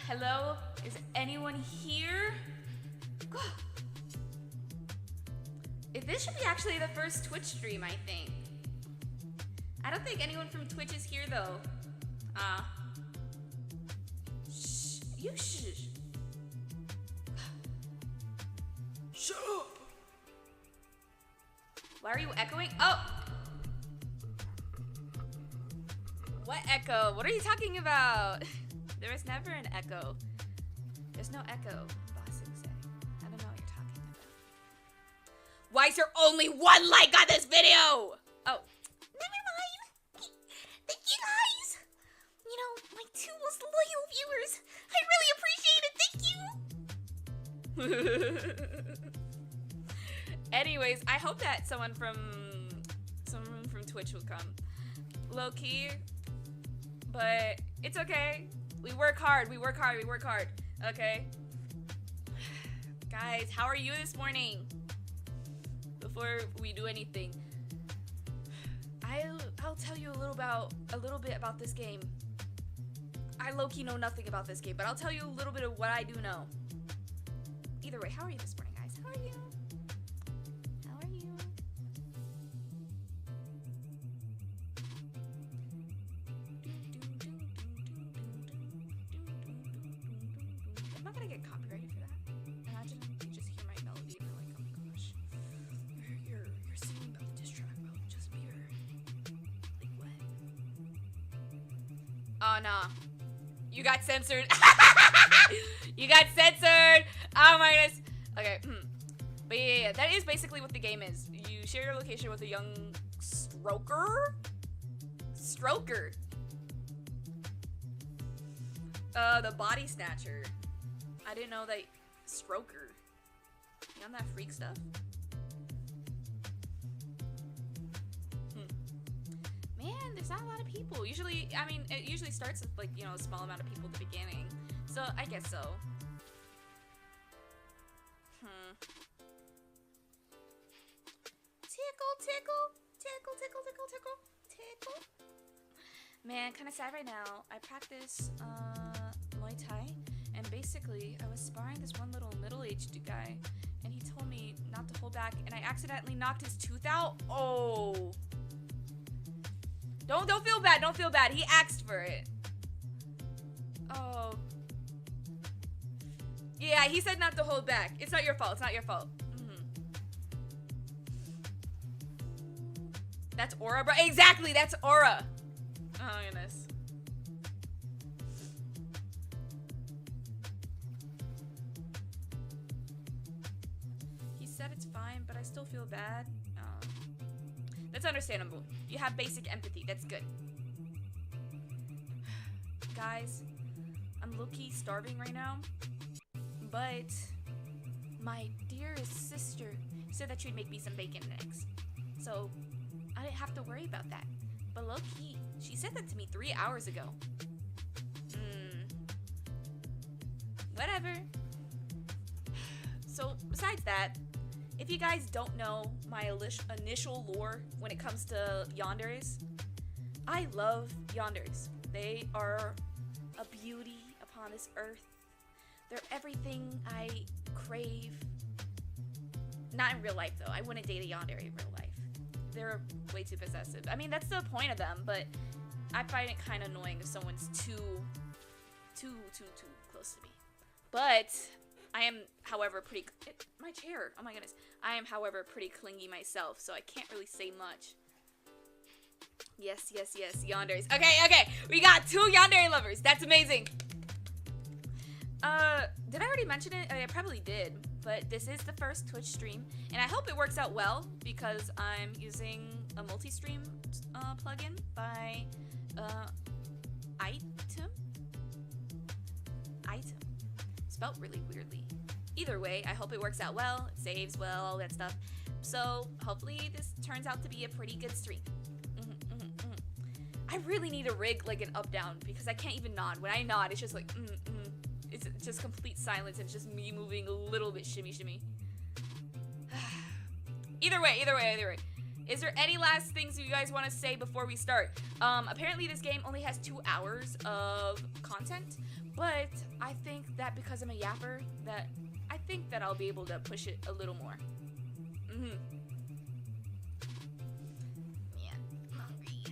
Hello? Is anyone here? This should be actually the first Twitch stream, I think. I don't think anyone from Twitch is here, though. Shh. You shh. Shut up! Why are you echoing? Oh! What echo? What are you talking about? There is never an echo. There's no echo, Bossing. I don't know what you're talking about. Why is there only one like on this video? Oh. Never mind. Thank you guys. You know, my two most loyal viewers. I really appreciate it. Thank you. Anyways, I hope that someone from Twitch will come. Low key, but it's okay. We work hard. We work hard. We work hard. Okay. Guys, how are you this morning? Before we do anything, I'll tell you a little bit about this game. I low-key know nothing about this game, but I'll tell you a little bit of what I do know. Either way, how are you this morning, guys? How are you? How are you? I'm not gonna get copyrighted for that. Imagine you just hear my melody and you're like, oh my gosh, you're singing about the diss track about Justin Bieber. Like what? Oh no, you got censored. You got censored. Oh my goodness. Okay. But yeah, that is basically what the game is. You share your location with a young stroker. The body snatcher. I didn't know that. Stroker. You on that freak stuff? Man, there's not a lot of people. Usually, I mean, it usually starts with like, you know, a small amount of people at the beginning. So, I guess so. Tickle, tickle, tickle, tickle, tickle, tickle, tickle. Man, kind of sad right now. I practice Muay Thai, and basically, I was sparring this one little middle-aged guy, and he told me not to hold back, and I accidentally knocked his tooth out. Oh. Don't feel bad. Don't feel bad. He asked for it. Oh. Yeah, he said not to hold back. It's not your fault. It's not your fault. That's Aura, bro. Exactly, that's Aura. Oh my goodness. He said it's fine, but I still feel bad. That's understandable. You have basic empathy. That's good. Guys, I'm low-key starving right now, but my dearest sister said that she'd make me some bacon and eggs. So I didn't have to worry about that. But low-key, she said that to me 3 hours ago. Whatever. So, besides that, if you guys don't know my initial lore when it comes to yanders, I love yanders. They are a beauty upon this earth. They're everything I crave. Not in real life, though. I wouldn't date a yandere in real life. They're way too possessive. I mean, that's the point of them, but I find it kind of annoying if someone's too close to me. But I am, however, my chair. Oh my goodness. I am, however, pretty clingy myself, so I can't really say much. Yes, yanders. Okay. We got 2 yandere lovers. That's amazing. Did I already mention it? I probably did. But this is the first Twitch stream, and I hope it works out well because I'm using a multi-stream plugin by Item, spelled really weirdly. Either way, I hope it works out well, it saves well, all that stuff. So hopefully this turns out to be a pretty good stream. I really need a rig like an up-down because I can't even nod. When I nod, it's just like It's just complete silence and it's just me moving a little bit shimmy. Either way. Is there any last things you guys want to say before we start? Apparently this game only has 2 hours of content, But I think that because I'm a yapper, that I think that I'll be able to push it a little more. Man, I'm hungry.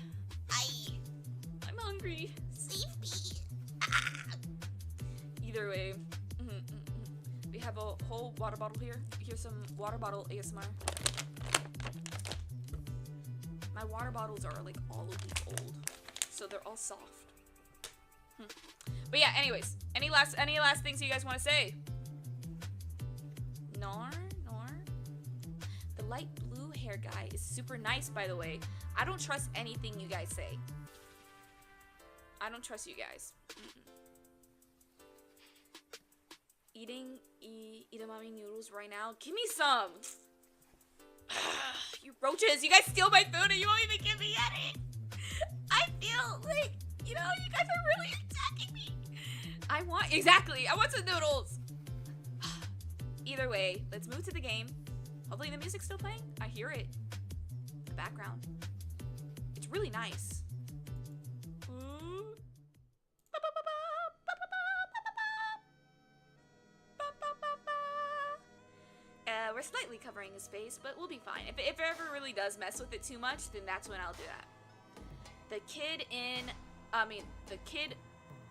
I'm hungry. Save me. Either way, we have a whole water bottle here. Here's some water bottle ASMR. My water bottles are like all of these old, so they're all soft. But yeah, anyways, any last things you guys want to say? Nor. The light blue hair guy is super nice, by the way. I don't trust anything you guys say. I don't trust you guys. Eating edamame noodles right now. Give me some. You roaches, you guys steal my food and you won't even give me any. I feel like, you know, you guys are really attacking me. I want some noodles. Either way, let's move to the game. Hopefully the music's still playing. I hear it in the background. It's really nice. We're slightly covering his face, but we'll be fine. If it ever really does mess with it too much, then that's when I'll do that. The kid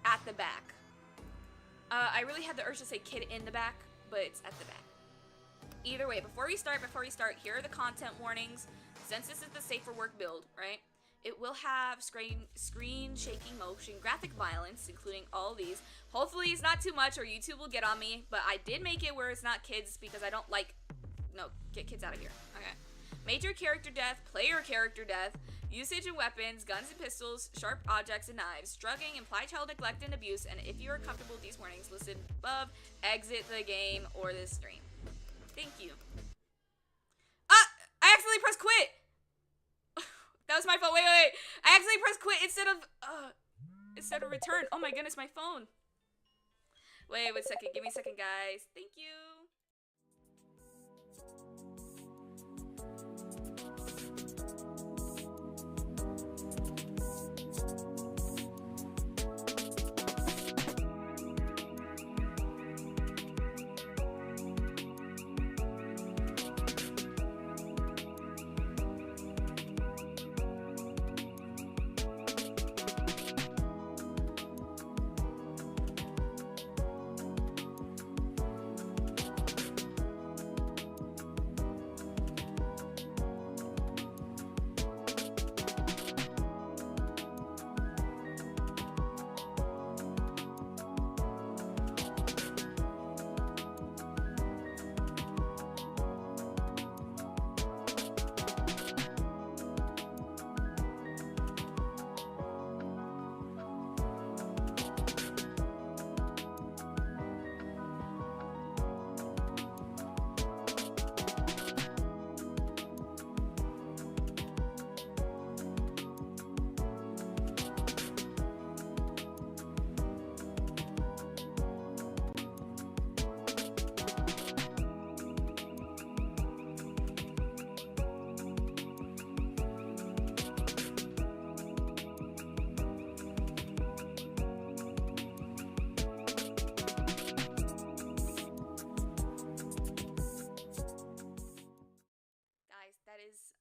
at the back. I really had the urge to say kid in the back, but it's at the back. Either way, before we start, here are the content warnings. Since this is the safe for work build, right? It will have screen shaking motion, graphic violence, including all these. Hopefully it's not too much or YouTube will get on me, but I did make it where it's not kids because I don't like... No, get kids out of here. Okay. Major character death, player character death, usage of weapons, guns and pistols, sharp objects and knives, drugging, implied child neglect and abuse, and if you are comfortable with these warnings listed above, exit the game or this stream. Thank you. I accidentally pressed quit! That was my fault. Wait. I accidentally pressed quit instead of return. Oh my goodness, my phone. Wait a second. Give me a second, guys. Thank you.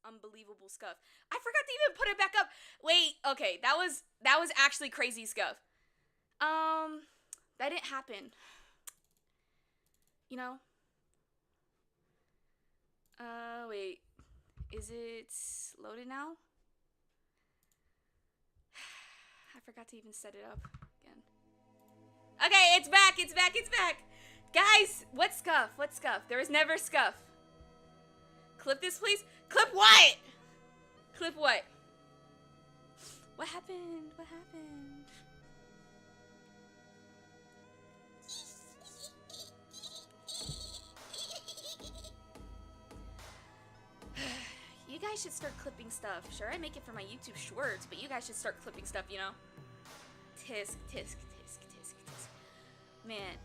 Unbelievable scuff. I forgot to even put it back up. Wait, okay, that was actually crazy scuff. That didn't happen. You know? Wait. Is it loaded now? I forgot to even set it up again. Okay, it's back. Guys, what scuff? There is never scuff. Clip this, please. Clip what? Clip what? What happened? You guys should start clipping stuff. Sure, I make it for my YouTube shorts, but you guys should start clipping stuff, you know? Tisk. Man.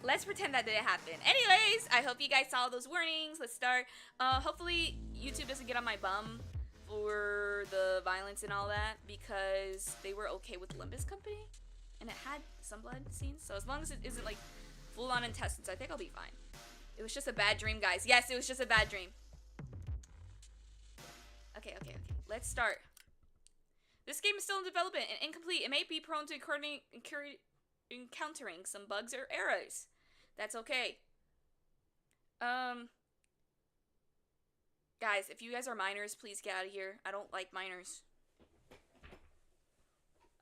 Let's pretend that didn't happen. Anyways, I hope you guys saw those warnings. Let's start. Hopefully YouTube doesn't get on my bum for the violence and all that because they were okay with Limbus Company. and it had some blood scenes. So as long as it isn't like full-on intestines, I think I'll be fine. It was just a bad dream, guys. Yes, it was just a bad dream. Okay. Let's start. This game is still in development and incomplete. It may be prone to encountering some bugs or errors. That's okay. Guys, if you guys are minors, please get out of here. I don't like minors.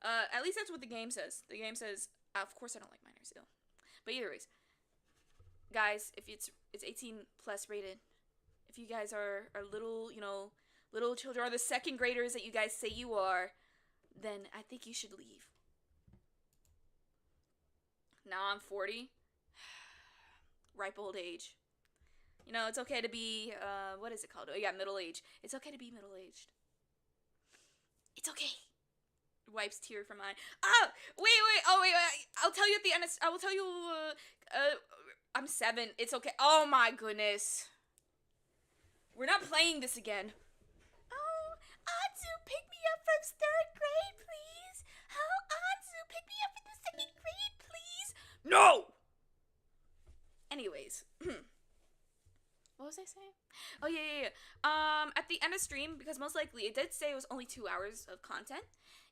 At least that's what the game says. The game says, of course I don't like minors, though. But either ways, guys, if it's 18 plus rated, if you guys are little, little children, or the second graders that you guys say you are, then I think you should leave. Now I'm 40. Ripe old age. It's okay to be, what is it called? Oh, yeah, middle age. It's okay to be middle-aged. It's okay. Wipes tear from my eye. Oh, wait. I'll tell you at the end. I will tell you, I'm 7. It's okay. Oh, my goodness. We're not playing this again. Oh, Anzu, pick me up from 3rd grade, please. Oh, Anzu, pick me up in the 2nd grade, please. No! Anyways. What was I saying? Oh, yeah. At the end of stream, because most likely it did say it was only 2 hours of content.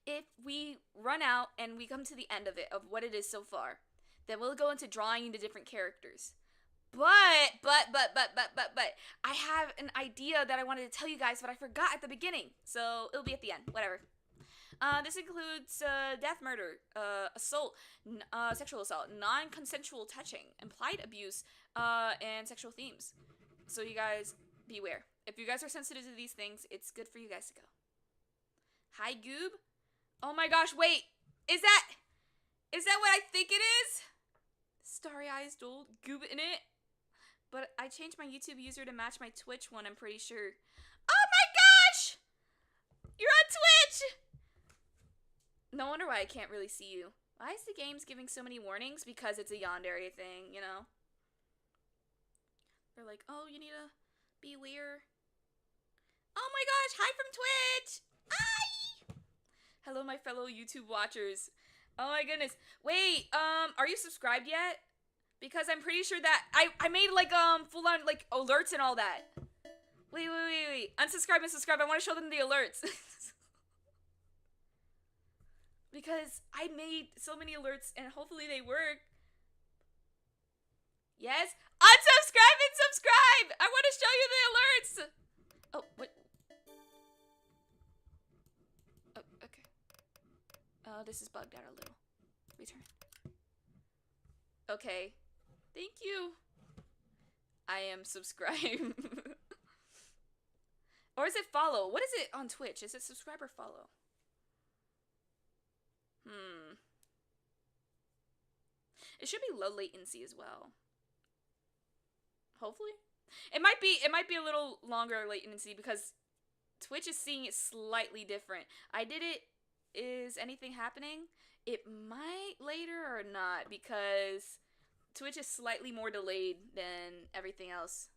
If we run out and we come to the end of it, of what it is so far, then we'll go into drawing the different characters. But, I have an idea that I wanted to tell you guys, but I forgot at the beginning. So, it'll be at the end. Whatever. This includes death, murder, assault, sexual assault, non-consensual touching, implied abuse, and sexual themes. So you guys, beware. If you guys are sensitive to these things, it's good for you guys to go. Hi, Goob. Oh my gosh, wait. Is that what I think it is? Starry-eyed old Goob in it? But I changed my YouTube user to match my Twitch one, I'm pretty sure. Oh my gosh! You're on Twitch! No wonder why I can't really see you. Why is the game's giving so many warnings? Because it's a yandere thing, They're like, oh, you need to beware. Oh my gosh, hi from Twitch! Hi! Hello, my fellow YouTube watchers. Oh my goodness. Wait, are you subscribed yet? Because I'm pretty sure that I made full-on alerts and all that. Wait. Unsubscribe and subscribe. I want to show them the alerts. Because I made so many alerts and hopefully they work. Yes? Unsubscribe and subscribe! I want to show you the alerts! Oh, what? Oh, okay. This is bugged out a little. Return. Okay. Thank you. I am subscribed. Or is it follow? What is it on Twitch? Is it subscribe or follow? It should be low latency as well. Hopefully. It might be a little longer latency because Twitch is seeing it slightly different. I did it. Is anything happening? It might later or not because Twitch is slightly more delayed than everything else.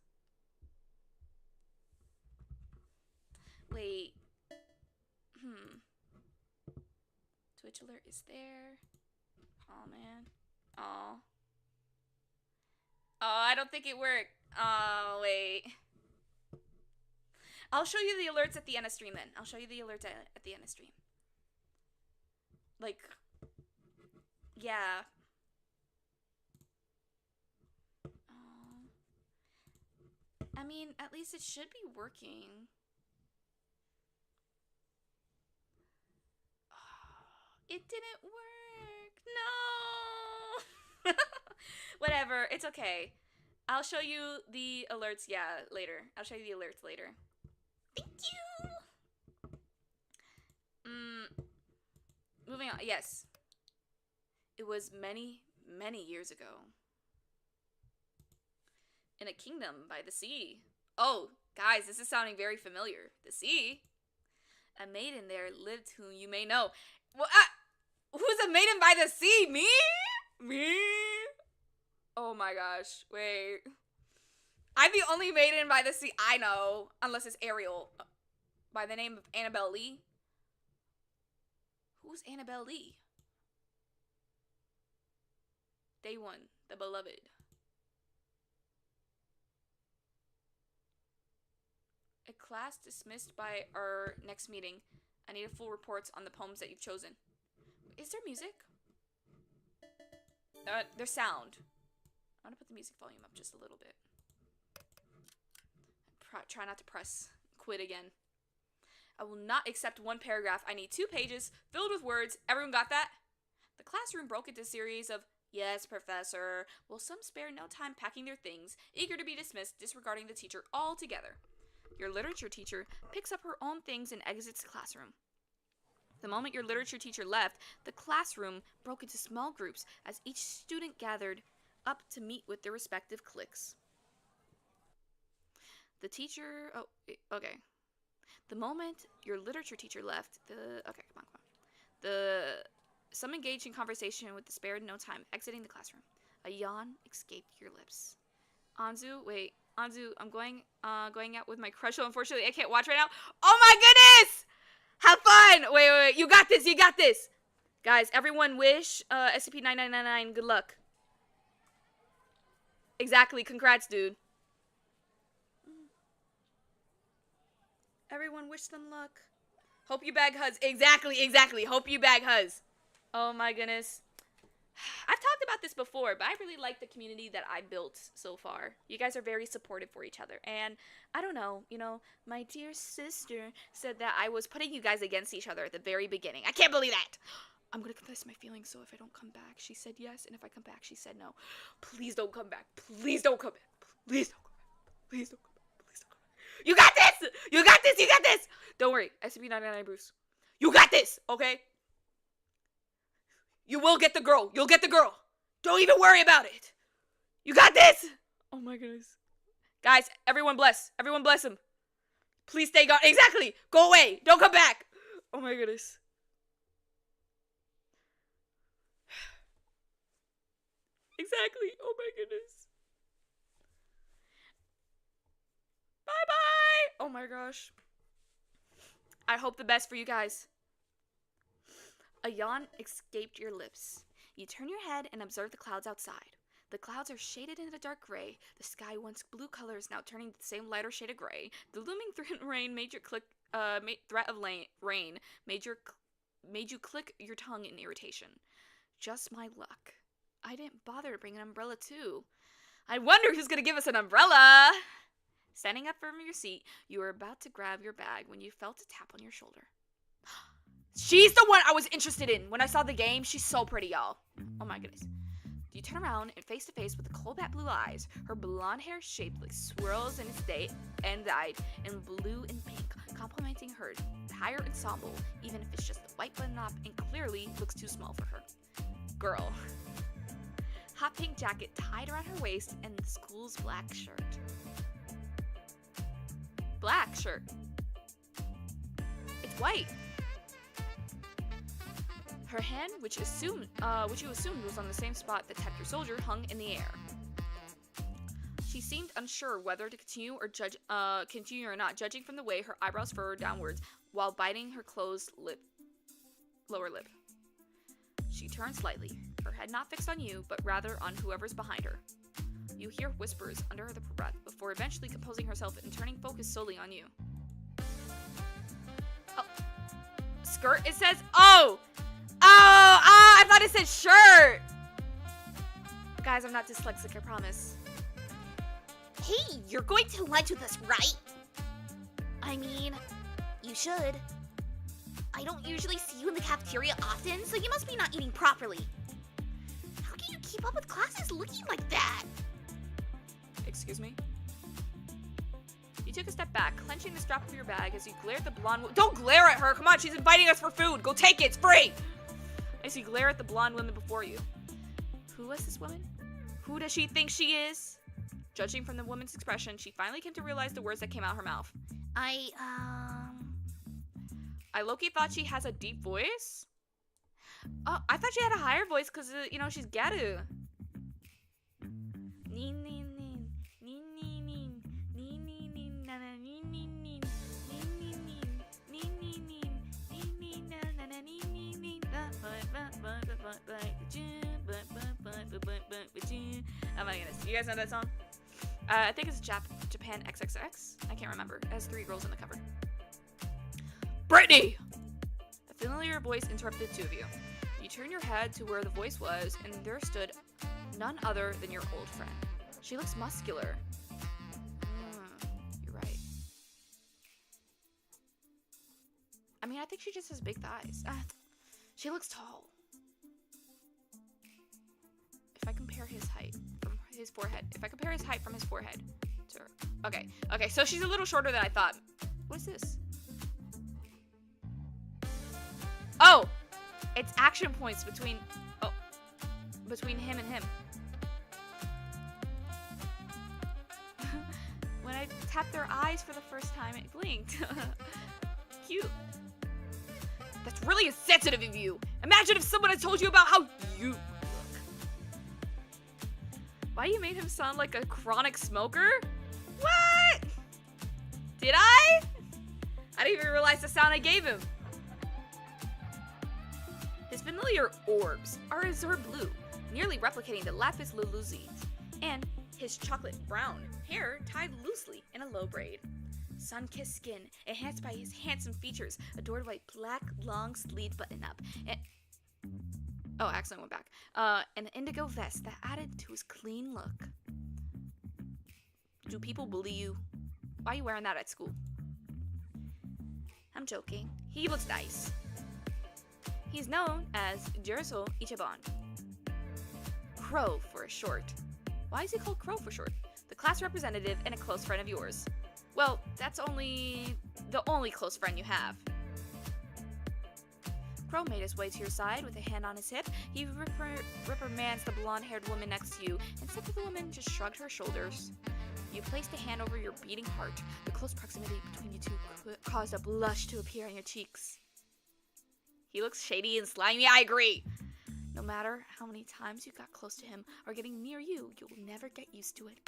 Wait. Twitch alert is there. Oh man. Oh, I don't think it worked. Oh, wait. I'll show you the alerts at the end of stream then. I'll show you the alerts at the end of stream. Yeah. I mean, at least it should be working. It didn't work. No. Whatever. It's okay. I'll show you the alerts, later. I'll show you the alerts later. Thank you. Moving on. Yes. It was many, many years ago. In a kingdom by the sea. Oh, guys, this is sounding very familiar. The sea. A maiden there lived whom you may know. Well, who's a maiden by the sea? Me? Me? Oh my gosh. Wait. I'm the only maiden by the sea I know. Unless it's Ariel. By the name of Annabelle Lee. Who's Annabelle Lee? Day 1, the beloved. A class dismissed by our next meeting. I need a full reports on the poems that you've chosen. Is there music? There's sound. I'm gonna put the music volume up just a little bit. Try not to press quit again. I will not accept one paragraph. I need 2 pages filled with words. Everyone got that? The classroom broke into a series of, yes, professor, while some spared no time packing their things, eager to be dismissed, disregarding the teacher altogether. Your literature teacher picks up her own things and exits the classroom. The moment your literature teacher left, the classroom broke into small groups as each student gathered up to meet with their respective cliques. The teacher... Oh, okay. The moment your literature teacher left, Okay, come on. Some engaged in conversation with the spared no time, exiting the classroom. A yawn escaped your lips. Anzu, I'm going out with my crush, so unfortunately I can't watch right now. Oh my goodness! Have fun! Wait, you got this! Guys, everyone wish SCP-9999 good luck. Exactly, congrats, dude. Everyone wish them luck. Hope you bag Huz. Exactly. Hope you bag Huz. Oh my goodness. I've talked about this before, but I really like the community that I built so far. You guys are very supportive for each other. And I don't know, my dear sister said that I was putting you guys against each other at the very beginning. I can't believe that. I'm going to confess my feelings, so if I don't come back, she said yes, and if I come back, she said no. Please don't come back. Please don't come back. Please don't come back. Please don't come back. Please don't come back. You got this! You got this! You got this! Don't worry, SCP-99 Bruce. You got this, okay? You will get the girl. You'll get the girl. Don't even worry about it. You got this! Oh my goodness. Guys, everyone bless. Everyone bless him. Please stay gone. Exactly! Go away. Don't come back. Oh my goodness. Exactly. Oh my goodness. Bye-bye. Oh my gosh. I hope the best for you guys. A yawn escaped your lips. You turn your head and observe the clouds outside. The clouds are shaded in a dark gray. The sky, once blue color, is now turning to the same lighter shade of gray. The looming threat of rain made you click your tongue in irritation. Just my luck. I didn't bother to bring an umbrella too. I wonder who's gonna give us an umbrella. Standing up from your seat, you were about to grab your bag when you felt a tap on your shoulder. She's the one I was interested in when I saw the game. She's so pretty, y'all. Oh my goodness. You turn around and face to face with the cobalt blue eyes. Her blonde hair shaped like swirls and dyed in blue and pink, complementing her entire ensemble, even if it's just the white button up and clearly looks too small for her. Girl. Hot pink jacket tied around her waist and the school's black shirt. Black shirt. It's white. Her hand, which you assumed was on the same spot that tapped your soldier, hung in the air. She seemed unsure whether to continue or not, judging from the way her eyebrows furrowed downwards while biting her closed lower lip. She turned slightly, her head not fixed on you, but rather on whoever's behind her. You hear whispers under her breath before eventually composing herself and turning focus solely on you. Oh, skirt? It says, I thought it said shirt. Guys, I'm not dyslexic, I promise. Hey, you're going to lunch with us, right? I mean, you should. I don't usually see you in the cafeteria often, so you must be not eating properly. How can you keep up with classes looking like that? Excuse me? You took a step back, clenching the strap of your bag as you glared at the blonde woman. Don't glare at her! Come on, she's inviting us for food! Go take it! It's free! As you glare at the blonde woman before you. Who was this woman? Who does she think she is? Judging from the woman's expression, she finally came to realize the words that came out her mouth. I low-key thought she has a deep voice? Oh, I thought she had a higher voice because, she's Garu. Oh my goodness. You guys know that song? I think it's Japan XXX. I can't remember. It has 3 girls on the cover. Brittany! A familiar voice interrupted the two of you. You turned your head to where the voice was, and there stood none other than your old friend. She looks muscular. You're right. I mean, I think she just has big thighs. She looks tall. If I compare his height from his forehead. If I compare his height from his forehead to her. Okay. Okay, so she's a little shorter than I thought. What is this? Oh! It's action points between him and him. When I tapped their eyes for the first time, it blinked. Cute. That's really insensitive of you. Imagine if someone had told you about how you look. Why you made him sound like a chronic smoker? What? Did I? I didn't even realize the sound I gave him. His familiar orbs are azure blue, nearly replicating the lapis lazuli, and his chocolate brown hair tied loosely in a low braid. Sun-kissed skin, enhanced by his handsome features, adored by black long-sleeved button-up, and I accidentally went back. An indigo vest that added to his clean look. Do people bully you? Why are you wearing that at school? I'm joking. He looks nice. He's known as Jeriso Ichiban. Crow for short. Why is he called Crow for short? The class representative and a close friend of yours. Well, that's the only close friend you have. Crow made his way to your side with a hand on his hip. He reprimands the blonde-haired woman next to you, and said to the woman just shrugged her shoulders. You placed a hand over your beating heart. The close proximity between you two caused a blush to appear on your cheeks. He looks shady and slimy, I agree. No matter how many times you got close to him or getting near you, you'll never get used to it.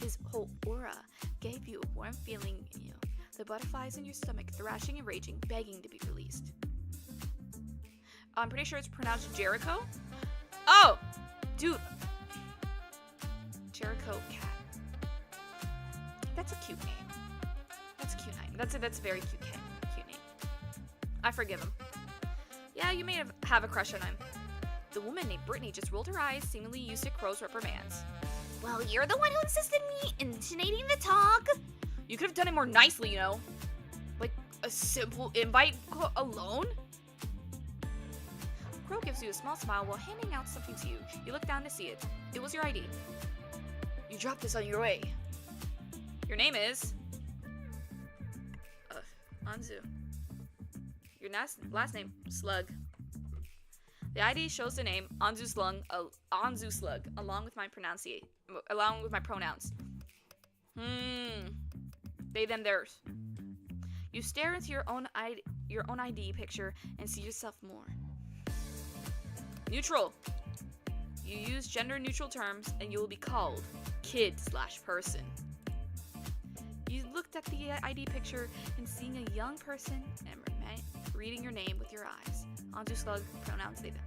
His whole aura gave you a warm feeling in you. The butterflies in your stomach thrashing and raging, begging to be released. I'm pretty sure it's pronounced Jericho. Oh! Dude. Jericho cat. That's a cute name. That's a cute name. That's a very cute name. I forgive him. Yeah, you may have a crush on him. The woman named Brittany just rolled her eyes, seemingly used to Crow's reprimands. Well, you're the one who insisted me initiating the talk. You could have done it more nicely, you know? Like a simple invite alone? Crow gives you a small smile while handing out something to you. You look down to see it. It was your ID. You dropped this on your way. Your name is... Anzu. Your last name, Slug. The ID shows the name Anzu Slug, along with my pronouns. They, them, theirs. You stare into your own ID picture and see yourself more. Neutral. You use gender-neutral terms, and you will be called kid/person. You looked at the ID picture and seeing a young person and reading your name with your eyes. Anzu Slug, pronouns they, them.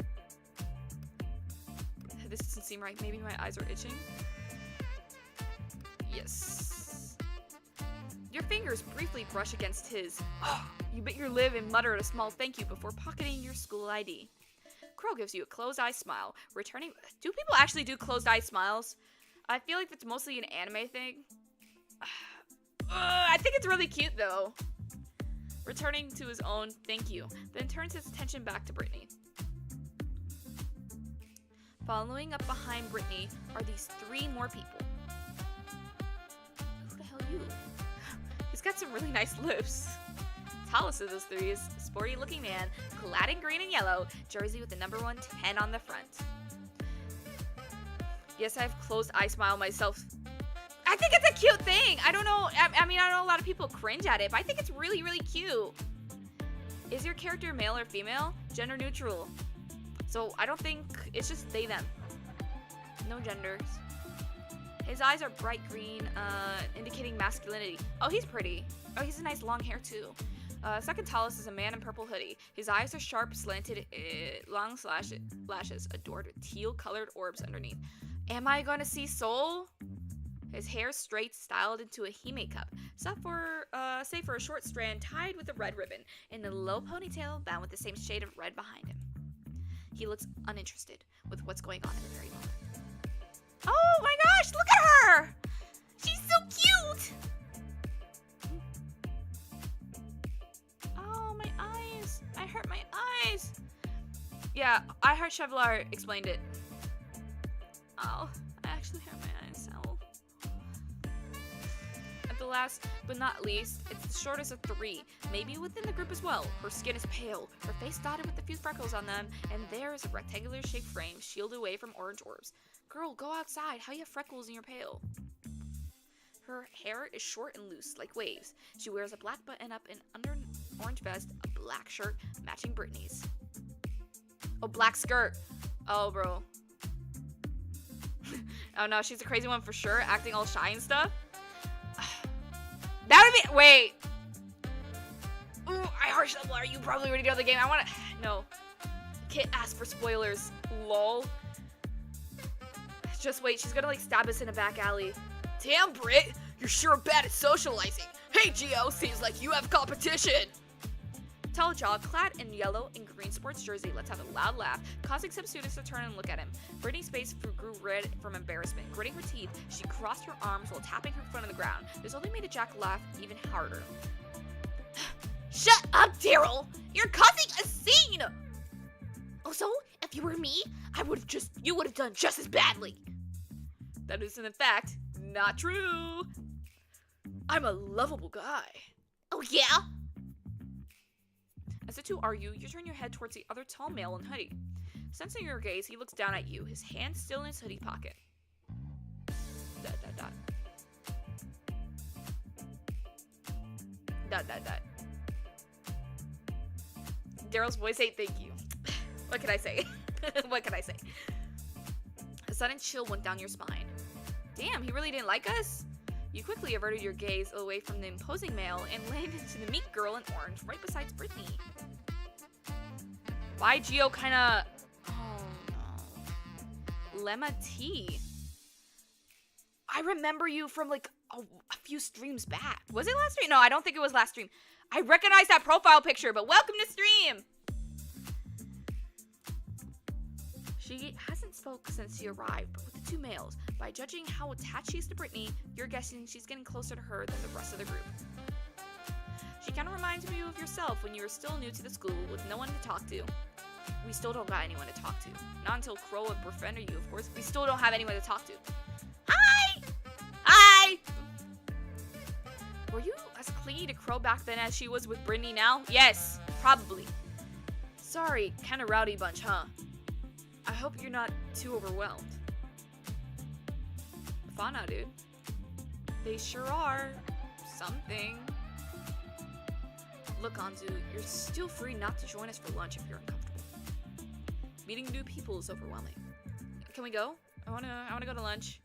This doesn't seem right. Maybe my eyes are itching. Yes. Your fingers briefly brush against his. You bit your lip and muttered a small thank you before pocketing your school ID. Crow gives you a closed-eye smile, returning... Do people actually do closed-eye smiles? I feel like that's mostly an anime thing. I think it's really cute, though. Returning to his own thank you, then turns his attention back to Brittany. Following up behind Brittany are these 3 more people. Who the hell are you? He's got some really nice lips. Tallest of those 3 is a sporty-looking man, clad in green and yellow, jersey with the number 110 on the front. Yes, I have closed-eye smile myself. I think it's a cute thing. I don't know. I mean, I know a lot of people cringe at it, but I think it's really, really cute. Is your character male or female? Gender neutral. So I don't think it's just they, them. No genders. His eyes are bright green, indicating masculinity. Oh, he's pretty. Oh, he has nice long hair too. Second tallest is a man in purple hoodie. His eyes are sharp, slanted, long lashes adorned with teal-colored orbs underneath. Am I gonna see Soul? His hair straight, styled into a hime cup, save for a short strand tied with a red ribbon, and a low ponytail bound with the same shade of red behind him. He looks uninterested with what's going on in the very moment. Oh my gosh, look at her! She's so cute! Oh, my eyes. I hurt my eyes. Yeah, I heard Chevlar explained it. Oh, I actually hurt my eyes. Oh. At the last, but not least, it's the shortest of three, maybe within the group as well. Her skin is pale, her face dotted with a few freckles on them, and there is a rectangular-shaped frame shielded away from orange orbs. Girl, go outside. How you have freckles and you're pale? Her hair is short and loose, like waves. She wears a black button-up and under an orange vest, a black shirt matching Brittany's. Oh, black skirt. Oh, bro. Oh, no, she's a crazy one for sure, acting all shy and stuff. That would be... Wait. Ooh, I harsh level. You probably already know the game. I want to... No. Can't ask for spoilers. Lol. Just wait. She's gonna, like, stab us in a back alley. Damn, Britt. You're sure bad at socializing. Hey, Gio. Seems like you have competition. Tall jaw, clad in yellow and green sports jersey, lets out a loud laugh, causing some students to turn and look at him. Brittany's face grew red from embarrassment. Gritting her teeth, she crossed her arms while tapping her foot on the ground. This only made Jack laugh even harder. Shut up, Daryl! You're causing a scene! Also, if you were me, you would have done just as badly. That is, in fact, not true. I'm a lovable guy. Oh, yeah? As the two argue, you turn your head towards the other tall male in hoodie. Sensing your gaze, he looks down at you, his hand still in his hoodie pocket. ... Daryl's voice ain't thank you. What can I say? What can I say? A sudden chill went down your spine. Damn, he really didn't like us? You quickly averted your gaze away from the imposing male and landed into the meek girl in orange right beside Brittany. Why Gio kinda... Oh no. Lemma T. I remember you from like a few streams back. Was it last stream? No, I don't think it was last stream. I recognize that profile picture, but welcome to stream! She hasn't spoke since she arrived, but with the two males, by judging how attached she is to Brittany, you're guessing she's getting closer to her than the rest of the group. She kind of reminds you of yourself when you were still new to the school with no one to talk to. We still don't got anyone to talk to. Not until Crow had befriended you, of course. We still don't have anyone to talk to. Hi! Hi! Were you as clingy to Crow back then as she was with Brittany now? Yes, probably. Sorry, kind of rowdy bunch, huh? I hope you're not too overwhelmed. Fun out, dude. They sure are. Something. Look, Anzu, you're still free not to join us for lunch if you're uncomfortable. Meeting new people is overwhelming. Can we go? I wanna go to lunch.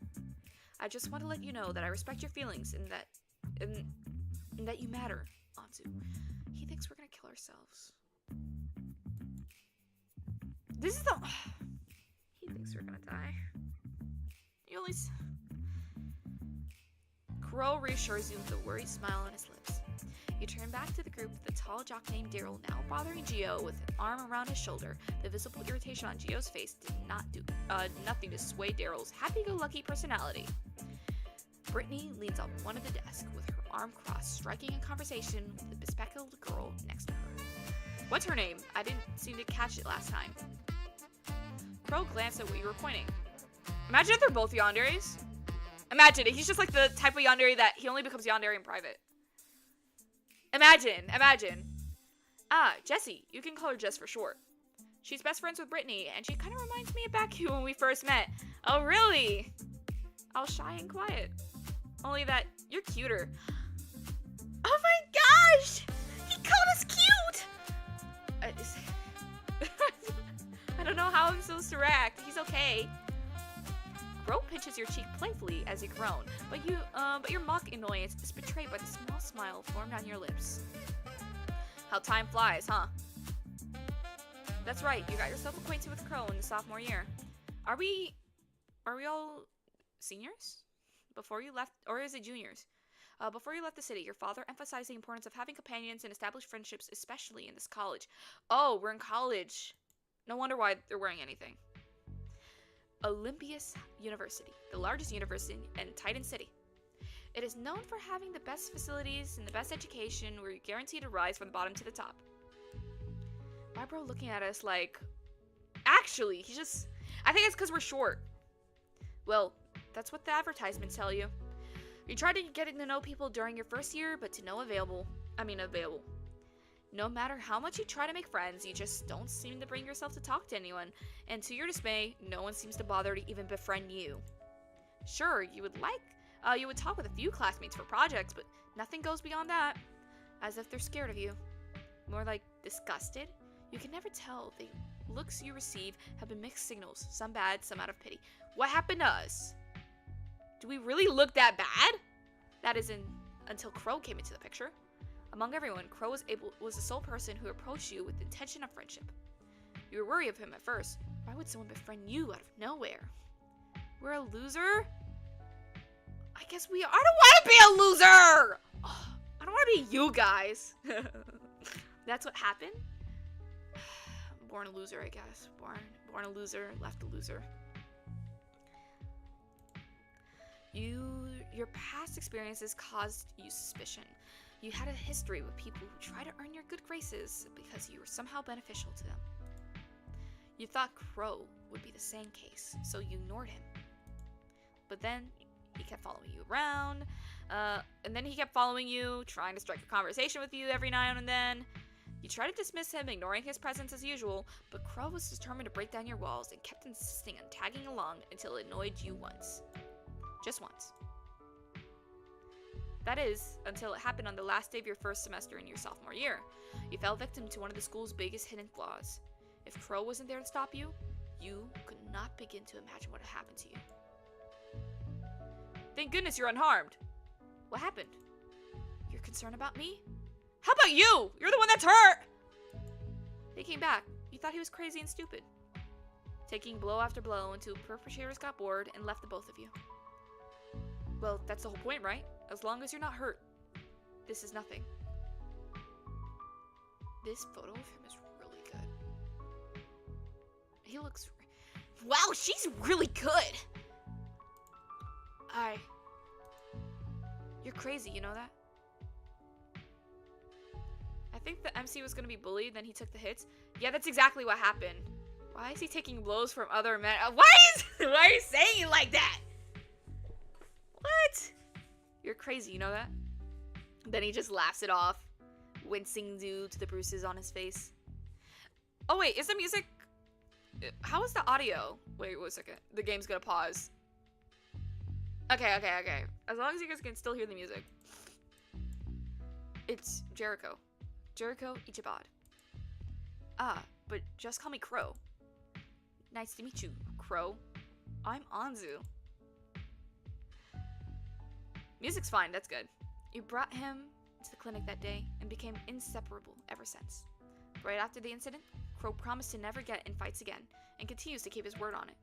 I just want to let you know that I respect your feelings and that you matter, Anzu. He thinks we're gonna kill ourselves. This is the... He thinks we're gonna die. You only... Crow reassures you with a worried smile on his lips. You turn back to the group with the tall jock named Daryl now bothering Gio with an arm around his shoulder. The visible irritation on Gio's face did not do nothing to sway Daryl's happy-go-lucky personality. Brittany leans on one of the desks with her arm crossed, striking a conversation with the bespectacled girl next to her. What's her name? I didn't seem to catch it last time. Crow glanced at what you were pointing. Imagine if they're both yanderes. Imagine it. He's just like the type of yandere that he only becomes yandere in private. Imagine. Ah, Jessie. You can call her Jess for short. She's best friends with Brittany, and she kind of reminds me of back you when we first met. Oh, really? I was shy and quiet. Only that you're cuter. Oh my gosh! He called us cute! I don't know how I'm supposed to react. He's okay. Crow pinches your cheek playfully as you groan, but your mock annoyance is betrayed by the small smile formed on your lips. How time flies, huh? That's right, you got yourself acquainted with Crow in the sophomore year. Are we all seniors? Before you left, or is it juniors? Before you left the city, your father emphasized the importance of having companions and established friendships, especially in this college. Oh, we're in college. No wonder why they're wearing anything. Olympias University, the largest university in Titan City. It is known for having the best facilities and the best education, where you're guaranteed to rise from the bottom to the top. My bro looking at us like, actually, I think it's because we're short. Well, that's what the advertisements tell you. You try to get to know people during your first year, but to no avail. No matter how much you try to make friends, you just don't seem to bring yourself to talk to anyone. And to your dismay, no one seems to bother to even befriend you. Sure, you would talk with a few classmates for projects, but nothing goes beyond that. As if they're scared of you. More like disgusted. You can never tell. The looks you receive have been mixed signals, some bad, some out of pity. What happened to us? Do we really look that bad? That is until Crow came into the picture. Among everyone, Crow was the sole person who approached you with the intention of friendship. You were worried of him at first. Why would someone befriend you out of nowhere? We're a loser? I guess we are. I don't want to be a loser! Oh, I don't want to be you guys. That's what happened? Born a loser, I guess. Born a loser, left a loser. Your past experiences caused you suspicion. You had a history with people who try to earn your good graces because you were somehow beneficial to them. You thought Crow would be the same case, so you ignored him. But then he kept following you around, and then he kept following you, trying to strike a conversation with you every now and then. You tried to dismiss him, ignoring his presence as usual, but Crow was determined to break down your walls and kept insisting on tagging along until it annoyed you once. Just once. That is, until it happened on the last day of your first semester in your sophomore year. You fell victim to one of the school's biggest hidden flaws. If Crow wasn't there to stop you, you could not begin to imagine what had happened to you. Thank goodness you're unharmed. What happened? You're concerned about me? How about you? You're the one that's hurt! They came back. You thought he was crazy and stupid. Taking blow after blow until perpetrators got bored and left the both of you. Well, that's the whole point, right? As long as you're not hurt, this is nothing. This photo of him is really good. He looks... Wow, she's really good! You're crazy, you know that? I think the MC was gonna be bullied, then he took the hits. Yeah, that's exactly what happened. Why is he taking blows from other men? Why are you saying it like that? What? You're crazy, you know that? Then he just laughs it off, wincing due to the bruises on his face. Oh wait, is the music... How is the audio? Wait 1 second. The game's gonna pause. Okay. As long as you guys can still hear the music. It's Jericho. Jericho Ichibad. Ah, but just call me Crow. Nice to meet you, Crow. I'm Anzu. Music's fine, that's good. You brought him to the clinic that day and became inseparable ever since. Right after the incident, Crow promised to never get in fights again and continues to keep his word on it.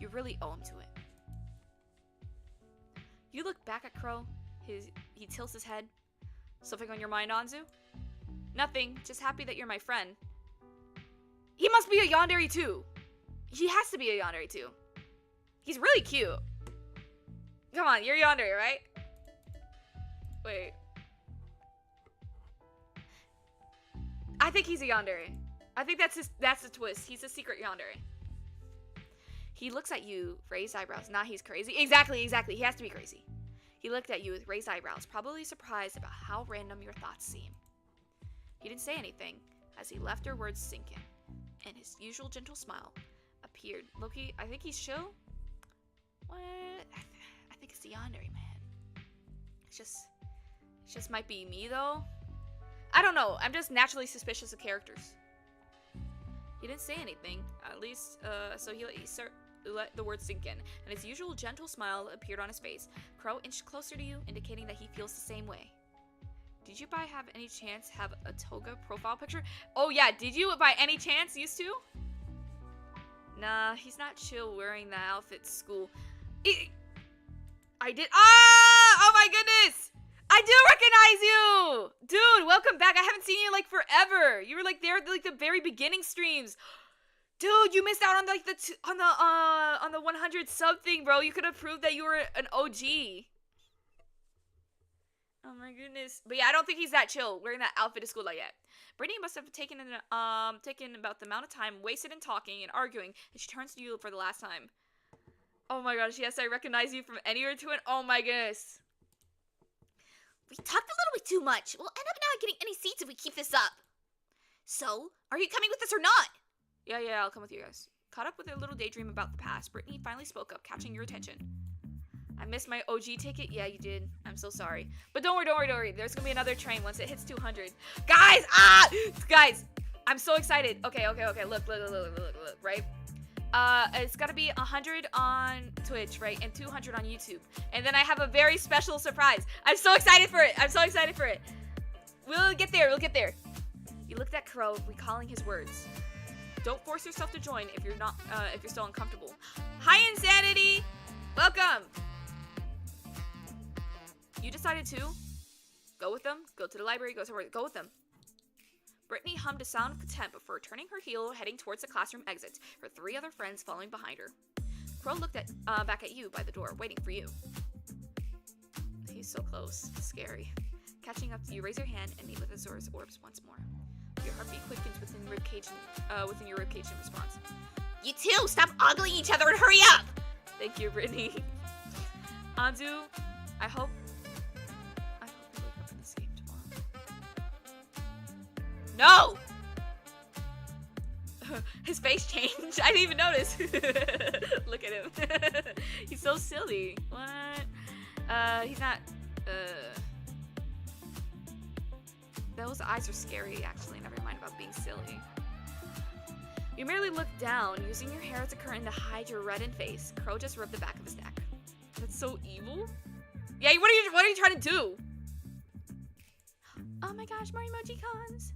You really owe him to it. You look back at Crow, he tilts his head. Something on your mind, Anzu? Nothing, just happy that you're my friend. He must be a yandere too. He has to be a yandere too. He's really cute. Come on, you're yandere, right? Wait. I think he's a yandere. I think that's the twist. He's a secret yandere. He looks at you, raised eyebrows. Nah, he's crazy. Exactly. He has to be crazy. He looked at you with raised eyebrows, probably surprised about how random your thoughts seem. He didn't say anything, as he left her words sink in, and his usual gentle smile appeared. Loki, I think he's chill? What? I think it's the yandere, man. It just might be me, though. I don't know. I'm just naturally suspicious of characters. He didn't say anything, at least, so he let the words sink in, and his usual gentle smile appeared on his face. Crow inched closer to you, indicating that he feels the same way. Did you by have any chance have a toga profile picture? Oh yeah, did you by any chance used to? Nah, he's not chill wearing that outfit to school. I did. Ah! Oh my goodness! I do recognize you! Dude, welcome back. I haven't seen you like forever. You were like there at like the very beginning streams. Dude, you missed out on like on the 100 something, bro. You could have proved that you were an OG. Oh my goodness. But yeah, I don't think he's that chill wearing that outfit to school like yet. Brittany must have taken about the amount of time wasted in talking and arguing, and she turns to you for the last time. Oh my gosh, yes, I recognize you from anywhere to it. Oh my goodness. We talked a little bit too much. We'll end up not getting any seats if we keep this up. So, are you coming with us or not? Yeah, I'll come with you guys. Caught up with a little daydream about the past, Brittany finally spoke up, catching your attention. I missed my OG ticket. Yeah, you did. I'm so sorry. But don't worry. There's gonna be another train once it hits 200. Guys! Guys! I'm so excited. Okay. Look, right? It's gotta be 100 on Twitch, right? And 200 on YouTube. And then I have a very special surprise. I'm so excited for it. We'll get there. You looked at Crow, recalling his words. Don't force yourself to join if you're not, if you're still uncomfortable. Hi, Insanity! Welcome! You decided to go with them, go to the library, go somewhere, go with them. Brittany hummed a sound of contempt before turning her heel, heading towards the classroom exit, her 3 other friends following behind her. Crow looked back at you by the door, waiting for you. He's so close. Scary. Catching up to you, raise your hand and meet with Azor's orbs once more. Your heartbeat quickens within your ribcage in response. You two, stop ogling each other and hurry up! Thank you, Brittany. Anzu, I hope you wake up in this game tomorrow. No! His face changed. I didn't even notice. Look at him. He's so silly. What? He's not. Those eyes are scary, actually. Never mind about being silly. You merely looked down, using your hair as a curtain to hide your reddened face. Crow just rubbed the back of his neck. That's so evil. Yeah, what are you trying to do? Oh my gosh, more emoji cons.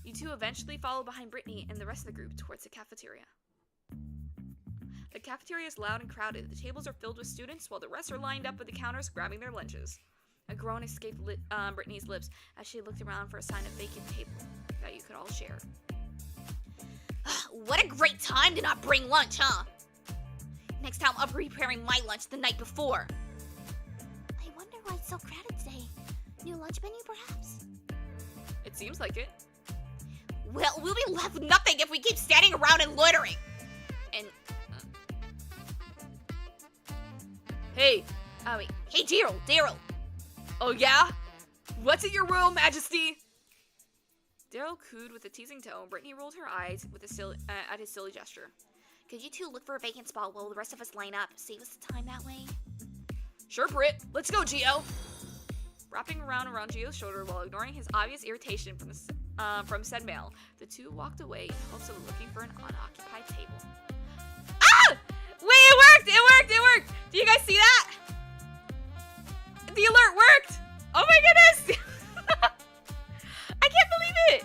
You two eventually follow behind Brittany and the rest of the group towards the cafeteria. The cafeteria is loud and crowded. The tables are filled with students while the rest are lined up at the counters grabbing their lunches. A groan escaped Brittany's lips as she looked around for a sign of vacant table that you could all share. What a great time to not bring lunch, huh? Next time I'll be preparing my lunch the night before. I wonder why it's so crowded today. New lunch menu, perhaps? It seems like it. Well, we'll be left with nothing if we keep standing around and loitering. And... Hey! Wait. Hey, Daryl! Oh yeah? What's it, your royal majesty? Daryl cooed with a teasing tone. Brittany rolled her eyes with at his silly gesture. Could you two look for a vacant spot while the rest of us line up? Save us the time that way? Sure, Britt. Let's go, Gio. Wrapping around Gio's shoulder while ignoring his obvious irritation from said male, the two walked away in hopes of looking for an unoccupied table. Ah! Wait, it worked! Do you guys see that? The alert worked! Oh my goodness! I can't believe it!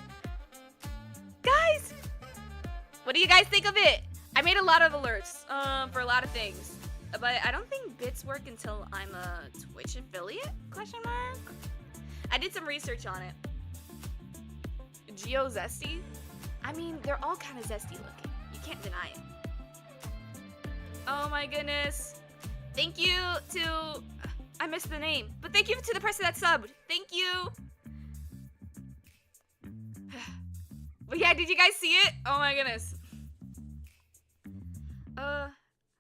Guys! What do you guys think of it? I made a lot of alerts for a lot of things. But I don't think bits work until I'm a Twitch affiliate? Question mark? I did some research on it. Geo Zesty? I mean, they're all kind of zesty looking. You can't deny it. Oh my goodness. Thank you to... I missed the name. But thank you to the person that subbed. Thank you. But yeah, did you guys see it? Oh my goodness.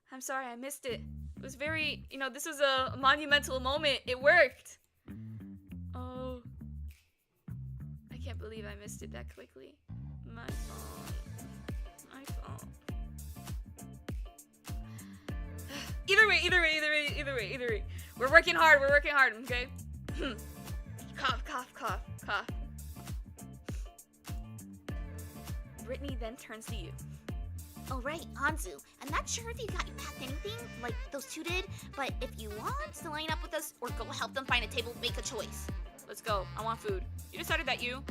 I'm sorry, I missed it. It was very, this was a monumental moment. It worked. Oh. I can't believe I missed it that quickly. My fault. Either way. We're working hard, okay? Cough. Brittany then turns to you. Oh right, Anzu, I'm not sure if you got your path anything, like those two did, but if you want to line up with us or go help them find a table, make a choice. Let's go. I want food. You decided that you.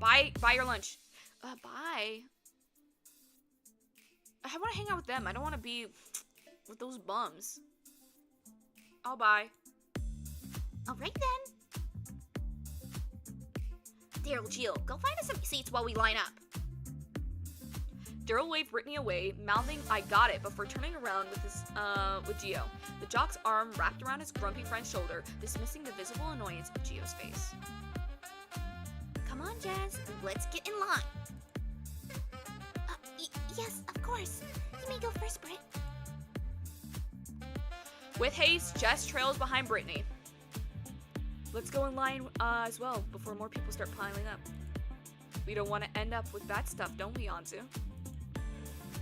Buy your lunch. Bye. I want to hang out with them. I don't want to be with those bums. I'll buy. Alright then. Daryl, Jill, go find us some seats while we line up. Daryl waved Brittany away, mouthing, "I got it," before turning around with Gio. The jock's arm wrapped around his grumpy friend's shoulder, dismissing the visible annoyance in Gio's face. Come on, Jazz, let's get in line. Yes, of course. You may go first, Britt. With haste, Jess trails behind Brittany. Let's go in line as well, before more people start piling up. We don't want to end up with bad stuff, don't we, Anzu?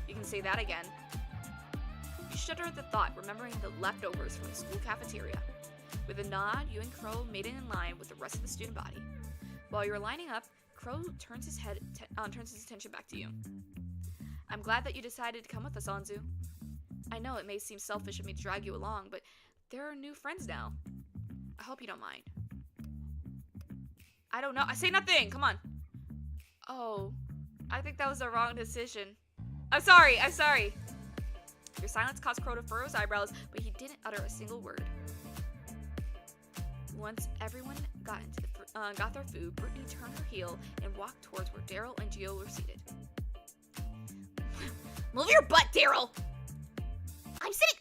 You can say that again. You shudder at the thought, remembering the leftovers from the school cafeteria. With a nod, you and Crow made it in line with the rest of the student body. While you're lining up, Crow turns his attention back to you. I'm glad that you decided to come with us, Anzu. I know it may seem selfish of me to drag you along, but there are new friends now. I hope you don't mind. I don't know. I say nothing. Come on. Oh, I think that was the wrong decision. I'm sorry. Your silence caused Crow to furrow his eyebrows, but he didn't utter a single word. Once everyone got their food, Brittany turned her heel and walked towards where Daryl and Gio were seated. Move your butt, Daryl! I'm sitting...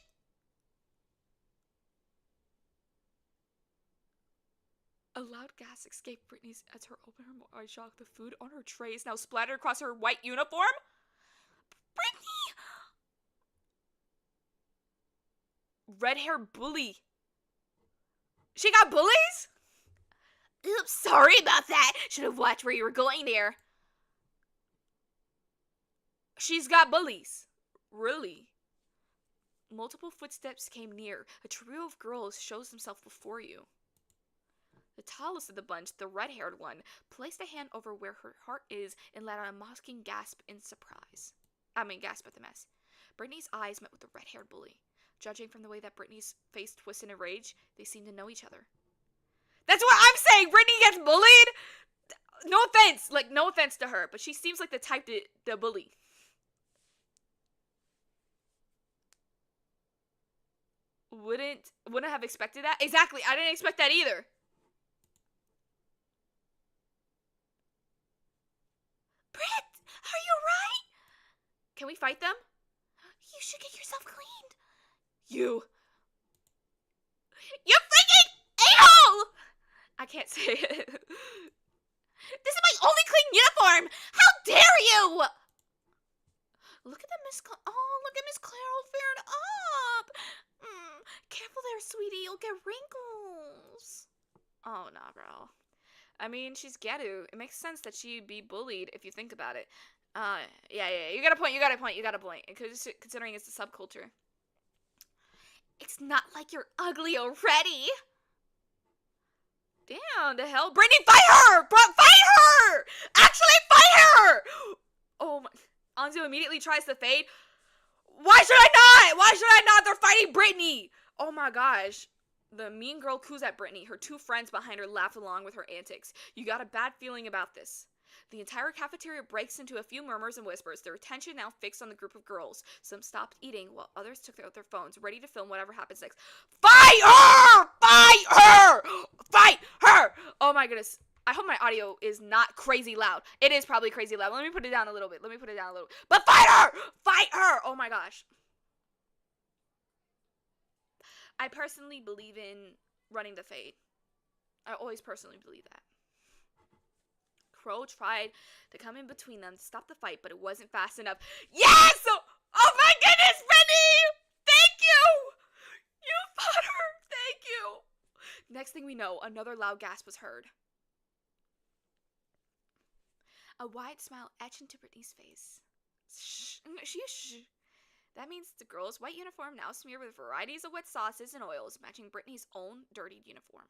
A loud gasp escaped Brittany's as her opened her eyes shocked. The food on her trays now splattered across her white uniform. Brittany! Red hair bully. She got bullies? Oops, sorry about that. Should have watched where you were going there. She's got bullies. Really? Multiple footsteps came near. A trio of girls shows themselves before you. The tallest of the bunch, the red-haired one, placed a hand over where her heart is and let out a mocking gasp in surprise. Gasp at the mess. Brittany's eyes met with the red-haired bully. Judging from the way that Brittany's face twisted in rage, they seemed to know each other. That's what I'm saying! Brittany gets bullied? No offense to her, but she seems like the type to bully. Wouldn't have expected that? Exactly, I didn't expect that either. Britt, are you alright? Can we fight them? You should get yourself cleaned. You freaking a-hole! I can't say it. This is my only clean uniform! How dare you! Look at Miss Claire fared up. Careful there, sweetie. You'll get wrinkles. Oh, nah, bro. I mean, she's Getu. It makes sense that she'd be bullied if you think about it. Yeah. You got a point. Considering it's a subculture. It's not like you're ugly already. Damn, the hell? Brittany, fight her! Fight her! Actually, fight her! Oh my... Anzu immediately tries to fade. Why should I not? They're fighting Brittany! Oh my gosh. The mean girl coos at Brittany. Her two friends behind her laugh along with her antics. You got a bad feeling about this. The entire cafeteria breaks into a few murmurs and whispers, their attention now fixed on the group of girls. Some stopped eating, while others took out their phones, ready to film whatever happens next. Fight her! Fight her! Fight her! Oh my goodness. I hope my audio is not crazy loud. It is probably crazy loud. Let me put it down a little bit. But fight her! Fight her! Oh my gosh. I personally believe in running the fade. I always personally believe that. Crow tried to come in between them to stop the fight, but it wasn't fast enough. Yes! Oh my goodness, Brittany! Thank you! You fought her! Thank you! Next thing we know, another loud gasp was heard. A wide smile etched into Brittany's face. Shh. That means the girl's white uniform now smeared with varieties of wet sauces and oils, matching Brittany's own dirtied uniform.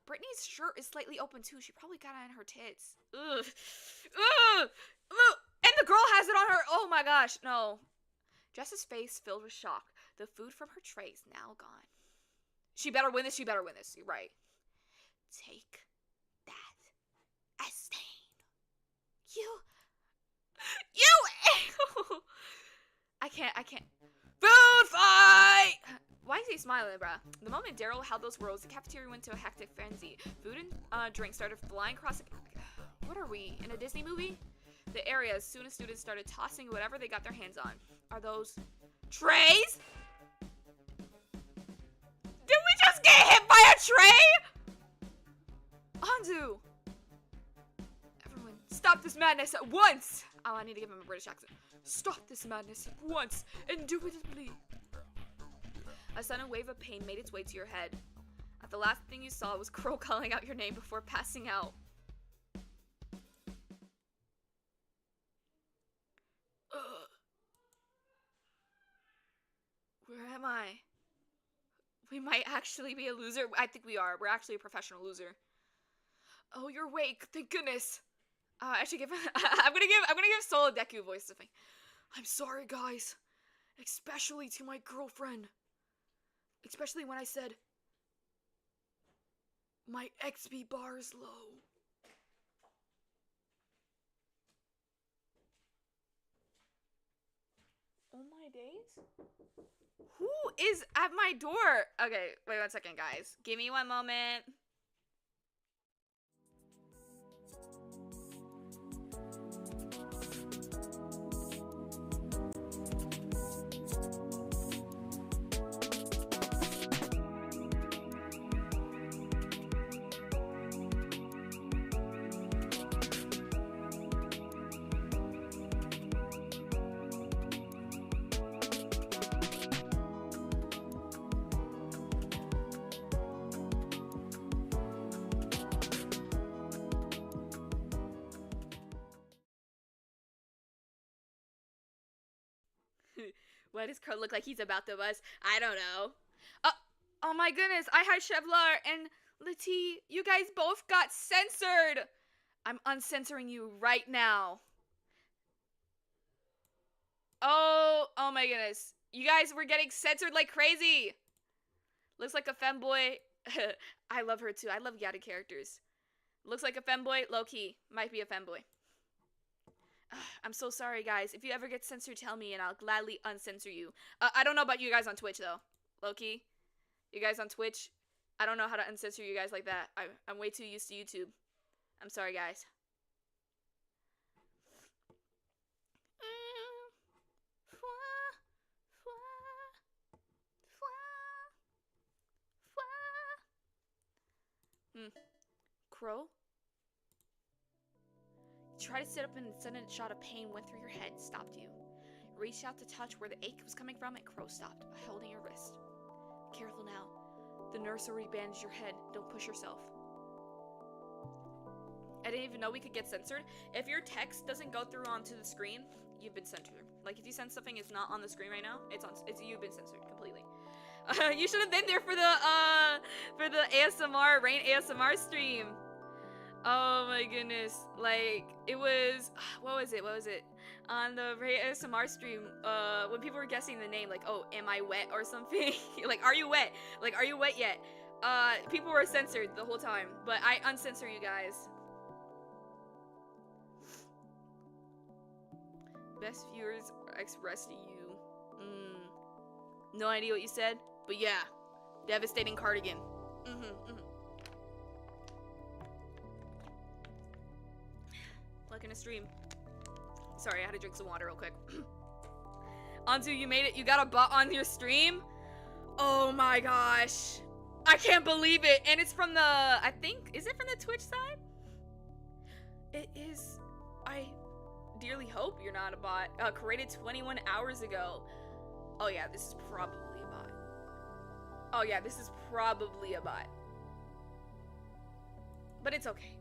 Brittany's shirt is slightly open too. She probably got it on her tits. Ugh. And the girl has it on her. Oh my gosh, no. Jess's face filled with shock. The food from her tray is now gone. She better win this. You're right. Take that as stain. You. I can't. Food fight! Why is he smiling, bruh? The moment Daryl held those words, the cafeteria went into a hectic frenzy. Food and drink started flying across the... What are we, in a Disney movie? The area, as soon as students started tossing whatever they got their hands on. Are those... trays? Did we just get hit by a tray? Anzu! Everyone, stop this madness at once! Oh, I need to give him a British accent. Stop this madness at once, indubitably. A sudden wave of pain made its way to your head. The last thing you saw was Crow calling out your name before passing out. Where am I? We might actually be a loser. I think we are. We're actually a professional loser. Oh, you're awake. Thank goodness. I should give. I'm gonna give Solo Deku voice to me. I'm sorry, guys, especially to my girlfriend. Especially when I said my XP bar is low. Oh my days. Who is at my door? Okay, wait 1 second, guys. Give me 1 moment. Why does Crow look like he's about to bust? I don't know. Oh my goodness, I had Chevlar and Lati, you guys both got censored. I'm uncensoring you right now. Oh my goodness. You guys were getting censored like crazy. Looks like a femboy. I love her too. I love Yada characters. Looks like a femboy, low-key. Might be a femboy. I'm so sorry, guys. If you ever get censored, tell me, and I'll gladly uncensor you. I don't know about you guys on Twitch, though. Low-key. You guys on Twitch, I don't know how to uncensor you guys like that. I'm way too used to YouTube. I'm sorry, guys. Crow? You tried to sit up and a sudden shot of pain went through your head, stopped you. You reached out to touch where the ache was coming from and Crow stopped, holding your wrist. Careful now. The nurse already bandaged your head. Don't push yourself. I didn't even know we could get censored. If your text doesn't go through onto the screen, you've been censored. Like if you send something it's not on the screen right now, you've been censored completely. You should have been there for the ASMR Rain ASMR stream. Oh my goodness. Like it was what was it? On the Rain ASMR stream, when people were guessing the name, like, oh, am I wet or something? Like, are you wet? Like, are you wet yet? People were censored the whole time, but I uncensor you guys. Best viewers expressed to you. No idea what you said, but yeah. Devastating cardigan. Like in a stream. Sorry, I had to drink some water real quick. Anzu, you made it. You got a bot on your stream? Oh my gosh. I can't believe it. And it's from the, I think, is it from the Twitch side? It is. I dearly hope you're not a bot. Created 21 hours ago. Oh yeah, this is probably a bot. Oh yeah, this is probably a bot. But it's okay.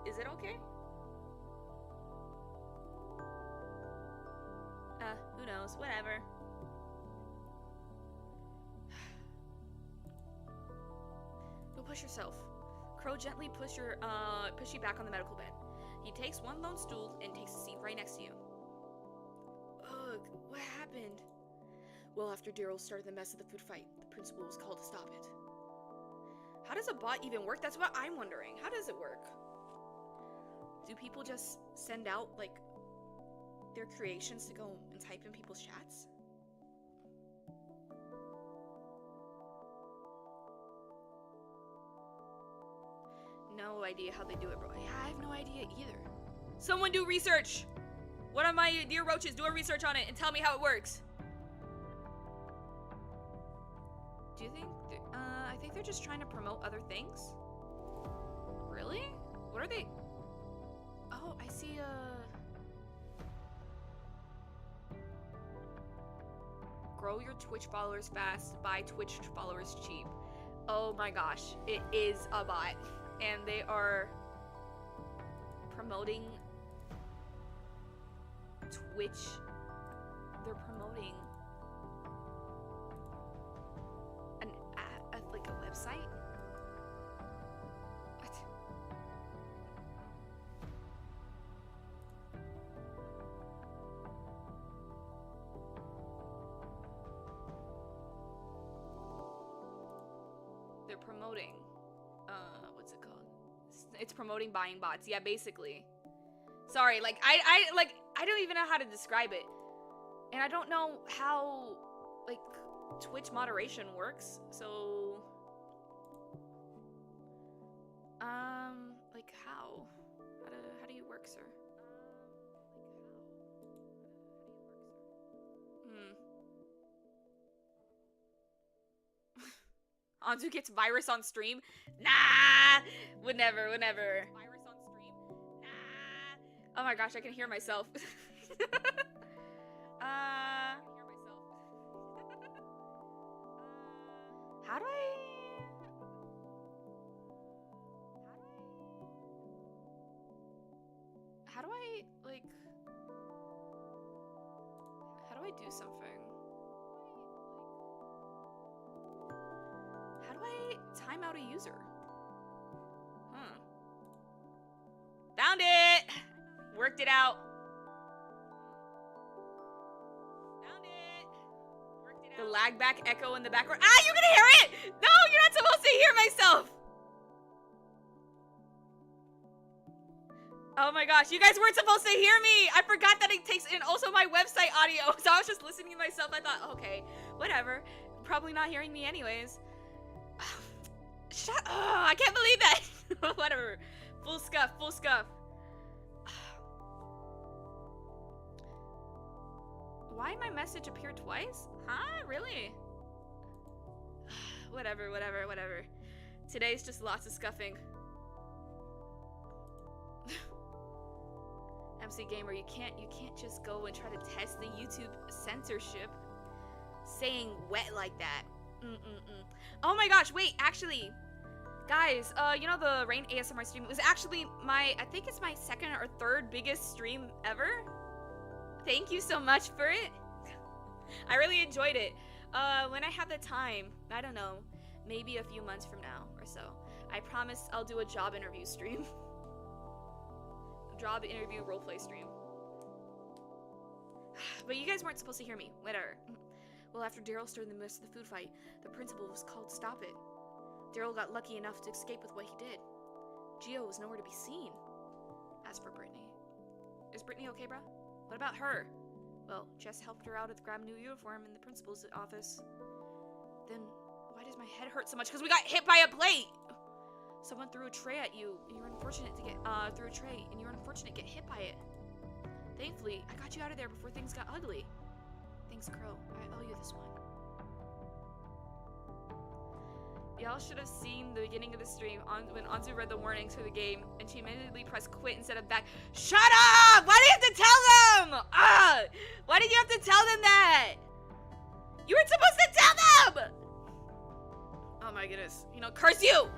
Is it okay? Who knows? Whatever. Go push yourself. Crow gently push you back on the medical bed. He takes one lone stool and takes a seat right next to you. Ugh, what happened? Well, after Daryl started the mess of the food fight, the principal was called to stop it. How does a bot even work? That's what I'm wondering. How does it work? Do people just send out, like, their creations to go and type in people's chats? No idea how they do it, bro. Yeah, I have no idea either. Someone do research! One of my dear roaches, do a research on it and tell me how it works. Do you think, I think they're just trying to promote other things? Really? What are they? Oh, I see, grow your Twitch followers fast, buy Twitch followers cheap. Oh my gosh, it is a bot. And they are promoting Twitch. They're promoting like a website. What? They're promoting. What's it called? It's promoting buying bots. Yeah, basically. Sorry, like I don't even know how to describe it. And I don't know how like Twitch moderation works. So like how do you work, sir? Anzu gets virus on stream? Nah! Would never. Virus on stream? Nah! Oh my gosh, I can hear myself. How do I... like... How do I do something? How do I time out a user? Found it! Worked it out. Found it! Worked it out. The lag back echo in the background. Ah, you can hear it! No, you're not supposed to hear myself! Oh my gosh, you guys weren't supposed to hear me! I forgot that it takes in also my website audio, so I was just listening to myself. I thought, okay, whatever. Probably not hearing me anyways. Shut up! I can't believe that! Whatever. Full scuff. Why my message appeared twice? Huh? Really? Whatever. Today's just lots of scuffing. MC Gamer, you can't just go and try to test the YouTube censorship saying wet like that. Oh my gosh, wait, actually, guys, you know the Rain ASMR stream? It was actually I think it's my second or third biggest stream ever. Thank you so much for it. I really enjoyed it. When I have the time, I don't know, maybe a few months from now or so, I promise I'll do a job interview stream. Job interview roleplay stream. But you guys weren't supposed to hear me. Whatever. Well, after Daryl started the mess of the food fight, the principal was called to stop it. Daryl got lucky enough to escape with what he did. Gio was nowhere to be seen. As for Brittany. Is Brittany okay, bruh? What about her? Well, Jess helped her out to grab a new uniform in the principal's office. Then, why does my head hurt so much? Because we got hit by a plate! Someone threw a tray at you, and you were unfortunate to get, get hit by it. Thankfully, I got you out of there before things got ugly. Thanks, Crow. I owe you this one. Y'all should have seen the beginning of the stream when Anzu read the warnings for the game, and she immediately pressed quit instead of back. Shut up! Why do you have to tell them? Why did you have to tell them that? You weren't supposed to tell them! Oh my goodness. You know, curse you!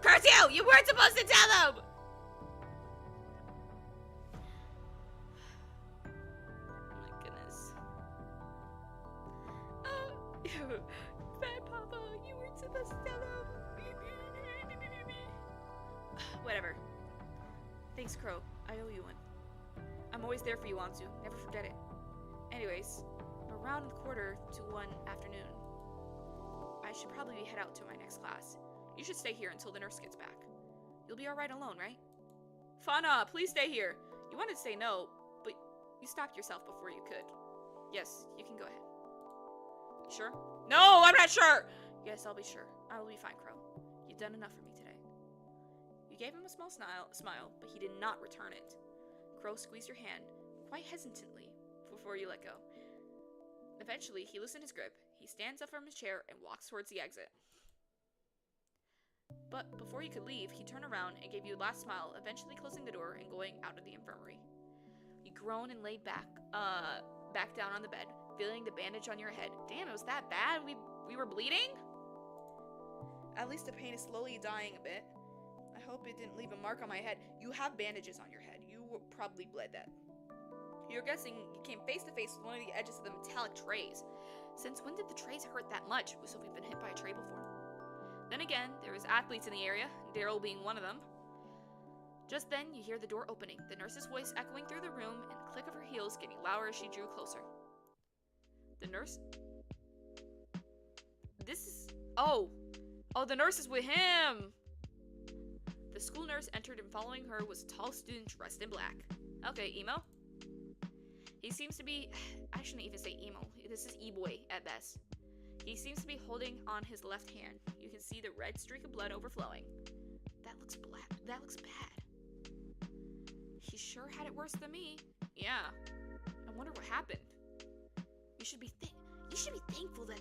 Curse you! You weren't supposed to tell them! Oh my goodness. Bad Papa, you weren't supposed to tell them. Whatever. Thanks, Crow. I owe you one. I'm always there for you, Anzu. Never forget it. Anyways, around 1:45 afternoon. I should probably head out to my next class. You should stay here until the nurse gets back. You'll be alright alone, right? Fauna, please stay here. You wanted to say no, but you stopped yourself before you could. Yes, you can go ahead. Sure? No, I'm not sure! Yes, I'll be sure. I will be fine, Crow. You've done enough for me today. You gave him a small smile, but he did not return it. Crow squeezed your hand, quite hesitantly, before you let go. Eventually, he loosened his grip. He stands up from his chair and walks towards the exit. But before you could leave, he turned around and gave you a last smile, eventually closing the door and going out of the infirmary. You groaned and laid back down on the bed, feeling the bandage on your head. Damn, it was that bad? We were bleeding? At least the pain is slowly dying a bit. I hope it didn't leave a mark on my head. You have bandages on your head. You probably bled that. You're guessing you came face to face with one of the edges of the metallic trays. Since when did the trays hurt that much? Was we been hit by a tray before? Then again, there was athletes in the area, Daryl being one of them. Just then, you hear the door opening, the nurse's voice echoing through the room, and the click of her heels getting louder as she drew closer. The nurse... Oh, the nurse is with him! The school nurse entered, and following her was a tall student dressed in black. Okay, emo? He seems to be... I shouldn't even say emo. This is e-boy at best. He seems to be holding on his left hand. You can see the red streak of blood overflowing. That looks black. That looks bad. He sure had it worse than me. Yeah. I wonder what happened. You should be thankful that...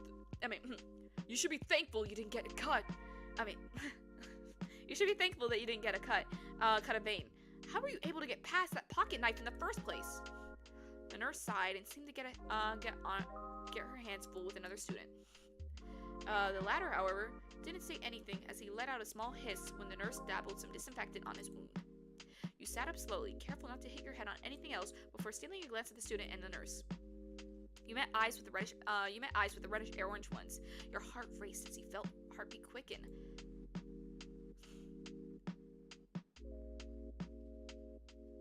you should be thankful you didn't get a cut. You should be thankful that you didn't get a cut of vein. How were you able to get past that pocket knife in the first place? The nurse sighed and seemed to get her hands full with another student. The latter, however, didn't say anything as he let out a small hiss when the nurse dabbled some disinfectant on his wound. You sat up slowly, careful not to hit your head on anything else, before stealing a glance at the student and the nurse. You met eyes with the reddish orange ones. Your heart raced as you felt heartbeat quicken.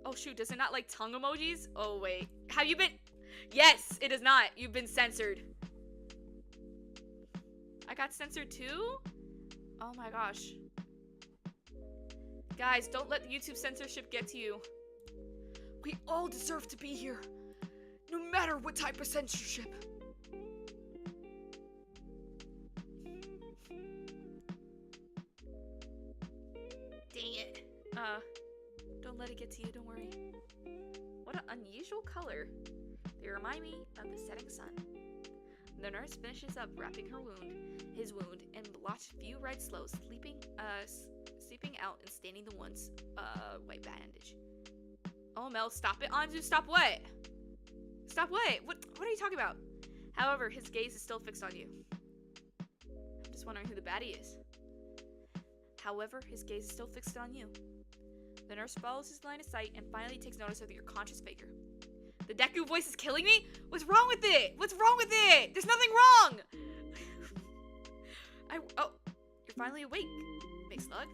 Oh shoot, does it not like tongue emojis? Oh wait. Have you been... Yes, it does not. You've been censored. I got censored too? Oh my gosh. Guys, don't let the YouTube censorship get to you. We all deserve to be here. No matter what type of censorship. Dang it. Don't let it get to you, don't worry. What an unusual color. They remind me of the setting sun. The nurse finishes up wrapping his wound, and blotched a few red slows, seeping out and staining the once white bandage. Oh Mel, stop it, Anju, stop what? Stop what? What are you talking about? However, his gaze is still fixed on you. I'm just wondering who the baddie is. However, his gaze is still fixed on you. The nurse follows his line of sight and finally takes notice of your conscious figure. The Deku voice is killing me? What's wrong with it? What's wrong with it? There's nothing wrong! You're finally awake, Big Slug.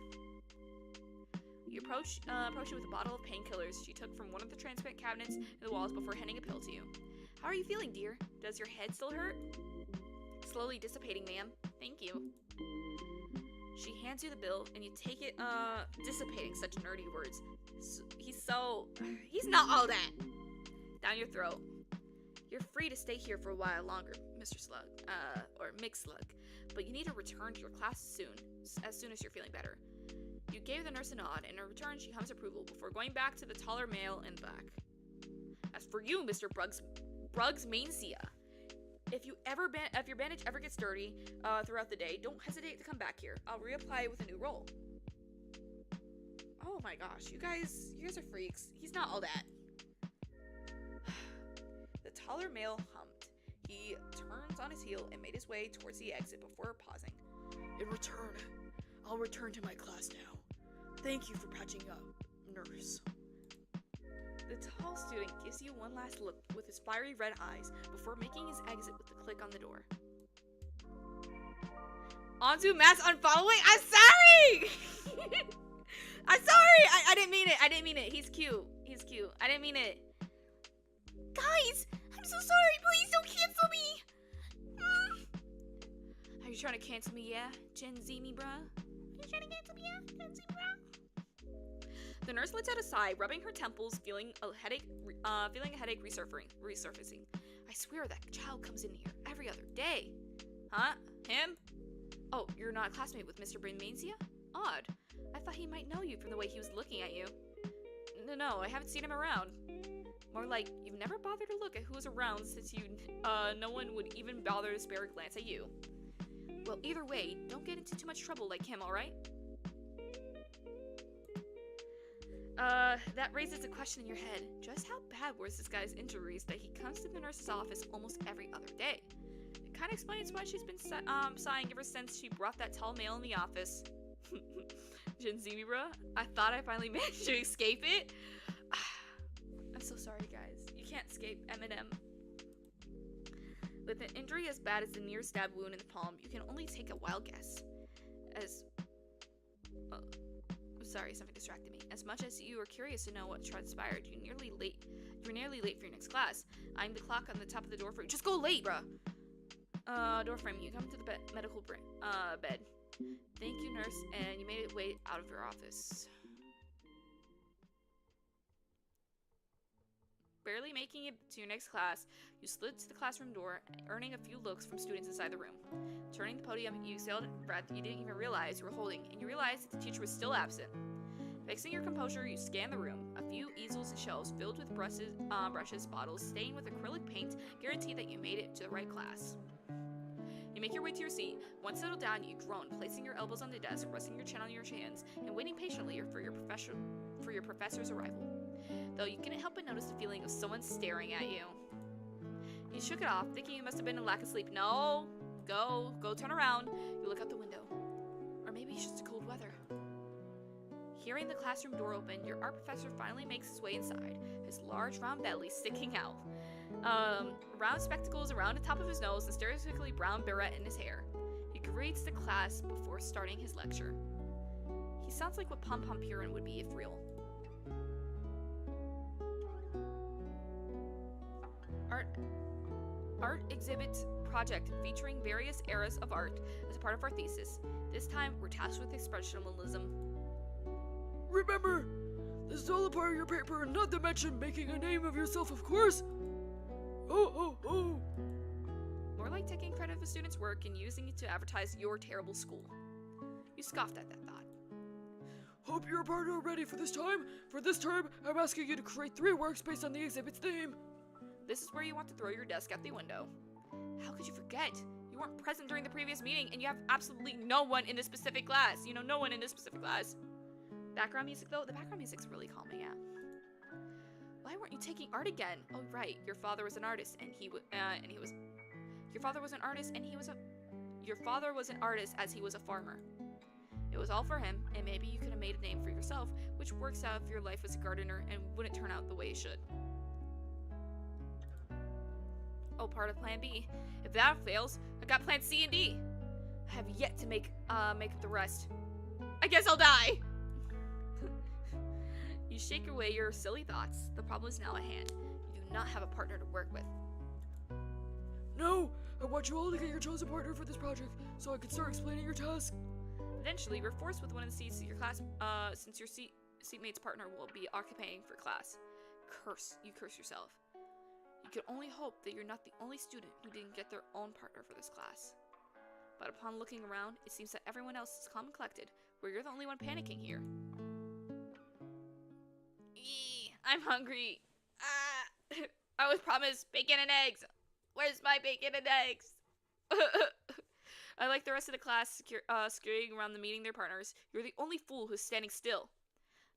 You approach it with a bottle of painkillers she took from one of the transparent cabinets in the walls before handing a pill to you. How are you feeling, dear? Does your head still hurt? Slowly dissipating, ma'am. Thank you. She hands you the bill, and you take it, dissipating, such nerdy words. He's not all that. Down your throat. You're free to stay here for a while longer, Mr. Slug, or Mix Slug, but you need to return to your class as soon as you're feeling better. You gave the nurse a nod, and in return, she hums approval before going back to the taller male in the back. As for you, Mr. Bruggs Mainsia, if your bandage ever gets dirty throughout the day, don't hesitate to come back here. I'll reapply it with a new roll. Oh my gosh, you guys are freaks. He's not all that. The taller male hummed. He turns on his heel and made his way towards the exit before pausing. In return, I'll return to my class now. Thank you for patching up, nurse. The tall student gives you one last look with his fiery red eyes before making his exit with a click on the door. Onto mass unfollowing? I'm sorry! I'm sorry! I didn't mean it. He's cute. I didn't mean it. Guys, I'm so sorry. Please don't cancel me. Are you trying to cancel me, yeah? Gen Z me, bruh? Are you trying to cancel me, yeah? Cancel me, bro? The nurse lets out a sigh, rubbing her temples, feeling a headache resurfacing. I swear that child comes in here every other day. Huh? Him? Oh, you're not a classmate with Mr. Brainmania? Odd. I thought he might know you from the way he was looking at you. No, I haven't seen him around. More like, you've never bothered to look at who was around since no one would even bother to spare a glance at you. Well, either way, don't get into too much trouble like him, alright? That raises a question in your head. Just how bad was this guy's injuries that he comes to the nurse's office almost every other day? It kinda explains why she's been sighing ever since she brought that tall male in the office. Jinzimi, bruh? I thought I finally managed to escape it. I'm so sorry, guys. You can't escape Eminem. With an injury as bad as the near stab wound in the palm, you can only take a wild guess. Sorry, something distracted me. As much as you are curious to know what transpired, you're nearly late for your next class. I'm the clock on the top of the door frame. Just go late, bruh. Door frame. You come to the medical bed. Thank you, nurse, and you made it way out of your office. Barely making it to your next class, you slid to the classroom door, earning a few looks from students inside the room. Turning the podium, you exhaled a breath you didn't even realize you were holding, and you realized that the teacher was still absent. Fixing your composure, you scan the room. A few easels and shelves filled with brushes, bottles stained with acrylic paint guarantee that you made it to the right class. You make your way to your seat. Once settled down, you groan, placing your elbows on the desk, resting your chin on your hands, and waiting patiently for your professor's arrival. Though you couldn't help but notice the feeling of someone staring at you. You shook it off, thinking it must have been a lack of sleep. No! Go turn around. You look out the window. Or maybe it's just the cold weather. Hearing the classroom door open, your art professor finally makes his way inside, his large round belly sticking out. Round spectacles around the top of his nose and stereotypically brown beret in his hair. He greets the class before starting his lecture. He sounds like what Pom Pom Purin would be if real. Art exhibit project featuring various eras of art as a part of our thesis. This time, we're tasked with expressionism. Remember, this is all a part of your paper, and not to mention making a name of yourself, of course. Oh. More like taking credit for students' work and using it to advertise your terrible school. You scoffed at that thought. Hope your partner are ready for this time. For this term, I'm asking you to create 3 works based on the exhibit's theme. This is where you want to throw your desk out the window. How could you forget? You weren't present during the previous meeting, and you have absolutely no one in this specific class. No one in this specific class. Background music, though? The background music's really calming, yeah. Why weren't you taking art again? Oh, right. Your father was an artist, and Your father was an artist, and Your father was an artist as he was a farmer. It was all for him, and maybe you could have made a name for yourself, which works out if your life was a gardener and wouldn't turn out the way it should. Oh, part of plan B. If that fails, I got plan C and D. I have yet to make up the rest. I guess I'll die! You shake away your silly thoughts. The problem is now at hand. You do not have a partner to work with. No! I want you all to get your chosen partner for this project, so I can start explaining your task. Eventually, we're forced with one of the seats of your class, since your seatmate's partner will be occupying for class. You curse yourself. You can only hope that you're not the only student who didn't get their own partner for this class. But upon looking around, it seems that everyone else is calm and collected, where you're the only one panicking here. Eee, I'm hungry. I was promised bacon and eggs. Where's my bacon and eggs? I like the rest of the class scurrying around the meeting their partners. You're the only fool who's standing still.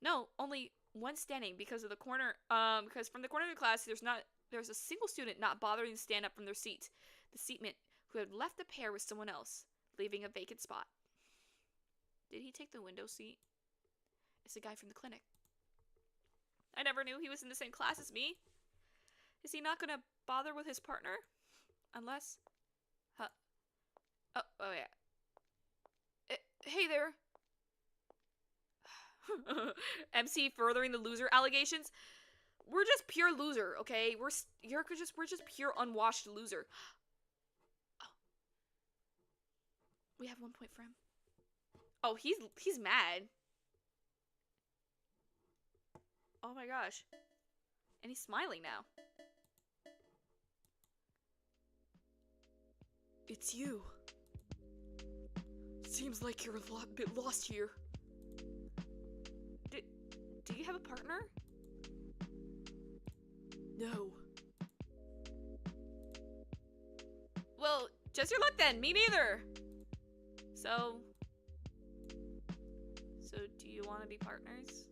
No, only one standing because of the corner. Because from the corner of the class, there's a single student not bothering to stand up from their seat. The seatmate who had left the pair with someone else, leaving a vacant spot. Did he take the window seat? It's the guy from the clinic. I never knew he was in the same class as me. Is he not gonna bother with his partner? Unless... Oh yeah. Hey there. MC furthering the loser allegations. We're just pure loser, okay? We're just pure unwashed loser. Oh. We have 1 point for him. Oh, he's mad. Oh my gosh. And he's smiling now. It's you. Seems like you're a bit lost here. Do you have a partner? No. Well, just your luck then. Me neither. So do you want to be partners?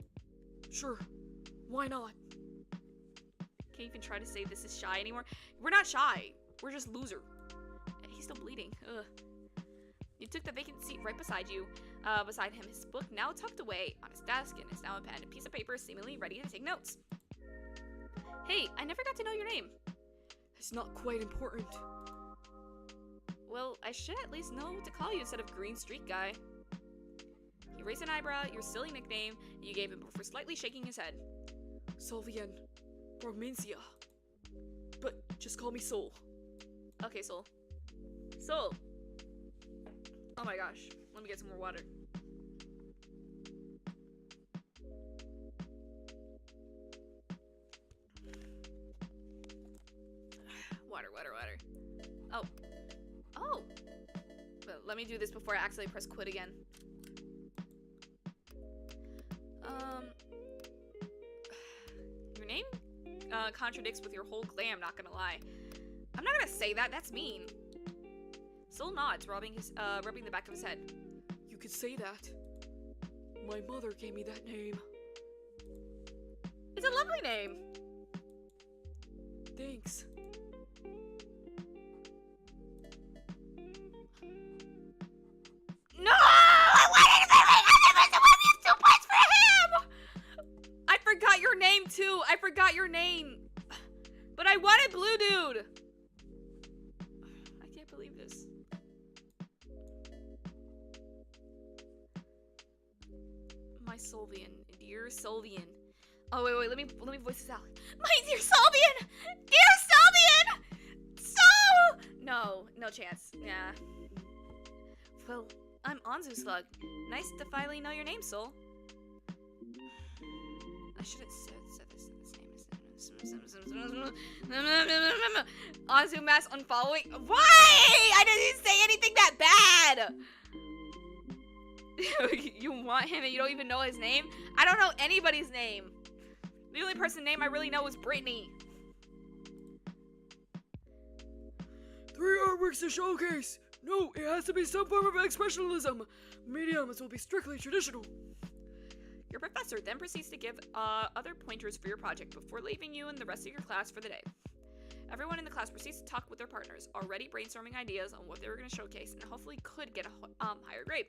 Sure. Why not? Can't even try to say this is shy anymore. We're not shy. We're just loser. He's still bleeding. Ugh. You took the vacant seat right beside you. Beside him, his book now tucked away on his desk, and is now a pen and piece of paper seemingly ready to take notes. Hey, I never got to know your name. It's not quite important. Well, I should at least know what to call you instead of Green Street Guy. He raised an eyebrow at your silly nickname you gave him before slightly shaking his head. Solvian. Bormencia. But just call me Sol. Okay, Sol. Sol! Oh my gosh. Let me get some more water. Water. Oh! But let me do this before I accidentally press quit again. Your name? Contradicts with your whole glam, not gonna lie. I'm not gonna say that, that's mean. Sol nods, rubbing the back of his head. You could say that. My mother gave me that name. It's a lovely name. Thanks. No! I wanted to be 2 points for him! I forgot your name too. I forgot your name. But I wanted Blue Dude. I can't believe this. My Solvian, dear Solvian. Oh wait, let me voice this out. My dear Solvian, dear Solvian. No chance. Yeah. Well, I'm Anzu Slug. Nice to finally know your name, Sol. I should have said this name. Anzu mass unfollowing. Why? I didn't say anything that bad. You want him and you don't even know his name? I don't know anybody's name. The only person's name I really know is Brittany. 3 artworks to showcase. No, it has to be some form of expressionism. Mediums will be strictly traditional. Your professor then proceeds to give other pointers for your project before leaving you and the rest of your class for the day. Everyone in the class proceeds to talk with their partners, already brainstorming ideas on what they were going to showcase and hopefully could get a higher grade.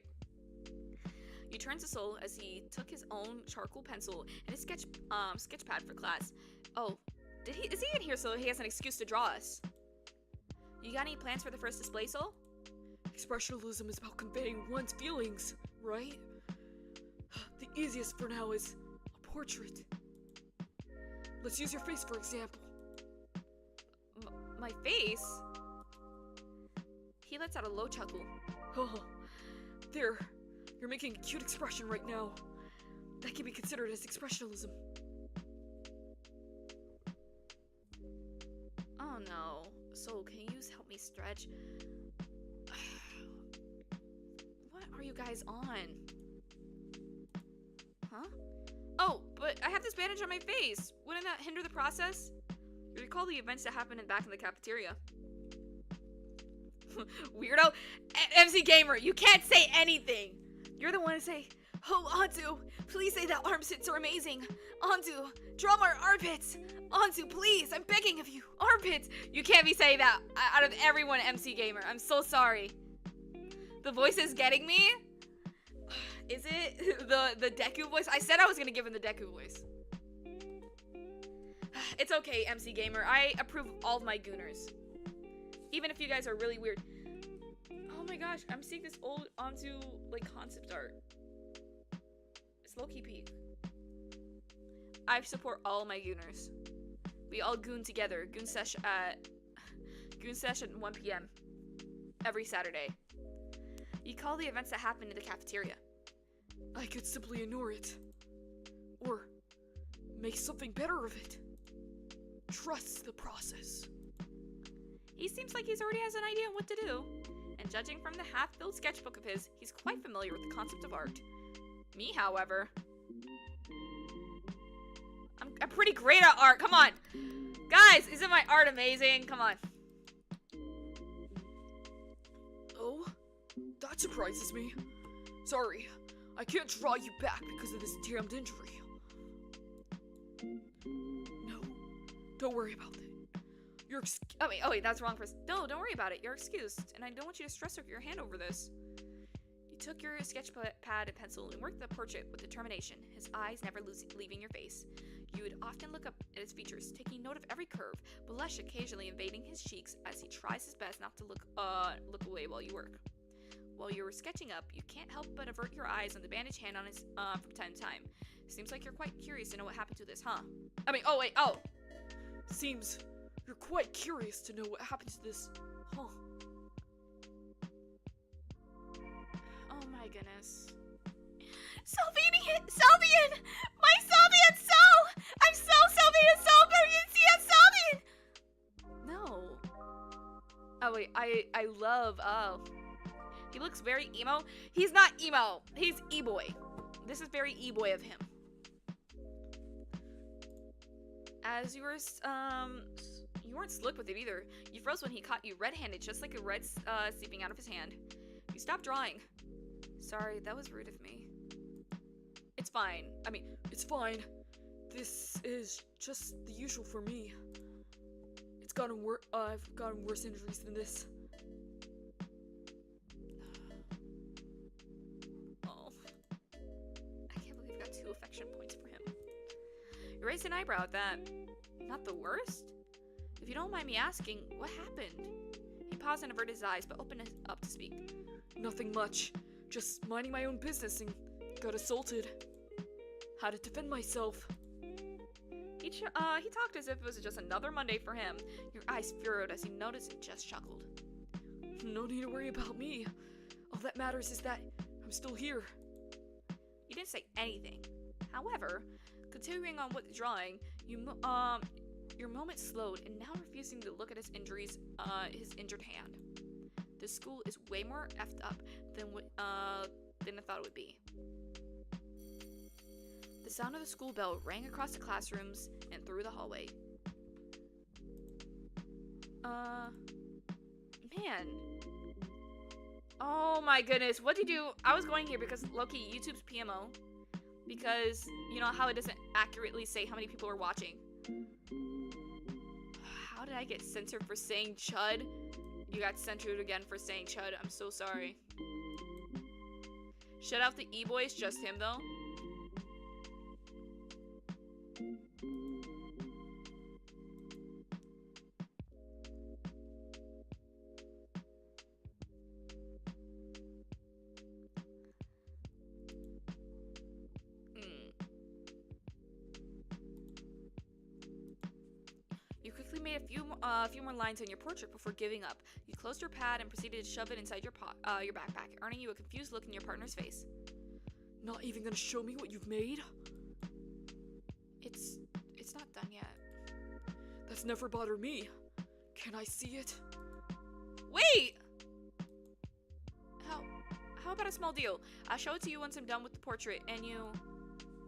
You turn to Sol as he took his own charcoal pencil and his sketch pad for class. Oh, is he in here so he has an excuse to draw us? You got any plans for the first display, Sol? Expressionism is about conveying one's feelings, right? The easiest for now is a portrait. Let's use your face for example. My face? He lets out a low chuckle. Oh, there. You're making a cute expression right now. That can be considered as expressionism. Oh no. So, can you help me stretch? What are you guys on? Huh? Oh, but I have this bandage on my face. Wouldn't that hinder the process? You recall the events that happened back in the cafeteria. Weirdo. MC Gamer, you can't say anything. You're the one to say, oh, Anzu, please say that armpits are amazing. Anzu, draw more armpits. Anzu, please, I'm begging of you. Armpits. You can't be saying that out of everyone, MC Gamer. I'm so sorry. The voice is getting me. Is it the Deku voice? I said I was going to give him the Deku voice. It's okay, MC Gamer. I approve of all of my gooners. Even if you guys are really weird. Oh my gosh, I'm seeing this old Anzu, like, concept art. It's low-key peak. I support all my gooners. We all goon together. Goon sesh at 1 p.m. every Saturday. You call the events that happen in the cafeteria. I could simply ignore it. Or make something better of it. Trust the process. He seems like he's already has an idea of what to do. And judging from the half-filled sketchbook of his, he's quite familiar with the concept of art. Me, however, I'm pretty great at art. Come on. Guys, isn't my art amazing? Come on. Oh? That surprises me. Sorry, I can't draw you back because of this damned injury. No, don't worry about it. Oh wait, that's wrong. No, don't worry about it. You're excused, and I don't want you to stress your hand over this. You took your sketch pad and pencil and worked the portrait with determination, his eyes never leaving your face. You would often look up at his features, taking note of every curve, blush occasionally invading his cheeks as he tries his best not to look away while you work. While you were sketching up, you can't help but avert your eyes on the bandaged hand on his from time to time. Seems like you're quite curious to know what happened to this, huh? Seems you're quite curious to know what happened to this, huh? Oh my goodness. Salvian! My Salvian so! I'm so Salvian so good! You see a Salvian! No. Oh wait, I love, he looks very emo. He's not emo. He's e-boy. This is very e-boy of him. As you weren't slick with it either. You froze when he caught you red-handed, just like a red seeping out of his hand. You stopped drawing. Sorry, that was rude of me. It's fine. It's fine. This is just the usual for me. I've gotten worse injuries than this. Oh. I can't believe I got 2 affection points for him. You raised an eyebrow at that. Not the worst? If you don't mind me asking, what happened? He paused and averted his eyes, but opened up to speak. Nothing much. Just minding my own business and got assaulted. Had to defend myself. He talked as if it was just another Monday for him. Your eyes furrowed as he noticed and just chuckled. No need to worry about me. All that matters is that I'm still here. You didn't say anything. However, continuing on with the drawing, your moment slowed and now refusing to look at his injuries, his injured hand. This school is way more effed up than I thought it would be. The sound of the school bell rang across the classrooms and through the hallway. Man. Oh my goodness, what did you do? I was going here because, Loki, YouTube's PMO. Because, you know how it doesn't accurately say how many people are watching. How did I get censored for saying chud? You got censored again for saying chud. I'm so sorry. Shut out the e-boys, just him though. You quickly made a few more lines on your portrait before giving up. You closed your pad and proceeded to shove it inside your backpack, earning you a confused look in your partner's face. Not even gonna show me what you've made? It's not done yet. That's never bothered me. Can I see it? Wait! How about a small deal? I'll show it to you once I'm done with the portrait, and you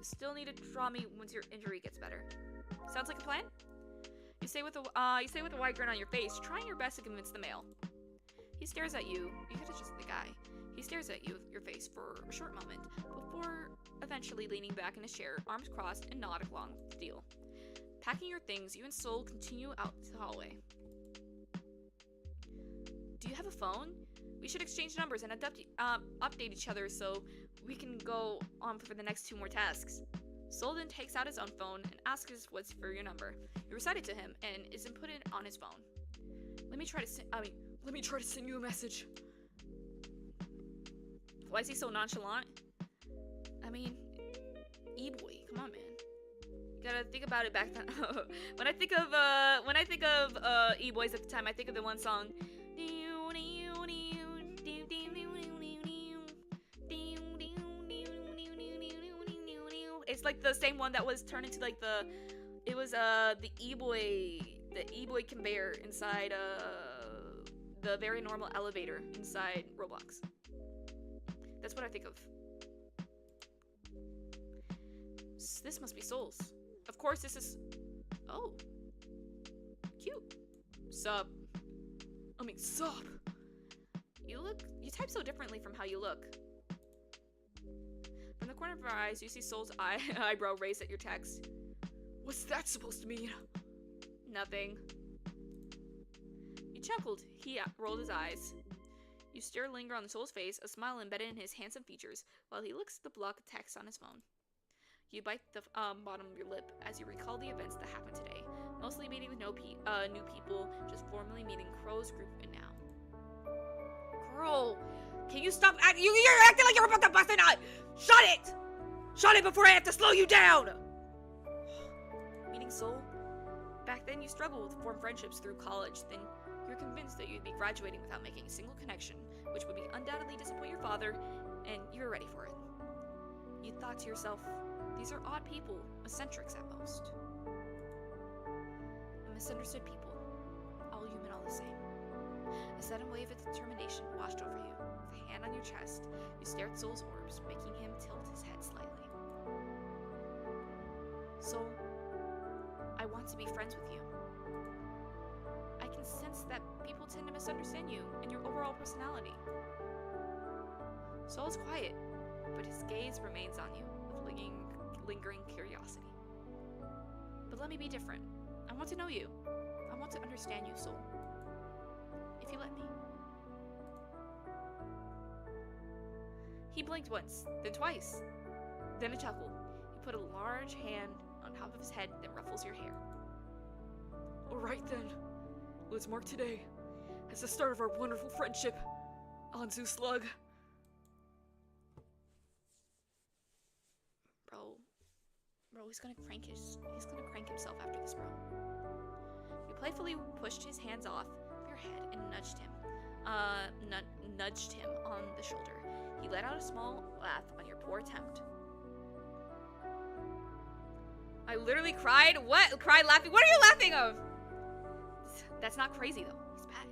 still need to draw me once your injury gets better. Sounds like a plan? You say with a wide grin on your face, trying your best to convince the male. He stares at you. You could have just the guy. He stares at you, your face, for a short moment, before eventually leaning back in his chair, arms crossed, and nodding along the deal. Packing your things, you and Soul continue out to the hallway. Do you have a phone? We should exchange numbers and update each other so we can go on for the next 2 more tasks. Soul then takes out his own phone and asks what's for your number. You recite it to him and is inputted on his phone. Let me try to send you a message. Why is he so nonchalant? I mean, e-boy, come on, man. Gotta think about it back then. when I think of e-boys at the time, I think of the one song. It's like the same one that was turned into like the e-boy conveyor inside the very normal elevator inside Roblox. That's what I think of. This must be Souls. Of course, this is. Oh, cute. Sup? I mean, sup? You type so differently from how you look. From the corner of our eyes, you see Soul's eyebrow raised at your text. What's that supposed to mean? Nothing. You chuckled. He rolled his eyes. You stare and linger on Soul's face, a smile embedded in his handsome features, while he looks at the block of text on his phone. You bite the bottom of your lip as you recall the events that happened today, mostly meeting with new people, just formally meeting Crow's group and now. Crow, can you stop acting? You're acting like you're about to bust a nut! Shut it! Shut it before I have to slow you down! Meeting Soul? Back then you struggled to form friendships through college, then you're convinced that you'd be graduating without making a single connection, which would be undoubtedly disappoint your father, and you were ready for it. You thought to yourself, these are odd people, eccentrics at most. Misunderstood people, all human, all the same. A sudden wave of determination washed over you. With a hand on your chest, you stare at Soul's orbs, making him tilt his head slightly. Soul, I want to be friends with you. I can sense that people tend to misunderstand you and your overall personality. Soul is quiet, but his gaze remains on you with lingering curiosity. But let me be different. I want to know you. I want to understand you, Soul. If you let me. He blinked once, then twice, then a chuckle. He put a large hand on top of his head that ruffles your hair. Alright then, let's mark today as the start of our wonderful friendship, Anzu Slug. Bro, he's gonna crank himself after this, bro. You playfully pushed his hands off your head and nudged him on the shoulder. He let out a small laugh on your poor attempt. I literally cried. What? Cried laughing? What are you laughing of? That's not crazy though. He's bad.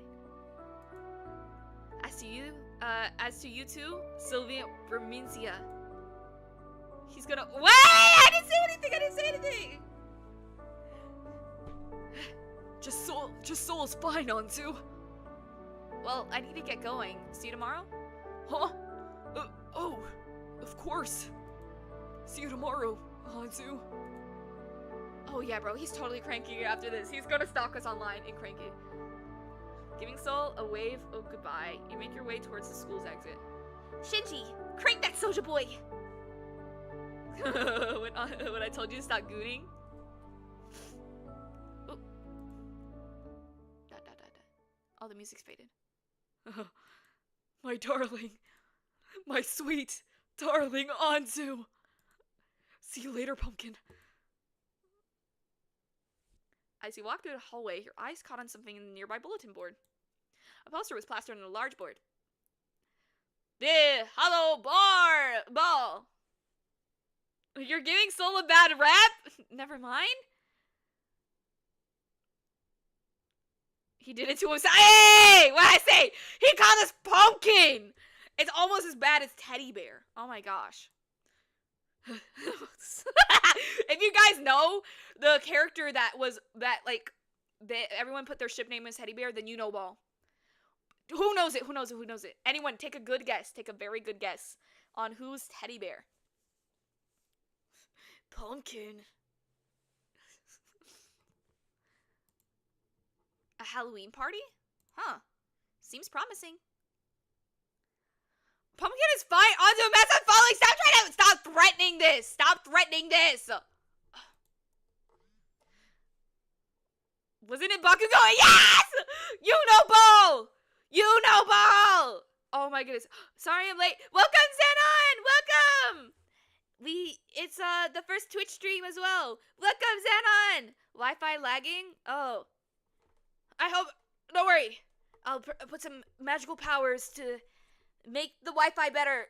As to you two, Sylvia Berminzia. He's gonna. Wait! I didn't say anything. Just Soul is fine, Anzu. Well, I need to get going. See you tomorrow? Huh? Oh, of course. See you tomorrow, Anzu. Oh yeah, bro, he's totally cranky after this. He's gonna stalk us online and cranky. Giving Soul a wave of goodbye, you make your way towards the school's exit. Shinji, crank that Soja boy! when I told you to stop gooning. Oh. All the music's faded. My darling. My sweet, darling Anzu. See you later, Pumpkin. As you walk through the hallway, your eyes caught on something in the nearby bulletin board. A poster was plastered on a large board. The Hollow Ball! You're giving Soul a bad rap? Never mind. He did it to himself. Hey! What I say? He called us Pumpkin! It's almost as bad as Teddy Bear. Oh my gosh. If you guys know the character everyone put their ship name as Teddy Bear, then you know ball. Who knows it? Anyone, take a good guess. Take a very good guess on who's Teddy Bear. Pumpkin. A Halloween party? Huh. Seems promising. Pumpkin is fine. Onto a mess of falling. Stop threatening this. Wasn't it Baku going? Yes! You know ball. Oh my goodness. Sorry I'm late. Welcome, Zenon. Welcome. It's the first Twitch stream as well. Welcome, Xanon! Wi-Fi lagging? Oh. Don't worry. I'll put some magical powers to make the Wi-Fi better.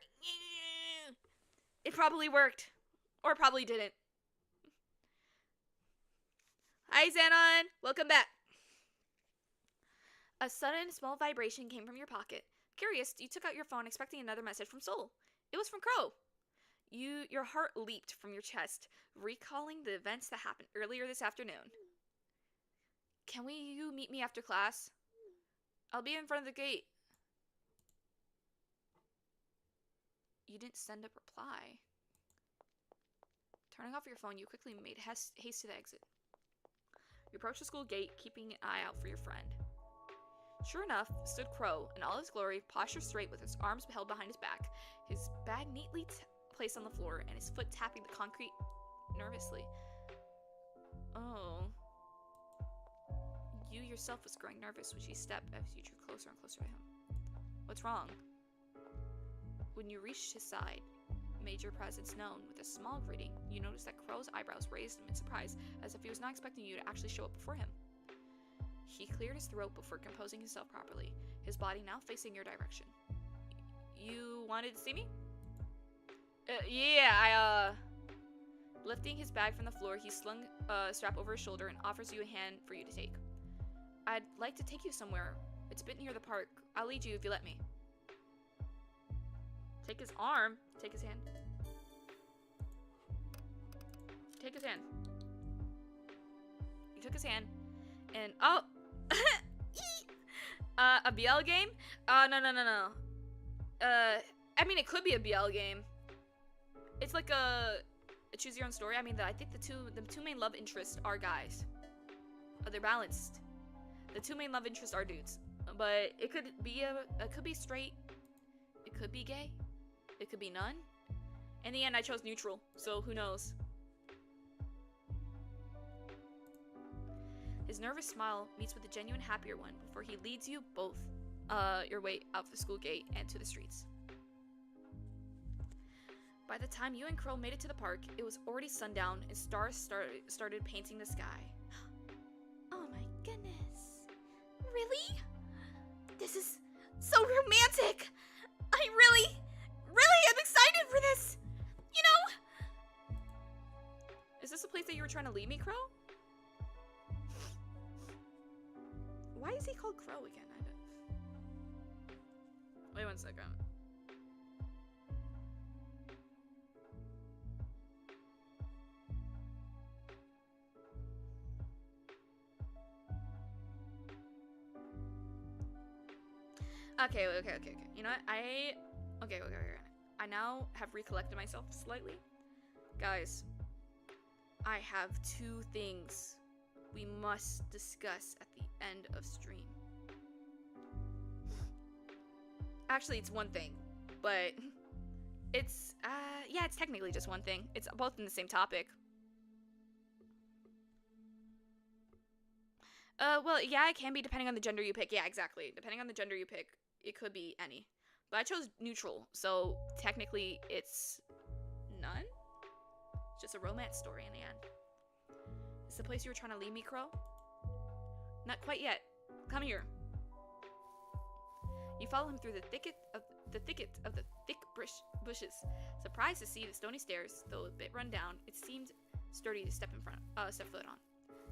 It probably worked. Or probably didn't. Hi, Xanon! Welcome back. A sudden, small vibration came from your pocket. Curious, you took out your phone expecting another message from Soul. It was from Crow. Your heart leaped from your chest, recalling the events that happened earlier this afternoon. Can you meet me after class? I'll be in front of the gate. You didn't send a reply. Turning off your phone, you quickly made haste to the exit. You approached the school gate, keeping an eye out for your friend. Sure enough, stood Crow in all his glory, postured straight with his arms held behind his back, his bag neatly placed on the floor, and his foot tapping the concrete nervously. Oh. You yourself was growing nervous when she stepped as you drew closer and closer to him. What's wrong? When you reached his side, made your presence known with a small greeting, you noticed that Crow's eyebrows raised in surprise, as if he was not expecting you to actually show up before him. He cleared his throat before composing himself properly, his body now facing your direction. You wanted to see me? Yeah, Lifting his bag from the floor, he slung a strap over his shoulder and offers you a hand for you to take. I'd like to take you somewhere. It's a bit near the park. I'll lead you if you let me. Take his arm. Take his hand. Take his hand. You took his hand. And, oh! A BL game? No. I mean, it could be a BL game. It's like a choose your own story. I mean, I think the two main love interests are guys. They're balanced. The two main love interests are dudes. But it could be straight. It could be gay. It could be none. In the end, I chose neutral, so who knows? His nervous smile meets with a genuine happier one before he leads you both your way out the school gate and to the streets. By the time you and Crow made it to the park, it was already sundown and stars started painting the sky. Oh my goodness. Really? This is so romantic! I really am excited for this! You know? Is this the place that you were trying to lead me, Crow? Why is he called Crow again? Wait 1 second. Okay. You know what? Okay. I now have recollected myself slightly. Guys, I have 2 things we must discuss at the end of stream. Actually, it's 1 thing, but it's it's technically just 1 thing. It's both in the same topic. Well, yeah, it can be depending on the gender you pick. Yeah, exactly. Depending on the gender you pick, it could be any. But I chose neutral, so technically it's none. It's just a romance story in the end. Is the place you were trying to lead me, Crow? Not quite yet. Come here. You follow him through the thicket of the thick bushes. Surprised to see the stony stairs, though a bit run down, it seemed sturdy to step foot on.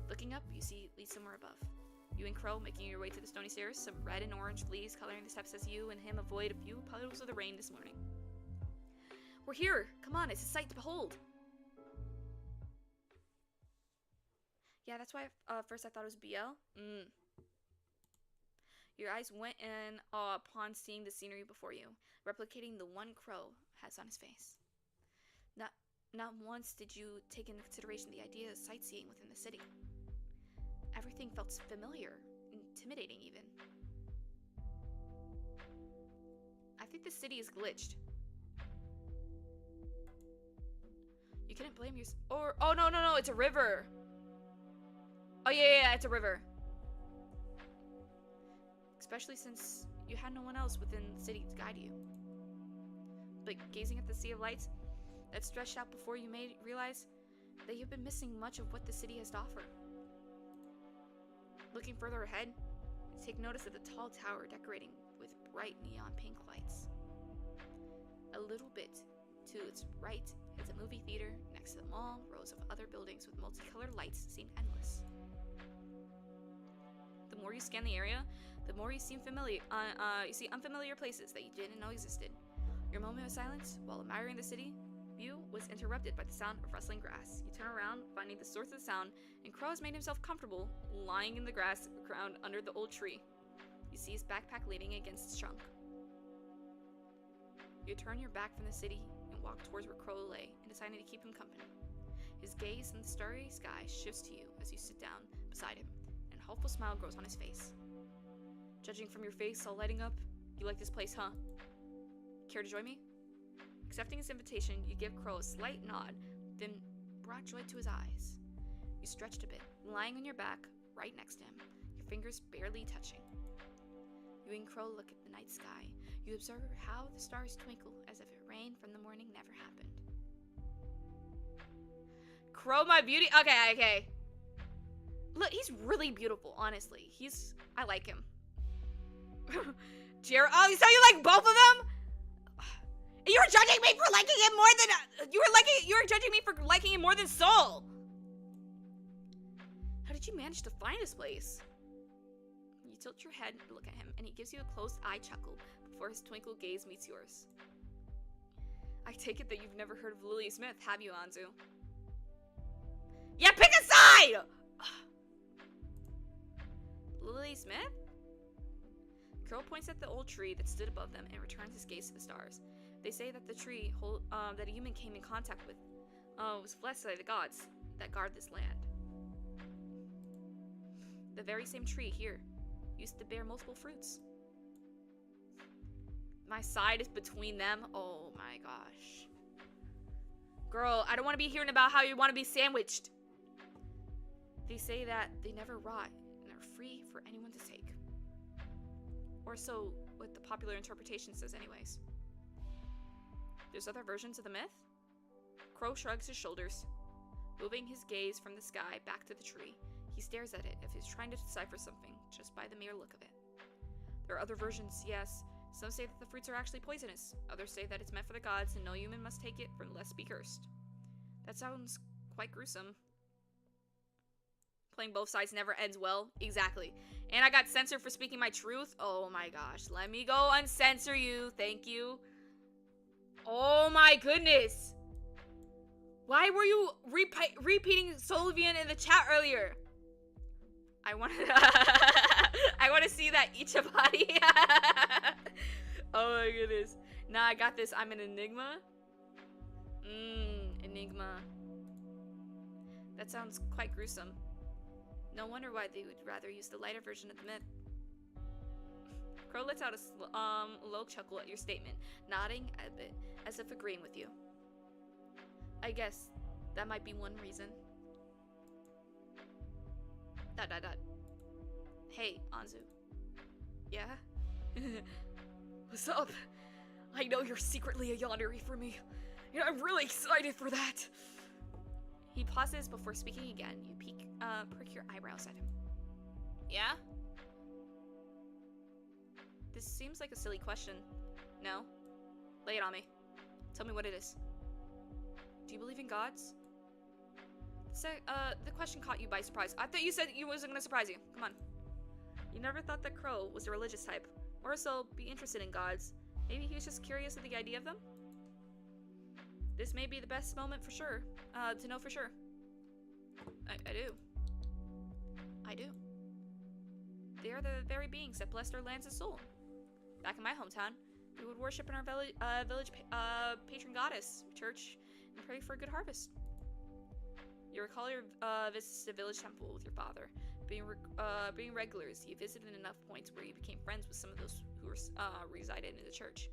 Looking up, you see it leads somewhere above. You and Crow making your way to the stony stairs, some red and orange leaves coloring the steps as you and him avoid a few puddles of the rain this morning. We're here! Come on, it's a sight to behold! Yeah, that's why first I thought it was BL. Your eyes went in awe upon seeing the scenery before you, replicating the one Crow has on his face. Not once did you take into consideration the idea of sightseeing within the city. Everything felt familiar, intimidating even. I think the city is glitched. You couldn't blame yourself. Oh no, it's a river. Oh yeah, it's a river. Especially since you had no one else within the city to guide you. But gazing at the sea of lights, that stretched out before you may realize that you've been missing much of what the city has to offer. Looking further ahead, take notice of the tall tower decorating with bright neon pink lights. A little bit to its right is a movie theater. Next to the mall, rows of other buildings with multicolored lights seem endless. The more you scan the area, the more you see unfamiliar places that you didn't know existed. Your moment of silence, while admiring the city view, was interrupted by the sound of rustling grass. You turn around, finding the source of the sound, and Crow has made himself comfortable, lying in the grass ground under the old tree. You see his backpack leaning against its trunk. You turn your back from the city and walk towards where Crow lay, and deciding to keep him company. His gaze in the starry sky shifts to you as you sit down beside him, and a hopeful smile grows on his face. Judging from your face all lighting up, you like this place, huh? Care to join me? Accepting his invitation, you give Crow a slight nod, then brought joy to his eyes. You stretched a bit, lying on your back, right next to him, your fingers barely touching. You and Crow look at the night sky. You observe how the stars twinkle as if it rained from the morning never happened. Crow, my beauty. Okay. Look, he's really beautiful, honestly. I like him. Jared, oh, so you like both of them? You were judging me for liking him more than you were judging me for liking him more than Soul. How did you manage to find this place? You tilt your head and look at him, and he gives you a closed-eye chuckle before his twinkle gaze meets yours. I take it that you've never heard of Lily Smith, have you, Anzu? Yeah, pick a side! Lily Smith? Crow points at the old tree that stood above them and returns his gaze to the stars. They say that the tree that a human came in contact with was blessed by the gods that guard this land. The very same tree here used to bear multiple fruits. My side is between them. Oh my gosh. Girl, I don't want to be hearing about how you want to be sandwiched. They say that they never rot and are free for anyone to take. Or so what the popular interpretation says anyways. There's other versions of the myth? Crow shrugs his shoulders, moving his gaze from the sky back to the tree. He stares at it as if he's trying to decipher something just by the mere look of it. There are other versions, yes. Some say that the fruits are actually poisonous. Others say that it's meant for the gods and no human must take it lest be cursed. That sounds quite gruesome. Playing both sides never ends well. Exactly. And I got censored for speaking my truth. Oh my gosh. Let me go uncensor you. Thank you. Oh my goodness. Why were you repeating Solivian in the chat earlier? I want to see that Ichibari. Oh my goodness. Nah, I got this. I'm an enigma. Enigma. That sounds quite gruesome. No wonder why they would rather use the lighter version of the myth. Crow lets out a low chuckle at your statement, nodding a bit as if agreeing with you. I guess that might be one reason. ... Hey, Anzu. Yeah? What's up? I know you're secretly a yandere for me, and I'm really excited for that. He pauses before speaking again. You prick your eyebrows at him. Yeah? This seems like a silly question. No? Lay it on me. Tell me what it is. Do you believe in gods? The question caught you by surprise. I thought you said it wasn't gonna surprise you. Come on. You never thought that Crow was a religious type, or so be interested in gods. Maybe he was just curious at the idea of them? This may be the best moment for sure, to know for sure. I do. I do. They are the very beings that blessed our lands and soul. Back in my hometown, we would worship in our village patron goddess, church, and pray for a good harvest. You recall your visits to the village temple with your father. Being regulars, you visited enough points where you became friends with some of those who resided in the church.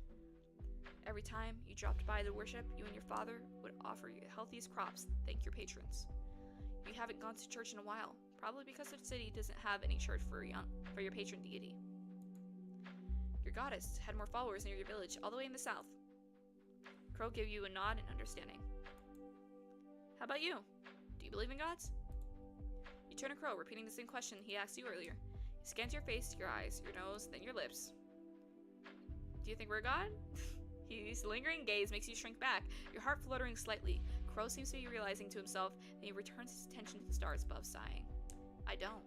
Every time you dropped by to worship, you and your father would offer you the healthiest crops to thank your patrons. You haven't gone to church in a while, probably because the city doesn't have any church for your patron deity. Your goddess had more followers near your village, all the way in the south. Crow gave you a nod in understanding. How about you? Do you believe in gods? You turn to Crow, repeating the same question he asked you earlier. He scans your face, your eyes, your nose, then your lips. Do you think we're a god? His lingering gaze makes you shrink back, your heart fluttering slightly. Crow seems to be realizing to himself, then he returns his attention to the stars above, sighing. I don't.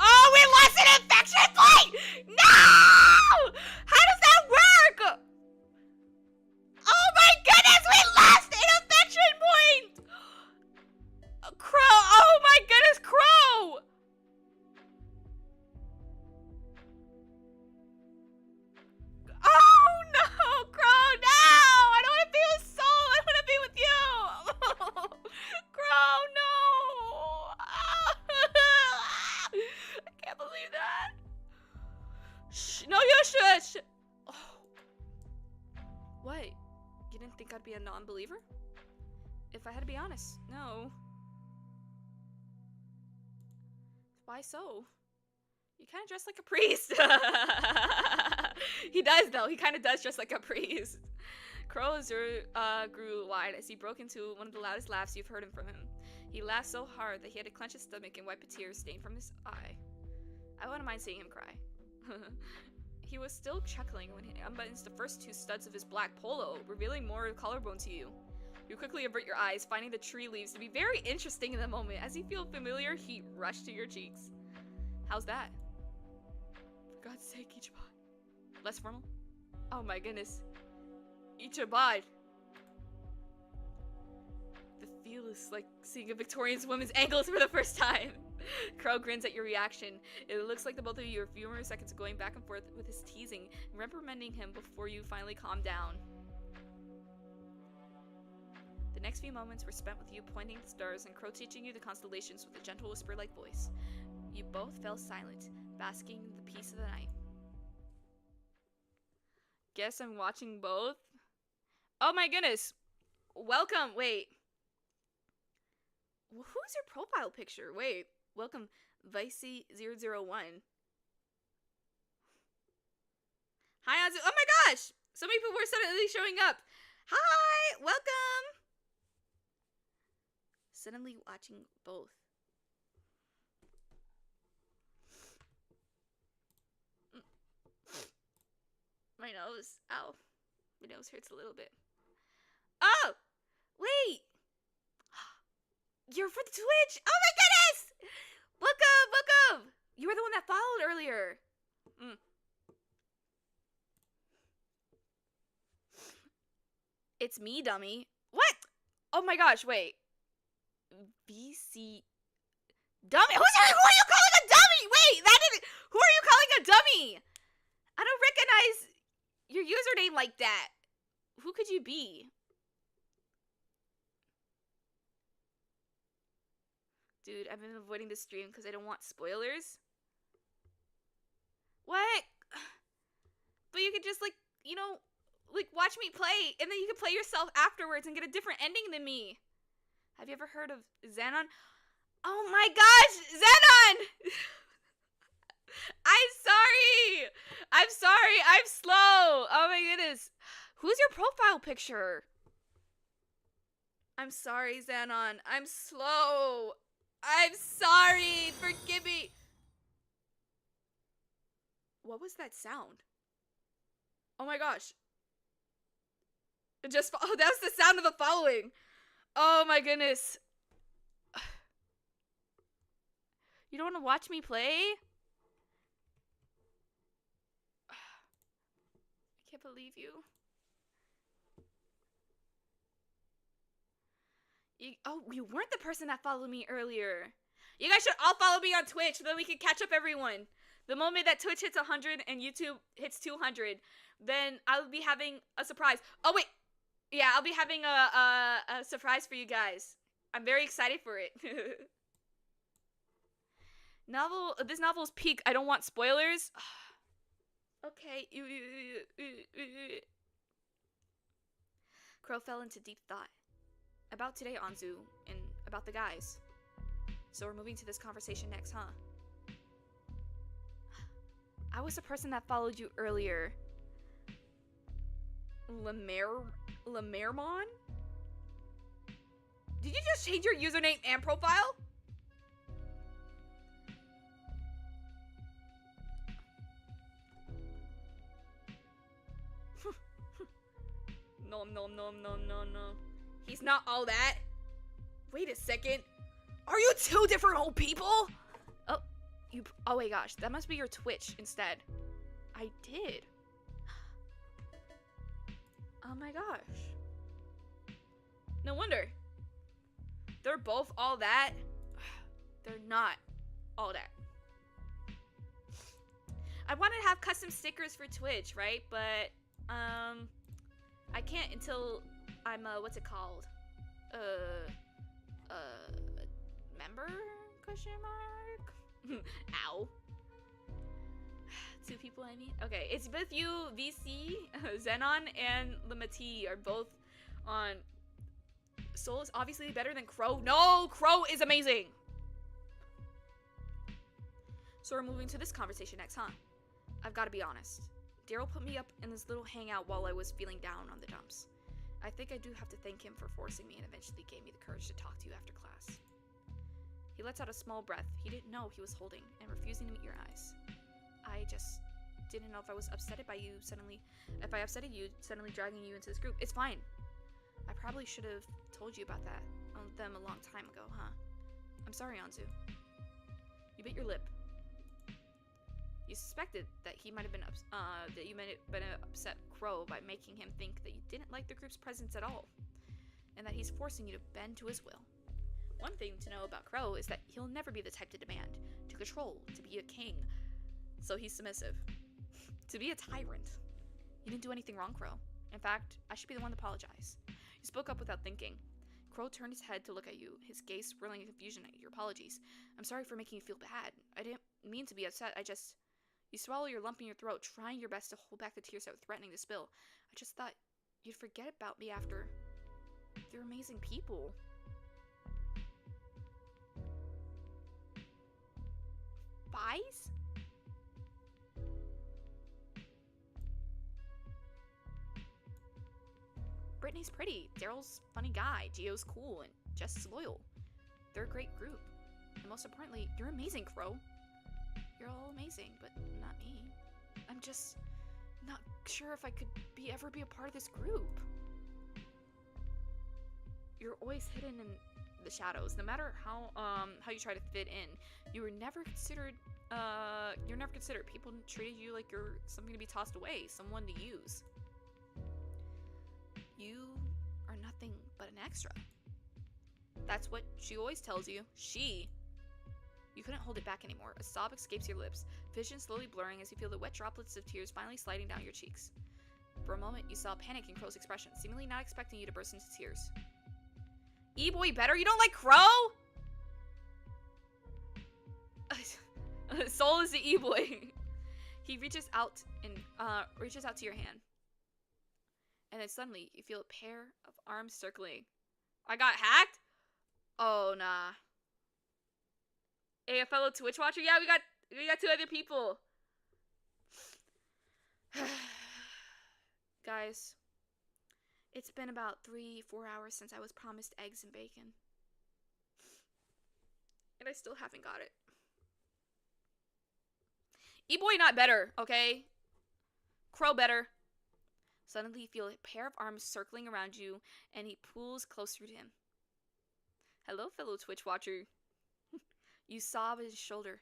Oh, we lost an infection point! No! How does that work? Oh my goodness, we lost an infection point! Crow! Oh my goodness, Crow! Oh no, Crow, no! I don't want to be with Soul. I want to be with you. Crow, no! I can't believe that. Shh, no, you shush. Oh. What? You didn't think I'd be a non-believer? If I had to be honest, no. Why so? You kind of dress like a priest. He does, though. He kind of does dress like a priest. Crow's grew wide as he broke into one of the loudest laughs you've heard from him. He laughed so hard that he had to clench his stomach and wipe a tear stain from his eye. I wouldn't mind seeing him cry. He was still chuckling when he unbuttons the first two studs of his black polo, revealing more collarbone to you. You quickly avert your eyes, finding the tree leaves to be very interesting in the moment. As you feel familiar heat rush to your cheeks. How's that? For God's sake, Ichiban. Less formal? Oh my goodness. Ichiban. The feel is like seeing a Victorian woman's ankles for the first time. Crow grins at your reaction. It looks like the both of you are a few more seconds going back and forth with his teasing and reprimanding him before you finally calm down. The next few moments were spent with you pointing at the stars and Crow teaching you the constellations with a gentle whisper-like voice. You both fell silent, basking in the peace of the night. Guess I'm watching both? Oh my goodness! Welcome! Wait. Who's your profile picture? Wait. Welcome, Vicey001. Hi, Azu. Oh my gosh! So many people are suddenly showing up. Hi! Welcome! Suddenly watching both. My nose. Ow. My nose hurts a little bit. Oh! Wait! You're for the Twitch! Oh my goodness! Welcome! Welcome! You were the one that followed earlier. It's me, dummy. What? Oh my gosh, wait. BC... Dummy? Who are you calling a dummy? Wait, that didn't... Who are you calling a dummy? I don't recognize your username like that. Who could you be? Dude, I've been avoiding this stream because I don't want spoilers. What? But you could just, like, you know, like, watch me play, and then you can play yourself afterwards and get a different ending than me. Have you ever heard of Xenon? Oh my gosh, Xenon! I'm sorry! I'm sorry, I'm slow! Oh my goodness. Who's your profile picture? I'm sorry, Xenon. I'm slow. I'm sorry. Forgive me. What was that sound? Oh my gosh. It just, oh, that was the sound of the following. Oh my goodness. You don't want to watch me play? I can't believe you. You weren't the person that followed me earlier. You guys should all follow me on Twitch so that we can catch up everyone. The moment that Twitch hits 100 and YouTube hits 200, then I'll be having a surprise. Oh wait, yeah, I'll be having a surprise for you guys. I'm very excited for it. This novel's peak. I don't want spoilers. Okay. Crow fell into deep thought. About today, Anzu, and about the guys. So we're moving to this conversation next, huh? I was the person that followed you earlier. Lemermon? Did you just change your username and profile? No. He's not all that. Wait a second. Are you two different whole people? Oh my gosh, that must be your Twitch instead. I did. Oh my gosh. No wonder. They're both all that. They're not all that. I wanted to have custom stickers for Twitch, right? But I can't until I'm what's it called? Member? Question mark? Ow. Two people, I mean. Okay, it's with you, VC, Xenon, and Limati are both on. Soul is obviously better than Crow. No, Crow is amazing. So we're moving to this conversation next, huh? I've got to be honest. Daryl put me up in this little hangout while I was feeling down on the dumps. I think I do have to thank him for forcing me and eventually gave me the courage to talk to you after class. He lets out a small breath he didn't know he was holding and refusing to meet your eyes. I just didn't know if I was upset by you suddenly, if I upsetted you suddenly dragging you into this group. It's fine. I probably should have told you about that them a long time ago, huh? I'm sorry, Anzu. You bit your lip. You suspected that he might have been that you might have been upset Crow by making him think that you didn't like the group's presence at all, and that he's forcing you to bend to his will. One thing to know about Crow is that he'll never be the type to demand, to control, to be a king. So he's submissive. To be a tyrant. You didn't do anything wrong, Crow. In fact, I should be the one to apologize. You spoke up without thinking. Crow turned his head to look at you, his gaze swirling in confusion at your apologies. I'm sorry for making you feel bad. I didn't mean to be upset, You swallow your lump in your throat, trying your best to hold back the tears that were threatening to spill. I just thought you'd forget about me after. You're amazing people. Spies? Brittany's pretty, Daryl's funny guy, Gio's cool, and Jess is loyal. They're a great group. And most importantly, you're amazing, Crow. You're all amazing, but not me. I'm just not sure if I could ever be a part of this group. You're always hidden in the shadows. No matter how you try to fit in, you're never considered. People treated you like you're something to be tossed away, someone to use. You are nothing but an extra. That's what she always tells you. You couldn't hold it back anymore. A sob escapes your lips, vision slowly blurring as you feel the wet droplets of tears finally sliding down your cheeks. For a moment, you saw panic in Crow's expression, seemingly not expecting you to burst into tears. E-boy better? You don't like Crow? Soul is the E-boy. He reaches out to your hand. And then suddenly, you feel a pair of arms circling. I got hacked? Oh, nah. Hey, a fellow Twitch watcher? Yeah, we got two other people. Guys, it's been about 3-4 hours since I was promised eggs and bacon. And I still haven't got it. E-boy not better, okay? Crow better. Suddenly, you feel a pair of arms circling around you, and he pulls closer to him. Hello, fellow Twitch watcher. You sob at his shoulder.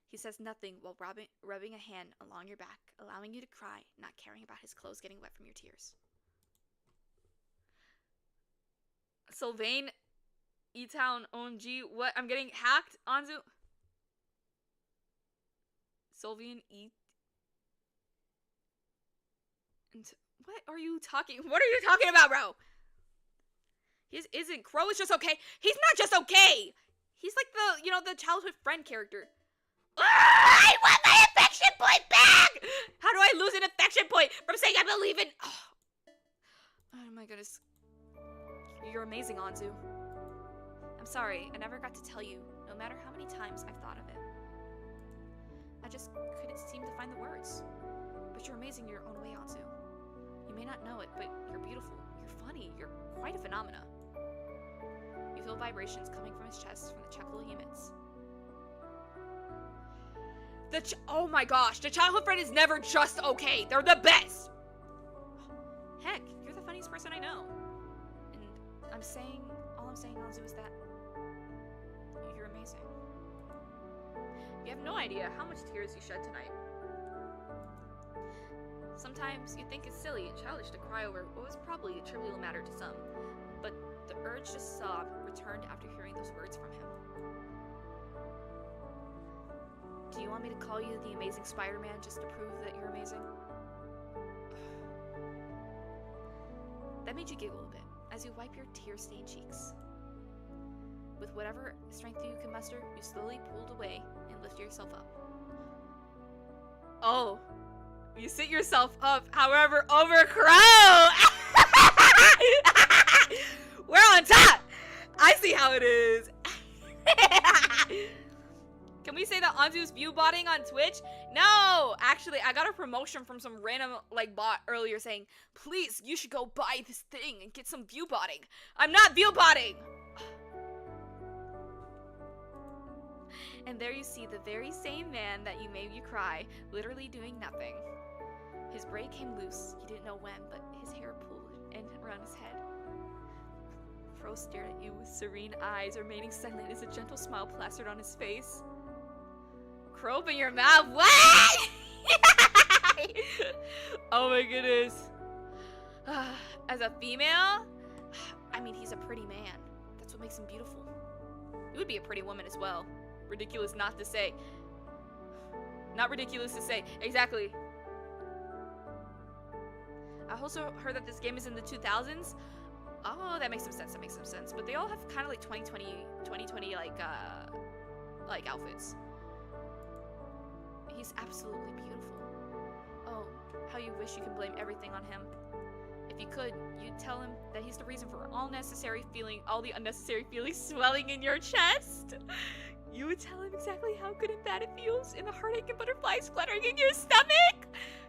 He says nothing while rubbing a hand along your back, allowing you to cry, not caring about his clothes getting wet from your tears. Sylvain, E-Town, OMG, what? I'm getting hacked, Anzu? Sylvain, What are you talking about, bro? He isn't. Crow is just okay. He's not just okay. He's like the childhood friend character. I want my affection point back! How do I lose an affection point from saying I believe in... Oh my goodness. You're amazing, Anzu. I'm sorry, I never got to tell you, no matter how many times I've thought of it. I just couldn't seem to find the words. But you're amazing in your own way, Anzu. You You may not know it, but you're beautiful. You're funny. You're quite a phenomena. You feel vibrations coming from his chest from the chuckle he emits. Oh my gosh, the childhood friend is never just okay. They're the best. Heck, you're the funniest person I know. And all I'm saying, Anzu, is that you're amazing. You have no idea how much tears you shed tonight. Sometimes you think it's silly and childish to cry over what was probably a trivial matter to some, but the urge to sob returned after hearing those words from him. Do you want me to call you the Amazing Spider-Man just to prove that you're amazing? That made you giggle a bit as you wipe your tear-stained cheeks. With whatever strength you can muster, you slowly pulled away and lifted yourself up. Oh, you sit yourself up, however, over Crow! We're on top! I see how it is. Can we say that Anzu's view botting on Twitch? No! Actually, I got a promotion from some random, bot earlier saying, please, you should go buy this thing and get some view botting. I'm not view botting! And there you see the very same man that you made you cry, literally doing nothing. His braid came loose, you didn't know when, but his hair pulled and around his head. Crow stared at you with serene eyes, remaining silent as a gentle smile plastered on his face. Crow, open your mouth. What? Oh my goodness. As a female, I mean, he's a pretty man. That's what makes him beautiful. You would be a pretty woman as well. Ridiculous not to say. Not ridiculous to say. Exactly. I also heard that this game is in the 2000s. Oh, that makes some sense. That makes some sense. But they all have kind of like 2020 like outfits. He's absolutely beautiful. Oh, how you wish you could blame everything on him. If you could, you'd tell him that he's the reason for all the unnecessary feelings swelling in your chest. You would tell him exactly how good and bad it feels, and the heartache and butterflies fluttering in your stomach.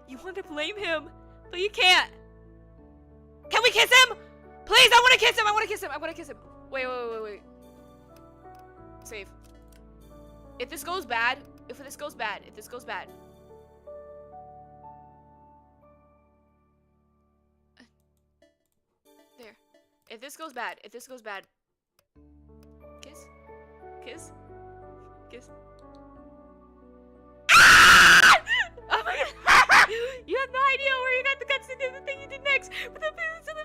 You want to blame him, but you can't. Can we kiss him? Please, I want to kiss him. I want to kiss him. I want to kiss him. Wait. Save. If this goes bad. There. If this goes bad. Kiss. Ah! Oh my god. You have no idea where you got the guts to do the thing you did next. With the lips and the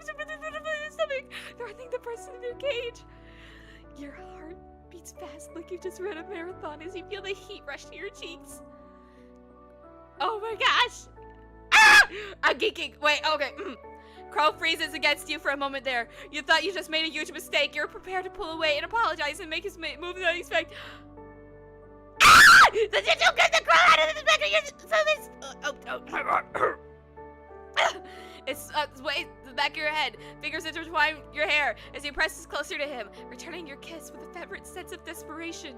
stomach. Thrusting the person in their cage. Your heart beats fast like you just ran a marathon as you feel the heat rush to your cheeks. Oh my gosh. Ah! I'm geeking. Wait, okay. Crow freezes against you for a moment there. You thought you just made a huge mistake. You're prepared to pull away and apologize and make his move that you expect. Ah! The gentle gets the crow out of the back of your... It's the back of your head. Fingers intertwine your hair as he presses closer to him, returning your kiss with a fervent sense of desperation.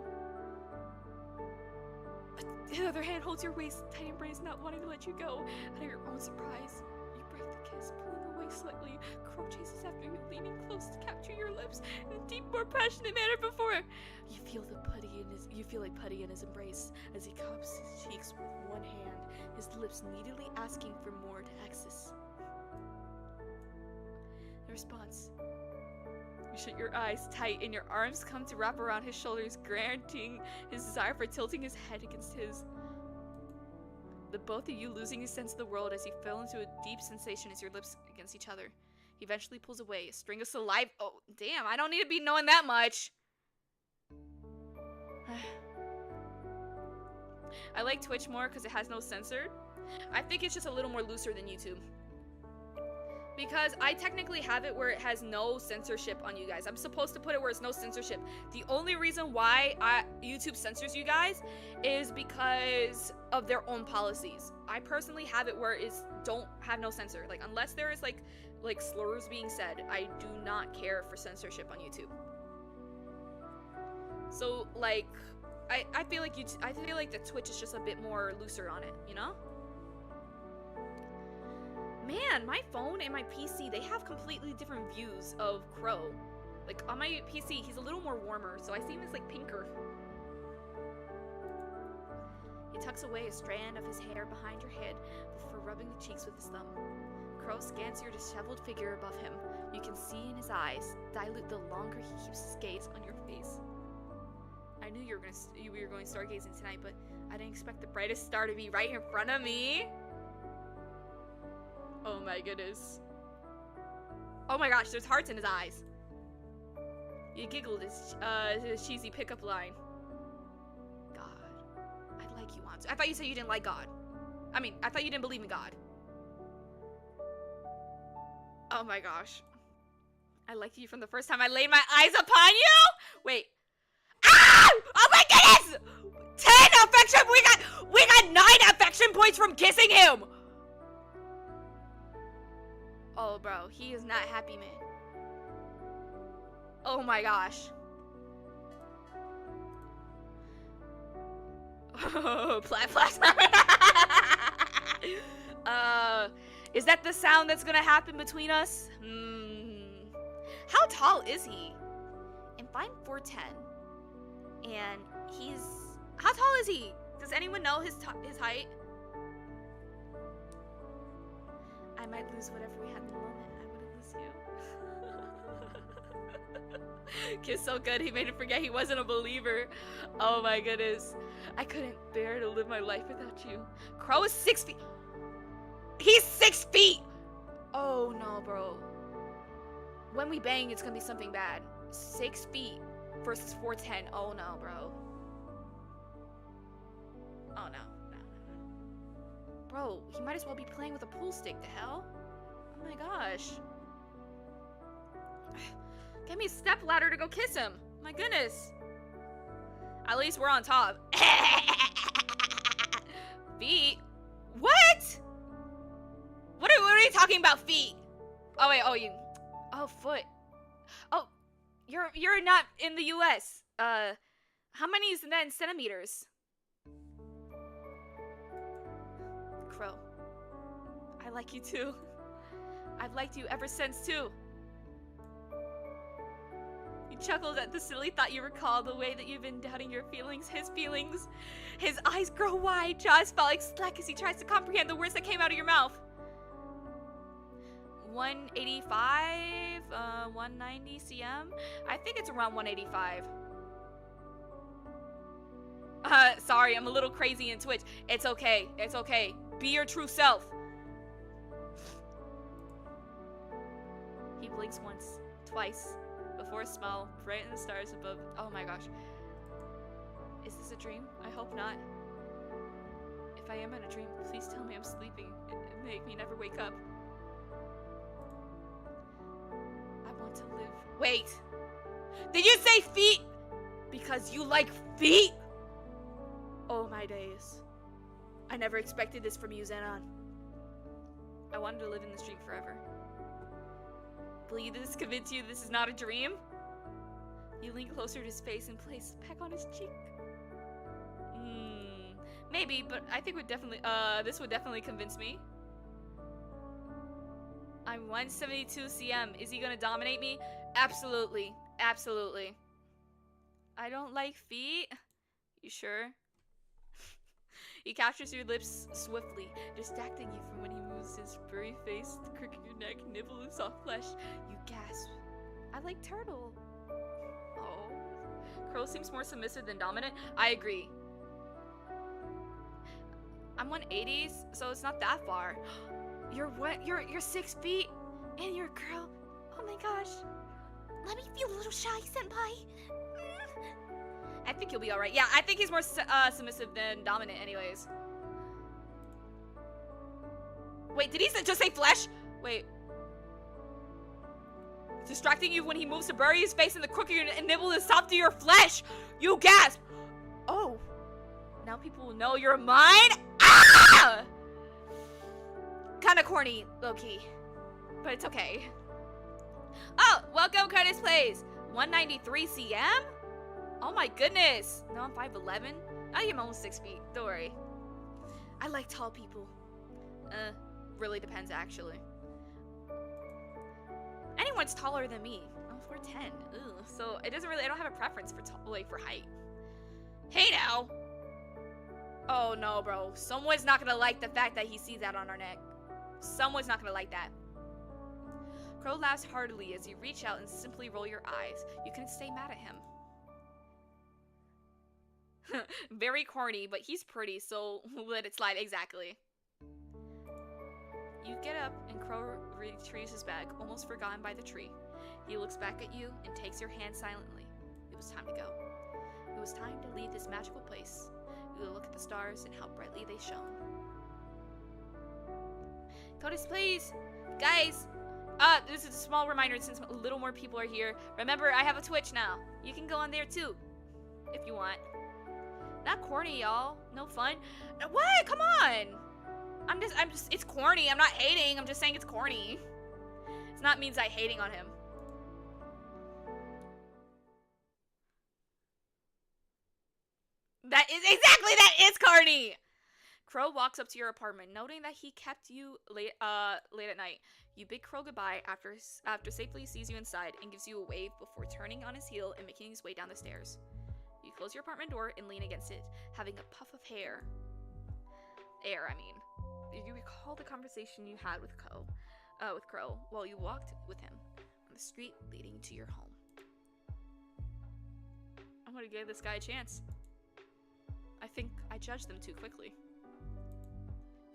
The other hand holds your waist, tight embrace, not wanting to let you go. Out of your own surprise, you break the kiss, pulling away slightly. Crow chases after you, leaning close to capture your lips in a deep, more passionate manner before. You feel like putty in his embrace as he cups his cheeks with one hand, his lips needily asking for more to access. The response. You shut your eyes tight and your arms come to wrap around his shoulders, granting his desire for tilting his head against his. The both of you losing his sense of the world as he fell into a deep sensation as your lips against each other. He eventually pulls away, a string of saliva. Oh, damn, I don't need to be knowing that much. I like Twitch more because it has no censored. I think it's just a little more looser than YouTube. Because I technically have it where it has no censorship on you guys. I'm supposed to put it where it's no censorship. The only reason why YouTube censors you guys is because of their own policies. I personally have it where it's don't have no censor. Like unless there is like slurs being said, I do not care for censorship on YouTube. So like I feel like the Twitch is just a bit more looser on it, you know? Man, my phone and my PC, they have completely different views of Crow. Like, on my PC, he's a little more warmer, so I see him as, like, pinker. He tucks away a strand of his hair behind your head before rubbing the cheeks with his thumb. Crow scans your disheveled figure above him. You can see in his eyes dilute the longer he keeps his gaze on your face. I knew you were going stargazing tonight, but I didn't expect the brightest star to be right in front of me. Oh my goodness. Oh my gosh, there's hearts in his eyes. You giggled his cheesy pickup line. God, I'd like you on. I thought you said you didn't like God. I mean, I thought you didn't believe in God. Oh my gosh. I liked you from the first time I laid my eyes upon you? Wait. Ah! Oh my goodness! 10 affection! We got 9 affection points from kissing him! Oh, bro, he is not happy, man. Oh my gosh. Plasma. Is that the sound that's gonna happen between us? How tall is he? I'm 4'10", and he's. How tall is he? Does anyone know his height? I might lose whatever we had in the moment. I wouldn't lose you. Kiss so good, he made him forget he wasn't a believer. Oh my goodness. I couldn't bear to live my life without you. Crow is 6 feet. He's 6 feet! Oh no, bro. When we bang, it's gonna be something bad. 6 feet versus 4'10". Oh no, bro. Oh no. Bro, he might as well be playing with a pool stick, the hell? Oh my gosh. Get me a step ladder to go kiss him. My goodness. At least we're on top. Feet? What? What are you talking about, feet? Oh wait, oh foot. Oh, you're not in the US. How many is that in centimeters? Crow, I like you too. I've liked you ever since too. He chuckled at the silly thought you recall the way that you've been doubting your feelings, his feelings. His eyes grow wide, jaws fall like slack as he tries to comprehend the words that came out of your mouth. 185, 190 cm? I think it's around 185. Sorry, I'm a little crazy in Twitch. It's okay, it's okay. Be your true self. He blinks once, twice, before a smile bright in the stars above. Oh my gosh. Is this a dream? I hope not. If I am in a dream, please tell me I'm sleeping and make me never wake up. I want to live. Wait! Did you say feet? Because you like feet? Oh my days. I never expected this from you, Xenon. I wanted to live in this dream forever. Will you this convince you this is not a dream? You lean closer to his face and place a peck on his cheek. Maybe, but I think this would definitely convince me. I'm 172 cm. Is he gonna dominate me? Absolutely. Absolutely. I don't like feet. You sure? He captures your lips swiftly, distracting you from when he moves his furry face, the crook of your neck, nibble his soft flesh. You gasp. I like turtle. Oh. Crow seems more submissive than dominant. I agree. I'm 180s, so it's not that far. You're 6 feet, and you're a girl. Oh my gosh. Let me feel a little shy, senpai. I think he'll be alright. Yeah, I think he's more submissive than dominant anyways. Wait, did he just say flesh? Wait. Distracting you when he moves to bury his face in the crook of your and nibble the soft of your flesh. You gasp. Oh. Now people will know you're mine. Ah! Kinda corny, low-key. But it's okay. Oh, welcome Curtis Plays. 193 cm? Oh my goodness. No, I'm 5'11". I am almost 6 feet. Don't worry. I like tall people. really depends, actually. Anyone's taller than me. Oh, 4'10". Ugh. So it doesn't really. I don't have a preference for for height. Hey now. Oh no, bro. Someone's not gonna like the fact that he sees that on our neck. Someone's not gonna like that. Crow laughs heartily as you reach out and simply roll your eyes. You can stay mad at him. Very corny, but he's pretty, so let it slide. Exactly. You get up, and Crow retrieves his bag, almost forgotten by the tree. He looks back at you and takes your hand silently. It was time to go. It was time to leave this magical place. You look at the stars and how brightly they shone. Codis, please! Guys! This is a small reminder since a little more people are here. Remember, I have a Twitch now. You can go on there too, if you want. Not corny, y'all. No fun. What? Come on! I'm just, it's corny. I'm not hating. I'm just saying it's corny. It's not means I hating on him. That is corny! Crow walks up to your apartment, noting that he kept you late at night. You bid Crow goodbye after safely sees you inside and gives you a wave before turning on his heel and making his way down the stairs. You close your apartment door and lean against it, having a puff of air. You recall the conversation you had with Crow while you walked with him on the street leading to your home. I'm gonna give this guy a chance. I think I judged them too quickly.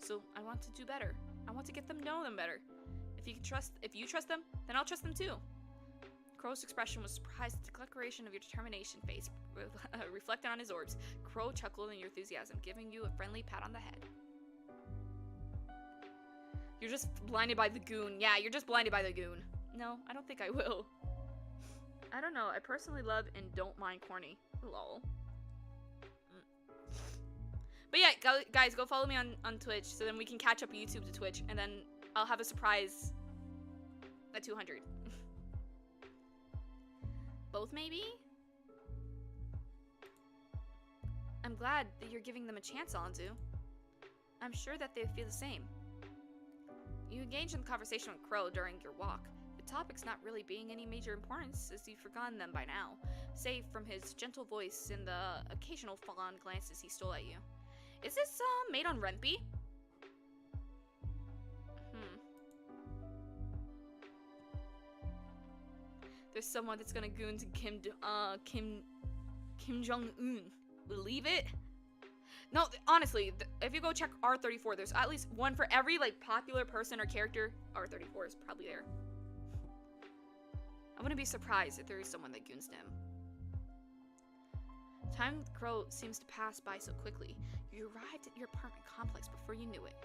So I want to do better. I want to get them know them better. If you trust them, then I'll trust them too. Crow's expression was surprised at the declaration of your determination face reflected on his orbs. Crow chuckled in your enthusiasm, giving you a friendly pat on the head. You're just blinded by the goon. Yeah, you're just blinded by the goon. No, I don't think I will. I don't know. I personally love and don't mind corny. Lol. But yeah, guys, go follow me on Twitch so then we can catch up YouTube to Twitch, and then I'll have a surprise at 200. Both, maybe? I'm glad that you're giving them a chance, Anzu. I'm sure that they feel the same. You engage in the conversation with Crow during your walk. The topic's not really being any major importance, as you've forgotten them by now, save from his gentle voice and the occasional fond glances he stole at you. Is this, made on Renpy? There's someone that's gonna goon to Kim Jong-un. Believe it? No, honestly, if you go check R34, there's at least one for every, like, popular person or character. R34 is probably there. I wouldn't be surprised if there is someone that goons to him. Time with Crow seems to pass by so quickly. You arrived at your apartment complex before you knew it.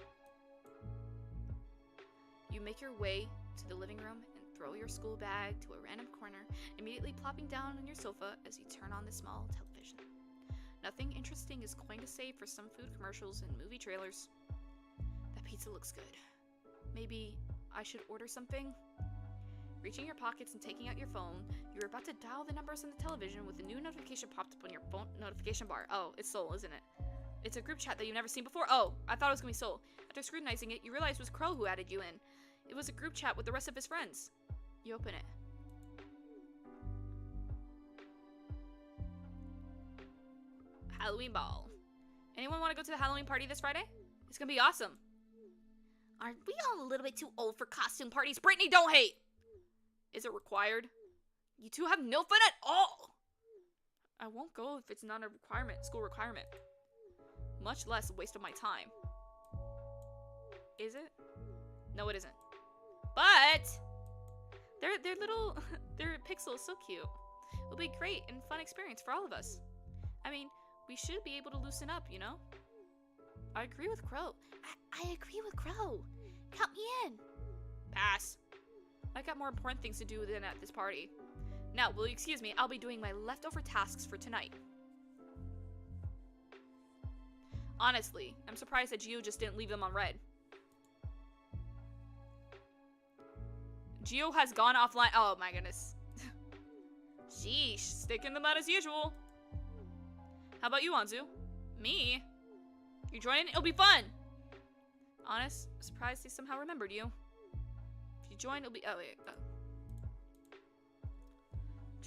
You make your way to the living room and throw your school bag to a random corner, immediately plopping down on your sofa as you turn on the small television. Nothing interesting is going to save for some food commercials and movie trailers. That pizza looks good. Maybe I should order something? Reaching your pockets and taking out your phone, you're about to dial the numbers on the television when a new notification popped up on your phone notification bar. Oh, it's Soul, isn't it? It's a group chat that you've never seen before. Oh, I thought it was gonna be Soul. After scrutinizing it, you realize it was Crow who added you in. It was a group chat with the rest of his friends. You open it. Halloween ball. Anyone want to go to the Halloween party this Friday? It's gonna be awesome. Aren't we all a little bit too old for costume parties? Brittany, don't hate! Is it required? You two have no fun at all! I won't go if it's not a requirement, school requirement. Much less a waste of my time. Is it? No, it isn't. But their little their pixel is so cute. It'll be a great and fun experience for all of us. I mean, we should be able to loosen up, you know? I agree with Crow. I agree with Crow. Count me in. Pass. I got more important things to do than at this party. Now, will you excuse me? I'll be doing my leftover tasks for tonight. Honestly, I'm surprised that Gio just didn't leave them on red. Gio has gone offline. Oh my goodness. Sheesh, sticking them out as usual. How about you, Anzu? Me? You join in? It'll be fun! Honest, surprised they somehow remembered you. If you join, it'll be. Oh, wait. Oh.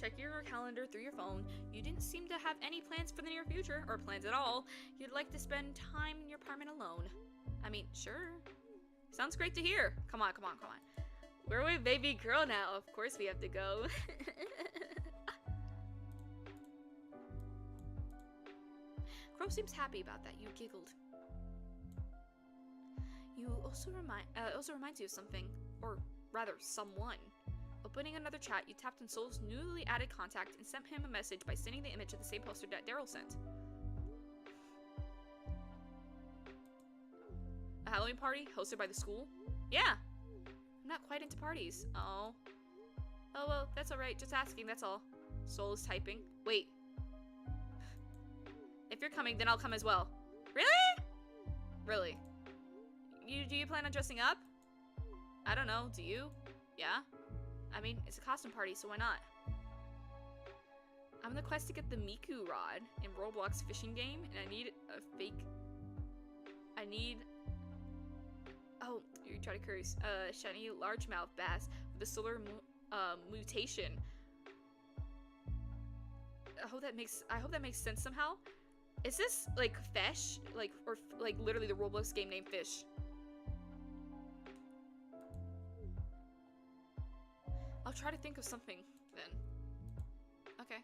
Check your calendar through your phone. You didn't seem to have any plans for the near future, or plans at all. You'd like to spend time in your apartment alone. I mean, sure. Sounds great to hear. Come on, come on, come on. We're with baby girl now. Of course we have to go. Crow seems happy about that. You giggled. You also reminds you of something, or rather, someone. Opening another chat, you tapped on Soul's newly added contact and sent him a message by sending the image of the same poster that Daryl sent. A Halloween party hosted by the school? Yeah. I'm not quite into parties. Oh. Oh well, that's alright. Just asking, that's all. Soul is typing. Wait. If you're coming, then I'll come as well. Really? Really? Do you plan on dressing up? I don't know. Do you? Yeah? I mean, it's a costume party, so why not? I'm on the quest to get the Miku rod in Roblox fishing game, and I need a fake... Oh, you try to curse. Shiny largemouth bass with a solar mutation. I hope that makes sense somehow. Is this like fish? Or literally the Roblox game named Fish? I'll try to think of something then. Okay.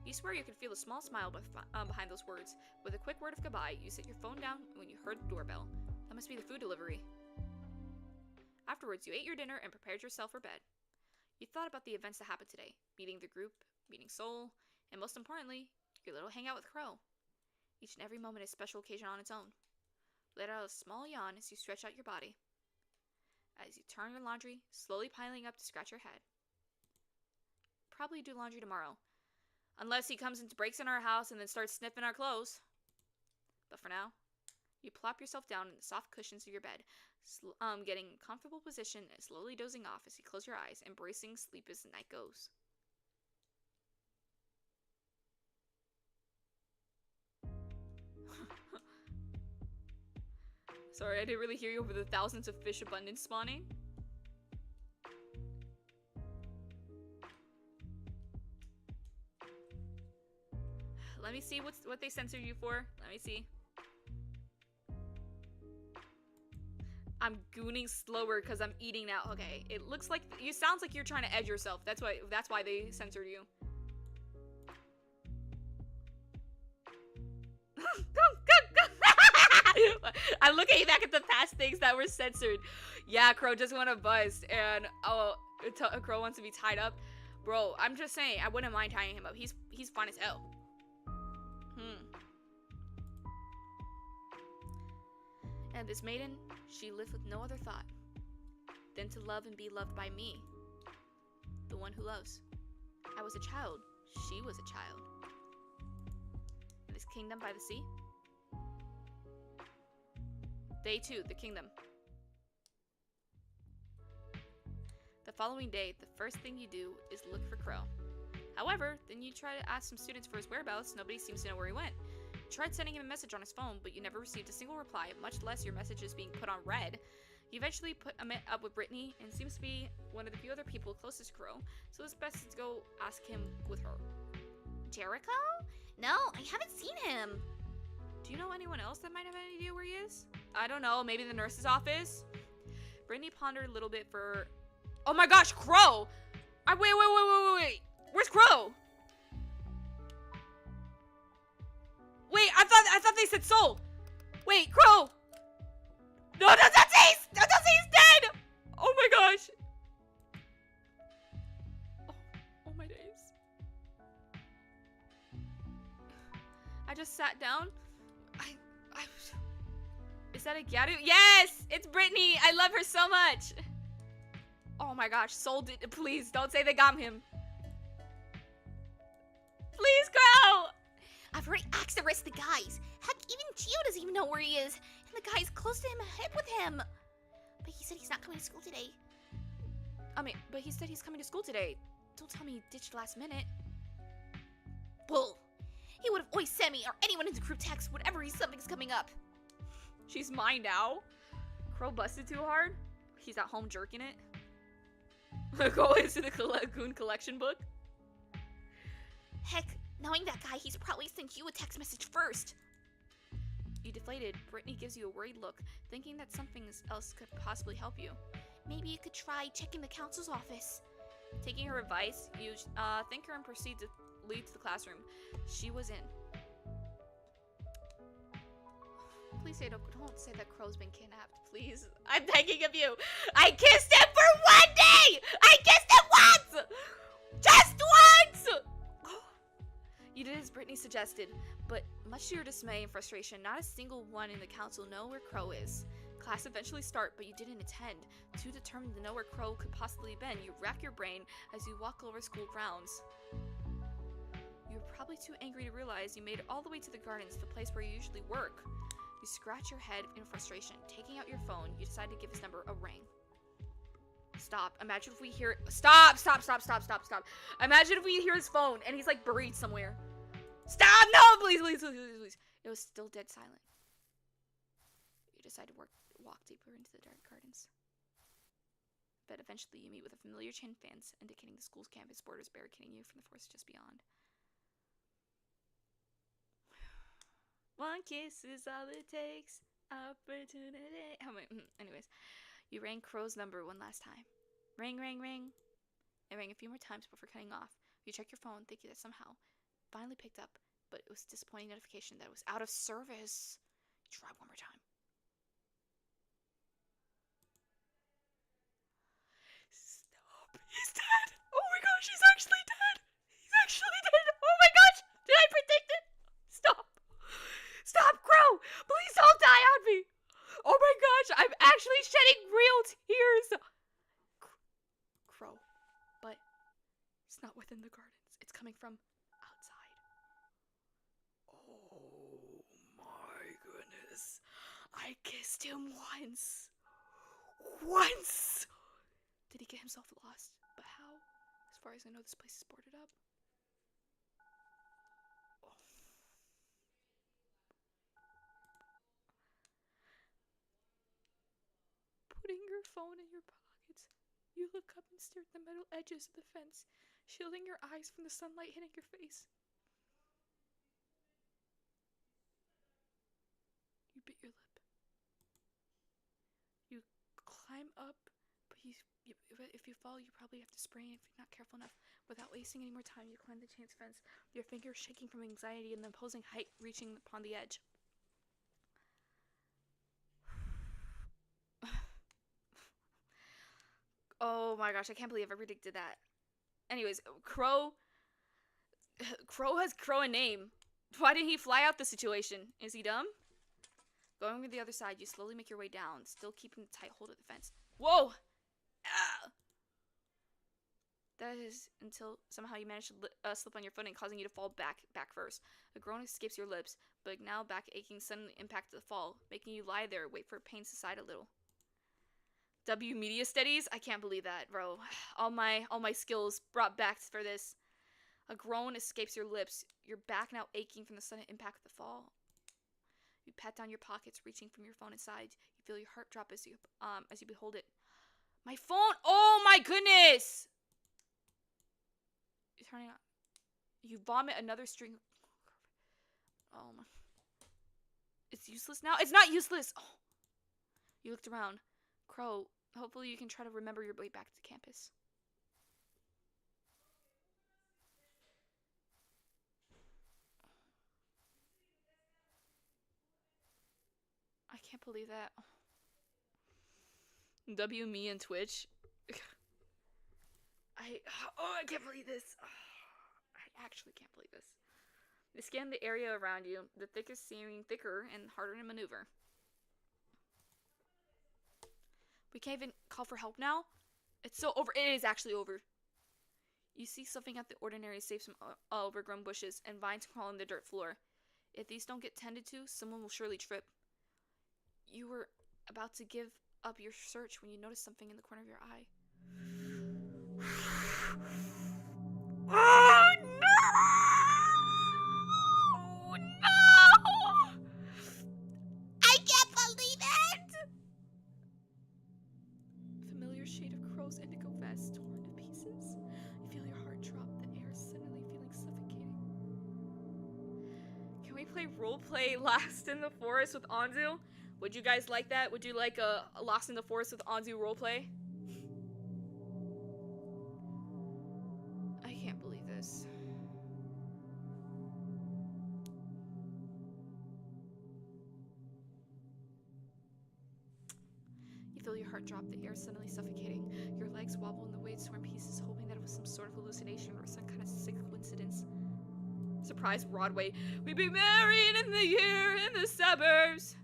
You swear you could feel a small smile behind those words. With a quick word of goodbye, you set your phone down when you heard the doorbell. That must be the food delivery. Afterwards, you ate your dinner and prepared yourself for bed. You thought about the events that happened today. Meeting the group, meeting Soul, and most importantly, your little hangout with Crow. Each and every moment is a special occasion on its own. Let out a small yawn as you stretch out your body. As you turn your laundry, slowly piling up to scratch your head. Probably do laundry tomorrow. Unless he comes and breaks in our house and then starts sniffing our clothes. But for now, you plop yourself down in the soft cushions of your bed, getting a comfortable position and slowly dozing off as you close your eyes, embracing sleep as the night goes. Sorry, I didn't really hear you over the thousands of fish abundance spawning. Let me see what they censored you for. Let me see. I'm gooning slower because I'm eating now. Okay, it looks like you sounds like you're trying to edge yourself. That's why they censored you. I'm looking back at the past things that were censored. Yeah, Crow just want to bust, and Crow wants to be tied up. Bro, I'm just saying, I wouldn't mind tying him up. He's fun as hell. And this maiden, she lived with no other thought than to love and be loved by me, the one who loves. I was a child. She was a child. In this kingdom by the sea. Day 2, the kingdom. The following day, the first thing you do is look for Crow. However, then you try to ask some students for his whereabouts. Nobody seems to know where he went. You tried sending him a message on his phone, but you never received a single reply, much less your messages being put on read. You eventually put up with Brittany, and seems to be one of the few other people closest to Crow, so it's best to go ask him with her. Jericho? No, I haven't seen him. Do you know anyone else that might have any idea where he is? I don't know, maybe the nurse's office? Brittany pondered a little bit for... Oh my gosh, Crow! Wait. Where's Crow? Wait, I thought they said Soul. Wait, Crow! No, don't say he's dead! Oh my gosh. Oh my days. I just sat down. Is that a Gyaru? Yes! It's Brittany! I love her so much! Oh my gosh, Soul did- please, don't say they got him. Please, Crow! I've already asked the rest of the guys. Heck, even Gio doesn't even know where he is. And the guy's close to him, ahead with him. But he said he's not coming to school today. I mean, but he said he's coming to school today. Don't tell me he ditched last minute. Bull. He would have always sent me or anyone in the group text whenever something's coming up. She's mine now. Crow busted too hard. He's at home jerking it. Go into the goon collection book. Heck, knowing that guy, he's probably sent you a text message first. You deflated. Brittany gives you a worried look, thinking that something else could possibly help you. Maybe you could try checking the counsel's office. Taking her advice, you thank her and proceed to lead to the classroom. She was in. Please say don't say that Crow's been kidnapped, please. I'm begging of you. I kissed him for 1 day! I kissed him once! Just once! You did as Brittany suggested, but much to your dismay and frustration, not a single one in the council know where Crow is. Class eventually start, but you didn't attend. Too determined to know where Crow could possibly have been, you rack your brain as you walk over school grounds. You're probably too angry to realize you made it all the way to the gardens, the place where you usually work. You scratch your head in frustration. Taking out your phone, you decide to give his number a ring. Stop. Imagine if we hear... Stop! Imagine if we hear his phone and he's like buried somewhere. Stop! No! Please. It was still dead silent. You decide to walk deeper into the dark gardens. But eventually you meet with a familiar chain of fence indicating the school's campus borders barricading you from the forest just beyond. One kiss is all it takes. Opportunity. Anyways, you rang Crow's number one last time. Ring. It rang a few more times before cutting off. You check your phone, thinking that somehow finally picked up, but it was a disappointing notification that it was out of service. Try one more time. Stop. He's dead. Oh my gosh, he's actually dead. He's actually dead. Oh my gosh. Did I predict it? Stop. Stop, Crow. Please don't die on me. Oh my gosh, I'm actually shedding real tears. Crow. But it's not within the gardens. It's coming from outside. Oh my goodness. I kissed him once. Did he get himself lost? But how? As far as I know, this place is boarded up. Putting your phone in your pockets, you look up and stare at the metal edges of the fence, shielding your eyes from the sunlight hitting your face. You bit your lip. You climb up, but if you fall, you probably have to sprain if you're not careful enough. Without wasting any more time, you climb the chain fence, your fingers shaking from anxiety and the imposing height reaching upon the edge. Oh my gosh, I can't believe I predicted that. Anyways, Crow has Crow a name. Why didn't he fly out the situation? Is he dumb? Going to the other side, you slowly make your way down, still keeping a tight hold of the fence. Whoa! Ah! That is until somehow you manage to slip on your footing, causing you to fall back first. A groan escapes your lips, but now back aching suddenly impacted the fall, making you lie there, wait for pain to subside a little. W media studies? I can't believe that, bro. All my skills brought back for this. A groan escapes your lips, your back now aching from the sudden impact of the fall. You pat down your pockets, reaching from your phone inside. You feel your heart drop as you behold it. My phone! Oh my goodness! You're turning on. You vomit another string. Oh my. It's useless now? It's not useless! Oh. You looked around. Crow, hopefully you can try to remember your way back to campus. I can't believe that. W me and Twitch. I can't believe this. I actually can't believe this. You scan the area around you, the thickest seeming thicker and harder to maneuver. We can't even call for help now? It's so over. It is actually over. You see something out the ordinary, save some overgrown bushes and vines crawling the dirt floor. If these don't get tended to, someone will surely trip. You were about to give up your search when you noticed something in the corner of your eye. Oh no! I can't believe we play roleplay Lost in the Forest with Anzu? Would you guys like that? Would you like a Lost in the Forest with Anzu roleplay? I can't believe this. You feel your heart drop, the air suddenly suffocating. Your legs wobble and the weight torn pieces, hoping that it was some sort of hallucination or some kind of sick coincidence. Surprise, Broadway. We'd be married in the year in the suburbs.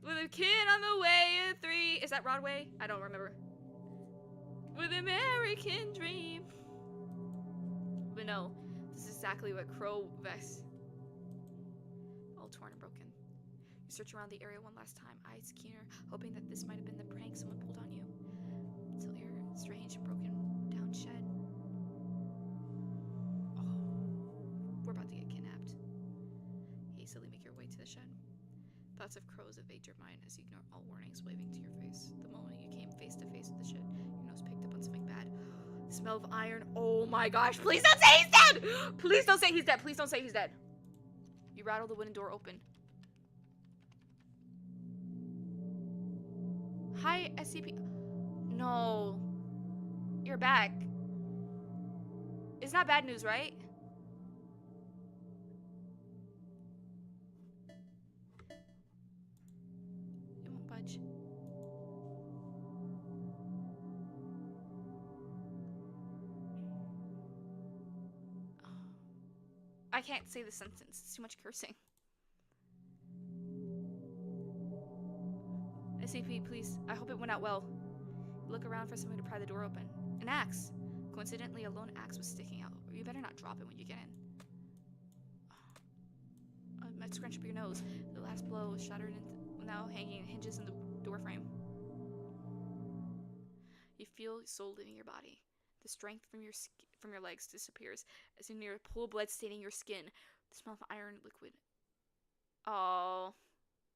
With a kid on the way at 3. Is that Broadway? I don't remember. With an American dream. But no, this is exactly what Crow vests. All torn and broken. You search around the area one last time, eyes keener, hoping that this might have been the prank someone pulled on you. Until you hear a strange, broken down shed. We're about to get kidnapped. Hastily make your way to the shed. Thoughts of crows evade your mind as you ignore all warnings waving to your face. The moment you came face to face with the shed, your nose picked up on something bad. The smell of iron. Oh my gosh, please don't say he's dead! Please don't say he's dead. Please don't say he's dead. You rattle the wooden door open. Hi, SCP. No. You're back. It's not bad news, right? It won't budge. I can't say this sentence. It's too much cursing. SCP, please. I hope it went out well. Look around for something to pry the door open. An axe. Coincidentally, a lone axe was sticking out. You better not drop it when you get in. Might scrunch up your nose. The last blow was shattered and now hanging hinges in the doorframe. You feel soul leaving your body. The strength from your legs disappears as you near a pool of blood staining your skin. The smell of iron liquid. Oh,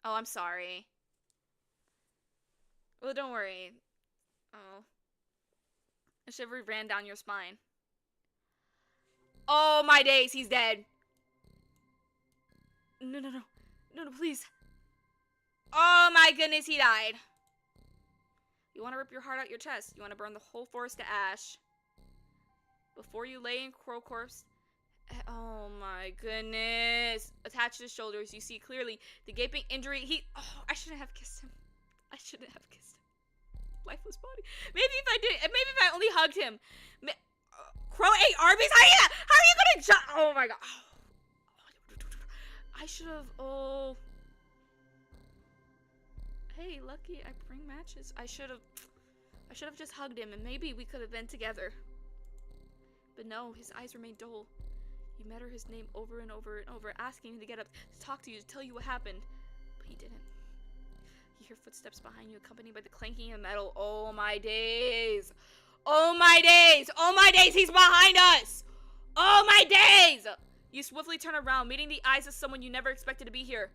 I'm sorry. Well, don't worry. Oh. A shiver ran down your spine. Oh my days, he's dead. No, please. Oh my goodness, he died. You want to rip your heart out your chest. You want to burn the whole forest to ash. Before you lay in Crow Corpse. Oh my goodness. Attached to his shoulders, you see clearly the gaping injury. I shouldn't have kissed him. I shouldn't have kissed him. Lifeless body. Maybe if I did, maybe if I only hugged him. Crow ate Arby's? How are you gonna jump? Oh my god. I should have, Hey, Lucky, I bring matches. I should have just hugged him and maybe we could have been together. But no, his eyes remained dull. You mutter his name over and over and over, asking him to get up, to talk to you, to tell you what happened. But he didn't. You hear footsteps behind you, accompanied by the clanking of metal. Oh my days! Oh my days! Oh my days! He's behind us! Oh my days! You swiftly turn around, meeting the eyes of someone you never expected to be here.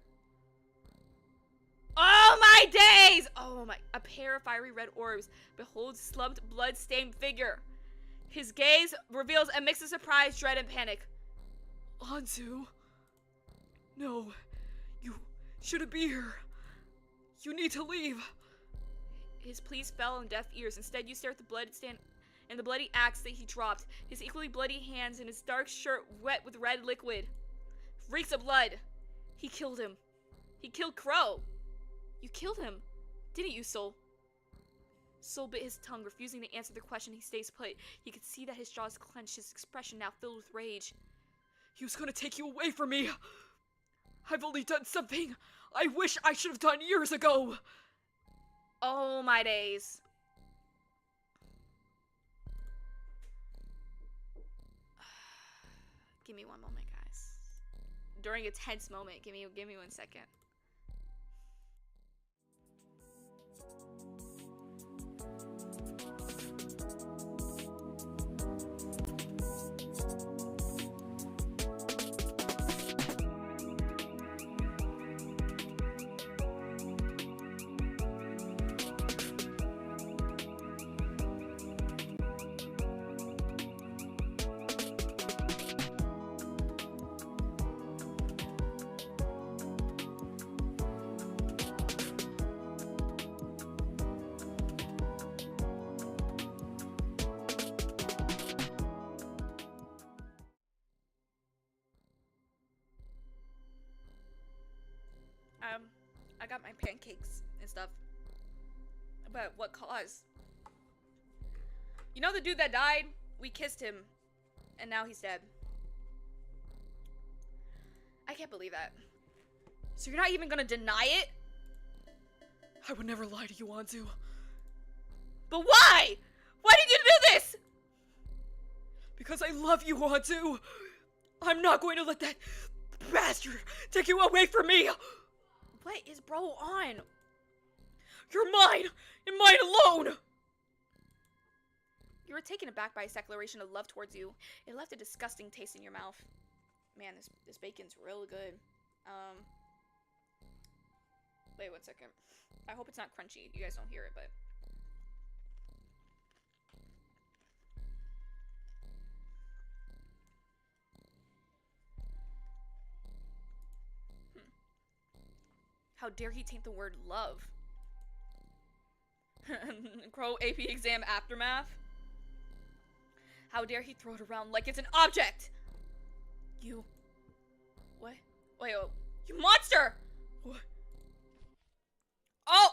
Oh my days! Oh my! A pair of fiery red orbs beholds slumped, blood-stained figure. His gaze reveals a mix of surprise, dread, and panic. Anzu. No. You shouldn't be here. You need to leave. His pleas fell on deaf ears. Instead, you stare at the blood-stained and the bloody axe that he dropped, his equally bloody hands and his dark shirt wet with red liquid. Reeks of blood. He killed him. He killed Crow. You killed him, didn't you, Soul? Soul bit his tongue, refusing to answer the question. He stays put. You could see that his jaws clenched, his expression now filled with rage. He was gonna take you away from me. I've only done something I wish I should have done years ago. Oh my days. Give me one moment, guys. During a tense moment, give me 1 second. got my pancakes and stuff. But what cause? You know the dude that died? We kissed him. And now he's dead. I can't believe that. So you're not even gonna deny it? I would never lie to you, Anzu. But why? Why did you do this? Because I love you, Anzu. I'm not going to let that bastard take you away from me. What is bro on? You're mine, and mine alone. You were taken aback by his declaration of love towards you. It left a disgusting taste in your mouth. Man, this bacon's real good. Wait 1 second. I hope it's not crunchy. You guys don't hear it, but... How dare he taint the word love? Crow AP exam aftermath? How dare he throw it around like it's an object? You... What? Wait, oh, you monster! What? Oh!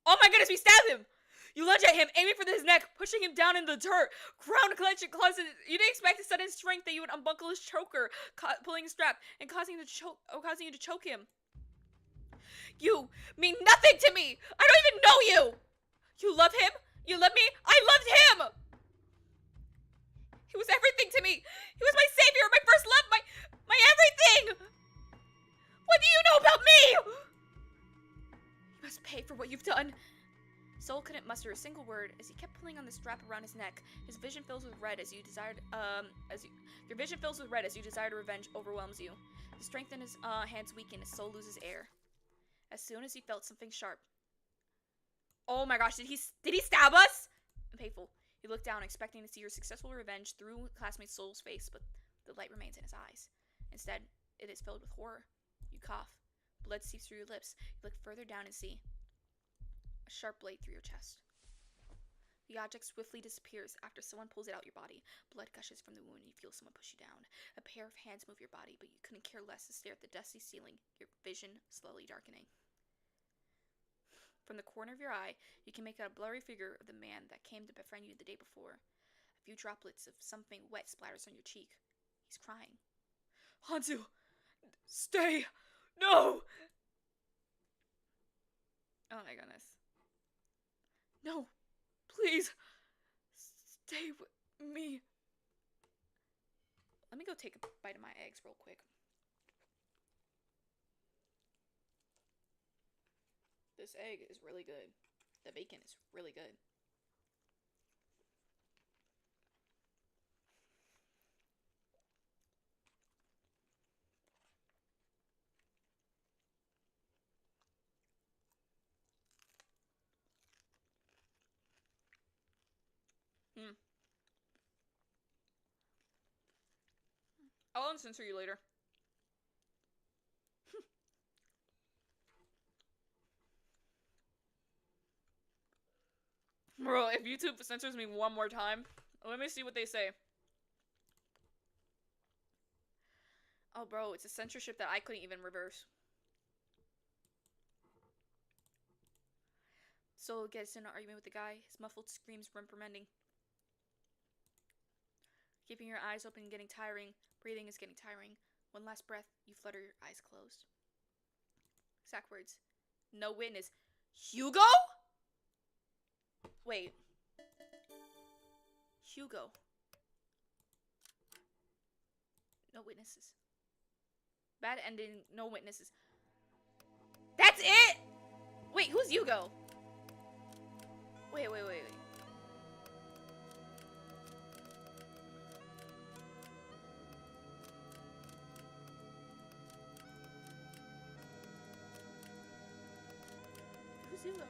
Oh my goodness, we stabbed him! You lunge at him, aiming for his neck, pushing him down in the dirt. Ground clenching claws. You didn't expect a sudden strength that you would unbuckle his choker, pulling his strap, and causing you to choke him. You mean nothing to me! I don't even know you! You love him? You love me? I loved him! He was everything to me! He was my savior, my first love, my everything! What do you know about me? You must pay for what you've done. Soul couldn't muster a single word as he kept pulling on the strap around his neck. His vision fills with red as you desired, your vision fills with red as your desire to revenge overwhelms you. The strength in his hands weaken, his soul loses air. As soon as he felt something sharp. Oh my gosh, did he stab us? Painful. He looked down, expecting to see your successful revenge through classmate's soul's face, but the light remains in his eyes. Instead, it is filled with horror. You cough. Blood seeps through your lips. You look further down and see a sharp blade through your chest. The object swiftly disappears after someone pulls it out your body. Blood gushes from the wound and you feel someone push you down. A pair of hands move your body, but you couldn't care less to stare at the dusty ceiling, your vision slowly darkening. From the corner of your eye, you can make out a blurry figure of the man that came to befriend you the day before. A few droplets of something wet splatters on your cheek. He's crying. Hanzu! Stay! No! Oh my goodness. No! Please! Stay with me. Let me go take a bite of my eggs real quick. This egg is really good. The bacon is really good. I'll uncensor you later. Bro, if YouTube censors me one more time, let me see what they say. Oh, bro, it's a censorship that I couldn't even reverse. Soul gets in an argument with the guy, his muffled screams reprimanding. Keeping your eyes open and getting tiring. Breathing is getting tiring. One last breath, you flutter your eyes closed. Exact words. No witness. Hugo? Wait. Hugo. No witnesses. Bad ending, no witnesses. That's it? Wait, who's Hugo? Wait. Who's Hugo?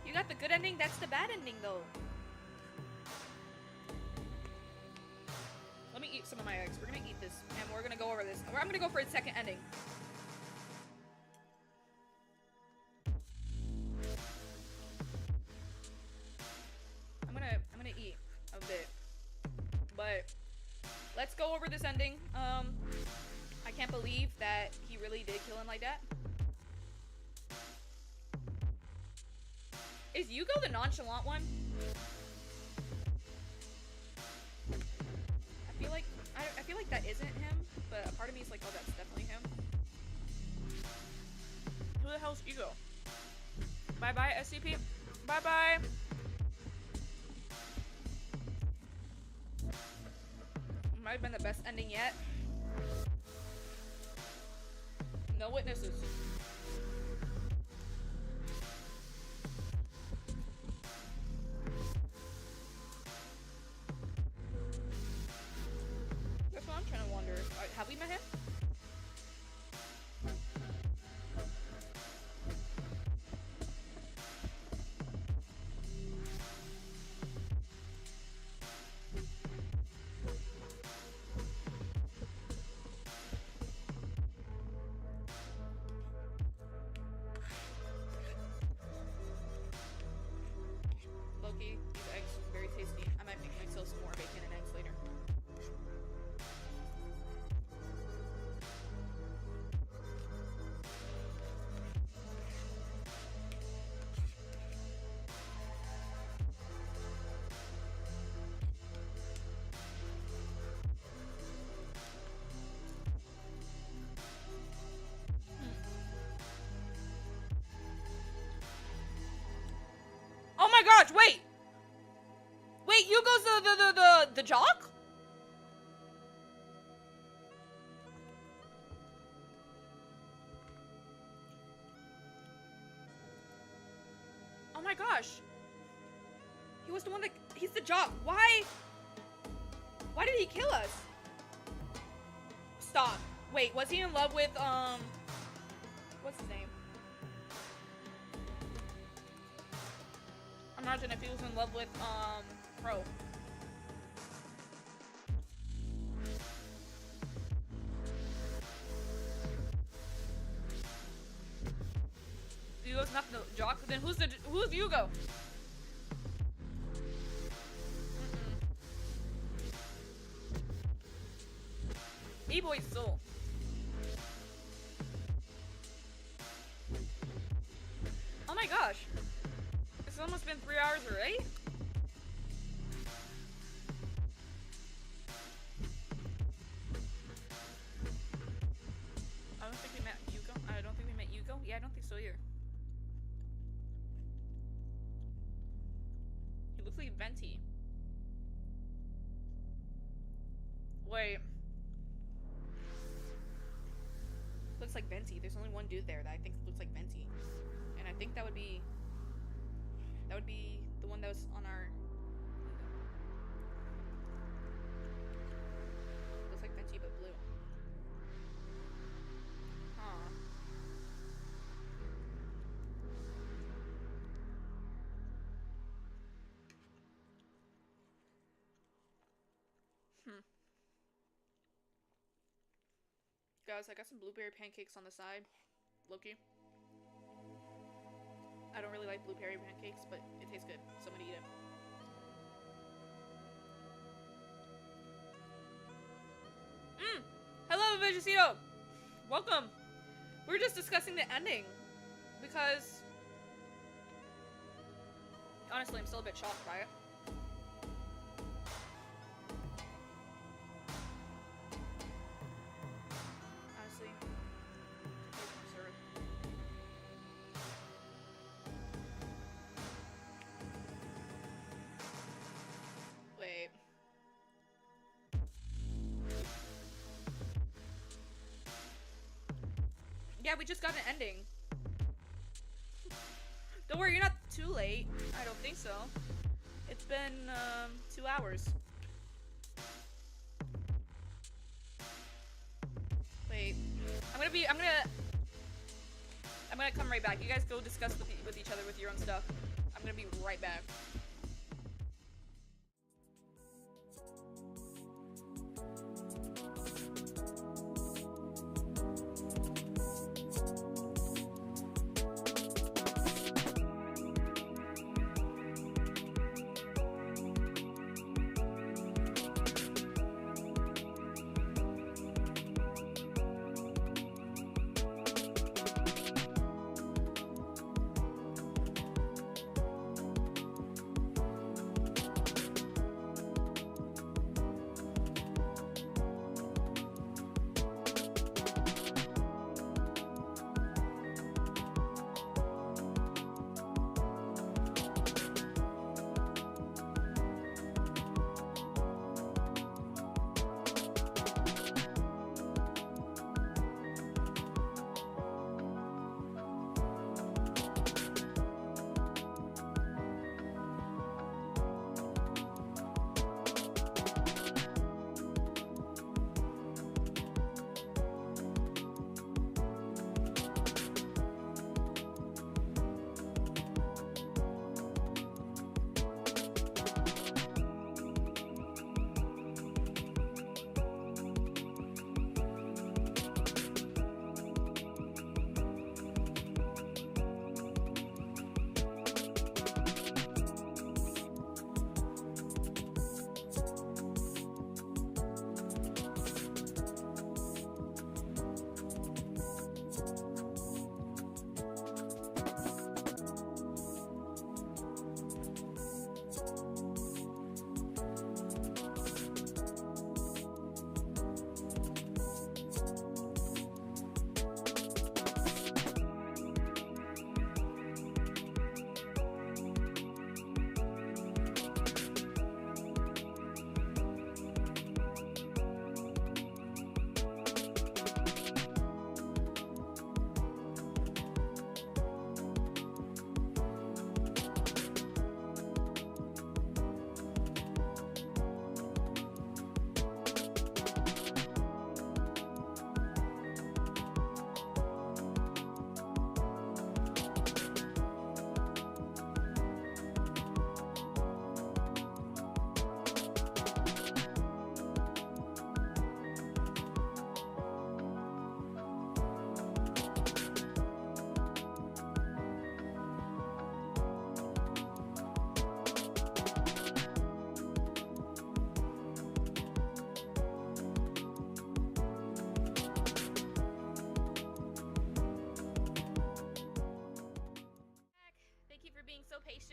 You got the good ending? That's the bad ending, though. Let me eat some of my eggs. We're gonna eat this, and we're gonna go over this. I'm gonna go for a second ending. I'm gonna eat a bit, but over this ending. I can't believe that he really did kill him like that. Is Yugo the nonchalant one? I feel like that isn't him, but a part of me is like, oh, that's definitely him. Who the hell's Yugo? Bye bye, SCP. Bye bye. Might have been the best ending yet. No witnesses. That's what I'm trying to wonder. Have we met him? Loki, these eggs are very tasty. I might make myself some more bacon and eggs later. Oh my gosh, wait! Wait, Yugo's the jock? Oh my gosh. He was the one that, he's the jock. Why did he kill us? Stop. Wait, was he in love with, what's his name? Imagine if he was in love with, Pro. Yugo's not the jock. Then who's Yugo? B-Boy's soul. Oh my gosh. It's almost been 3 hours already? I don't think we met Yugo. I don't think we met Yugo. Yeah, I don't think so either. He looks like Venti. Wait. Looks like Venti. There's only one dude there that I think looks like Venti. And I think that would be the one that was on our... Looks like Venti but blue. Huh. Guys, I got some blueberry pancakes on the side. Loki. I don't really like blueberry pancakes, but it tastes good, so I'm gonna eat it. Hello, Vegetito! Welcome! We were just discussing the ending, because... honestly, I'm still a bit shocked by it. Honestly. It's absurd. Wait. Yeah, we just got an ending. Don't worry, you're not too late. I don't think so. It's been 2 hours. Wait. I'm gonna come right back. You guys go discuss with each other with your own stuff. I'm gonna be right back.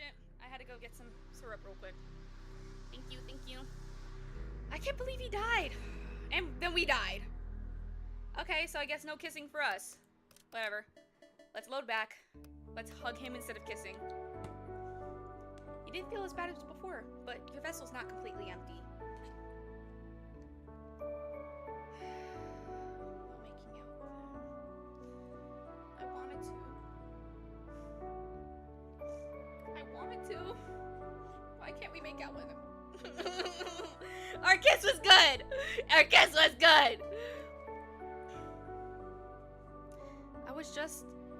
patient. I had to go get some syrup real quick. Thank you, thank you. I can't believe he died. And then we died. Okay, so I guess no kissing for us. Whatever. Let's load back. Let's hug him instead of kissing. You didn't feel as bad as before, but your vessel's not completely empty. Making out with him. I wanted to. Why can't we make out with him? Our kiss was good! Our kiss was good!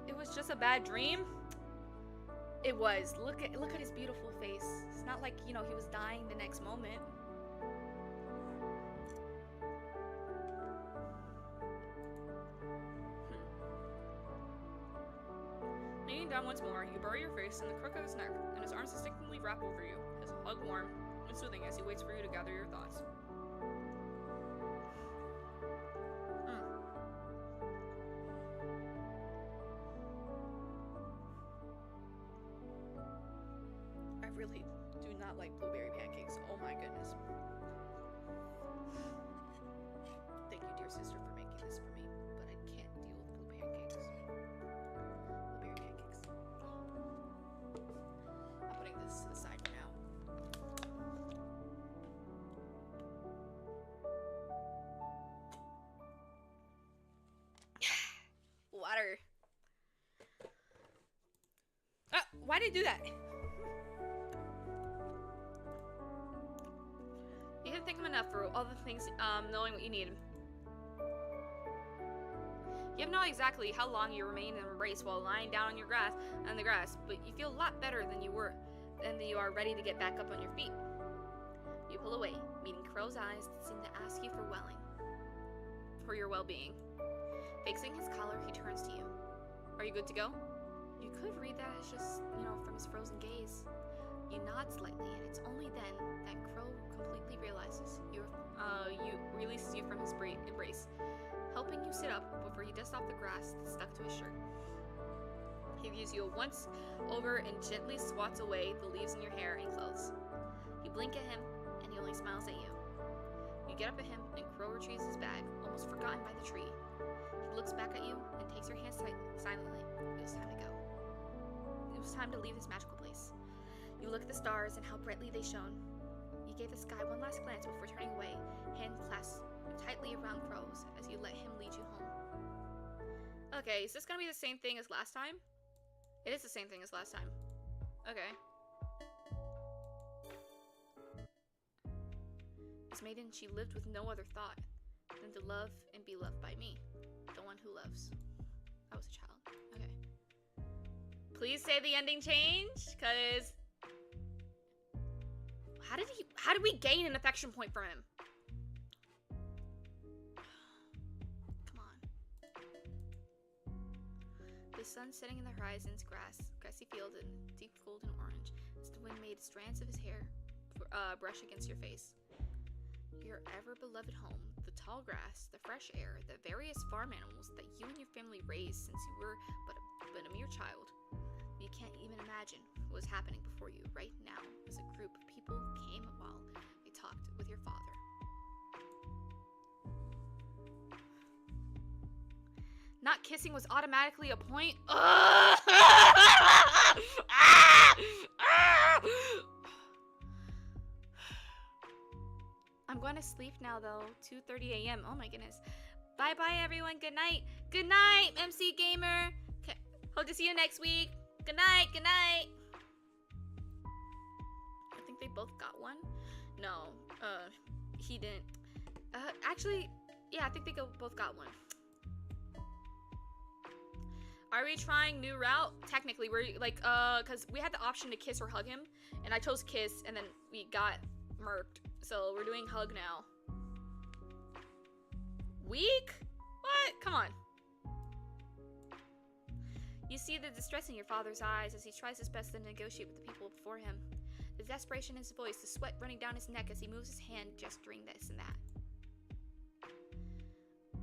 It was just a bad dream. It was. Look at his beautiful face. It's not like, you know, he was dying the next moment. Leaning down once more, you bury your face in the crook of his neck, and his arms instinctively wrap over you, his hug warm and soothing as he waits for you to gather your thoughts. I really do not like blueberry pancakes. Oh my goodness. Thank you, dear sister, for making this for me, but I can't deal with blue pancakes. Blueberry pancakes. I'm putting this to the side for now. Water. Why did it do that? You didn't think of enough for all the things, knowing what you need. You have no exactly how long you remain in embrace while lying down on the grass, but you feel a lot better than you are ready to get back up on your feet. You pull away, meeting Crow's eyes that seem to ask you for your well-being. Fixing his collar, he turns to you. Are you good to go? You could read that as just, you know, from his frozen gaze. You nod slightly, and it's only then that Crow completely realizes releases you from his embrace, helping you sit up before he dusts off the grass that's stuck to his shirt. He views you once over and gently swats away the leaves in your hair and clothes. You blink at him, and he only smiles at you. You get up at him, and Crow retrieves his bag, almost forgotten by the tree. He looks back at you and takes your hand silently. It was time to go. It was time to leave this magical place. You look at the stars and how brightly they shone. You gave the sky one last glance before turning away, hand clasped tightly around Crow's as you let him lead you home. Okay, is this gonna be the same thing as last time? It is the same thing as last time. Okay. This maiden, she lived with no other thought than to love and be loved by me, the one who loves. I was a child. Okay. Please say the ending changed, cause how did we gain an affection point from him? Come on. The sun setting in the horizon's grassy field in deep golden orange as the wind made strands of his hair brush against your face. Your ever-beloved home, the tall grass, the fresh air, the various farm animals that you and your family raised since you were but a mere child. You can't even imagine what was happening before you right now as a group of people came while they talked with your father. Not kissing was automatically a point. I'm going to sleep now though. 2:30 a.m. Oh my goodness. Bye bye everyone. Good night. Good night, MC Gamer. Okay. Hope to see you next week. Good night. Good night. I think they both got one. No. He didn't. Actually, yeah, I think they both got one. Are we trying new route? Technically, we're like, cause we had the option to kiss or hug him, and I chose kiss, and then we got murked. So we're doing hug now. Weak? What? Come on. You see the distress in your father's eyes as he tries his best to negotiate with the people before him. The desperation in his voice, the sweat running down his neck as he moves his hand gesturing this and that.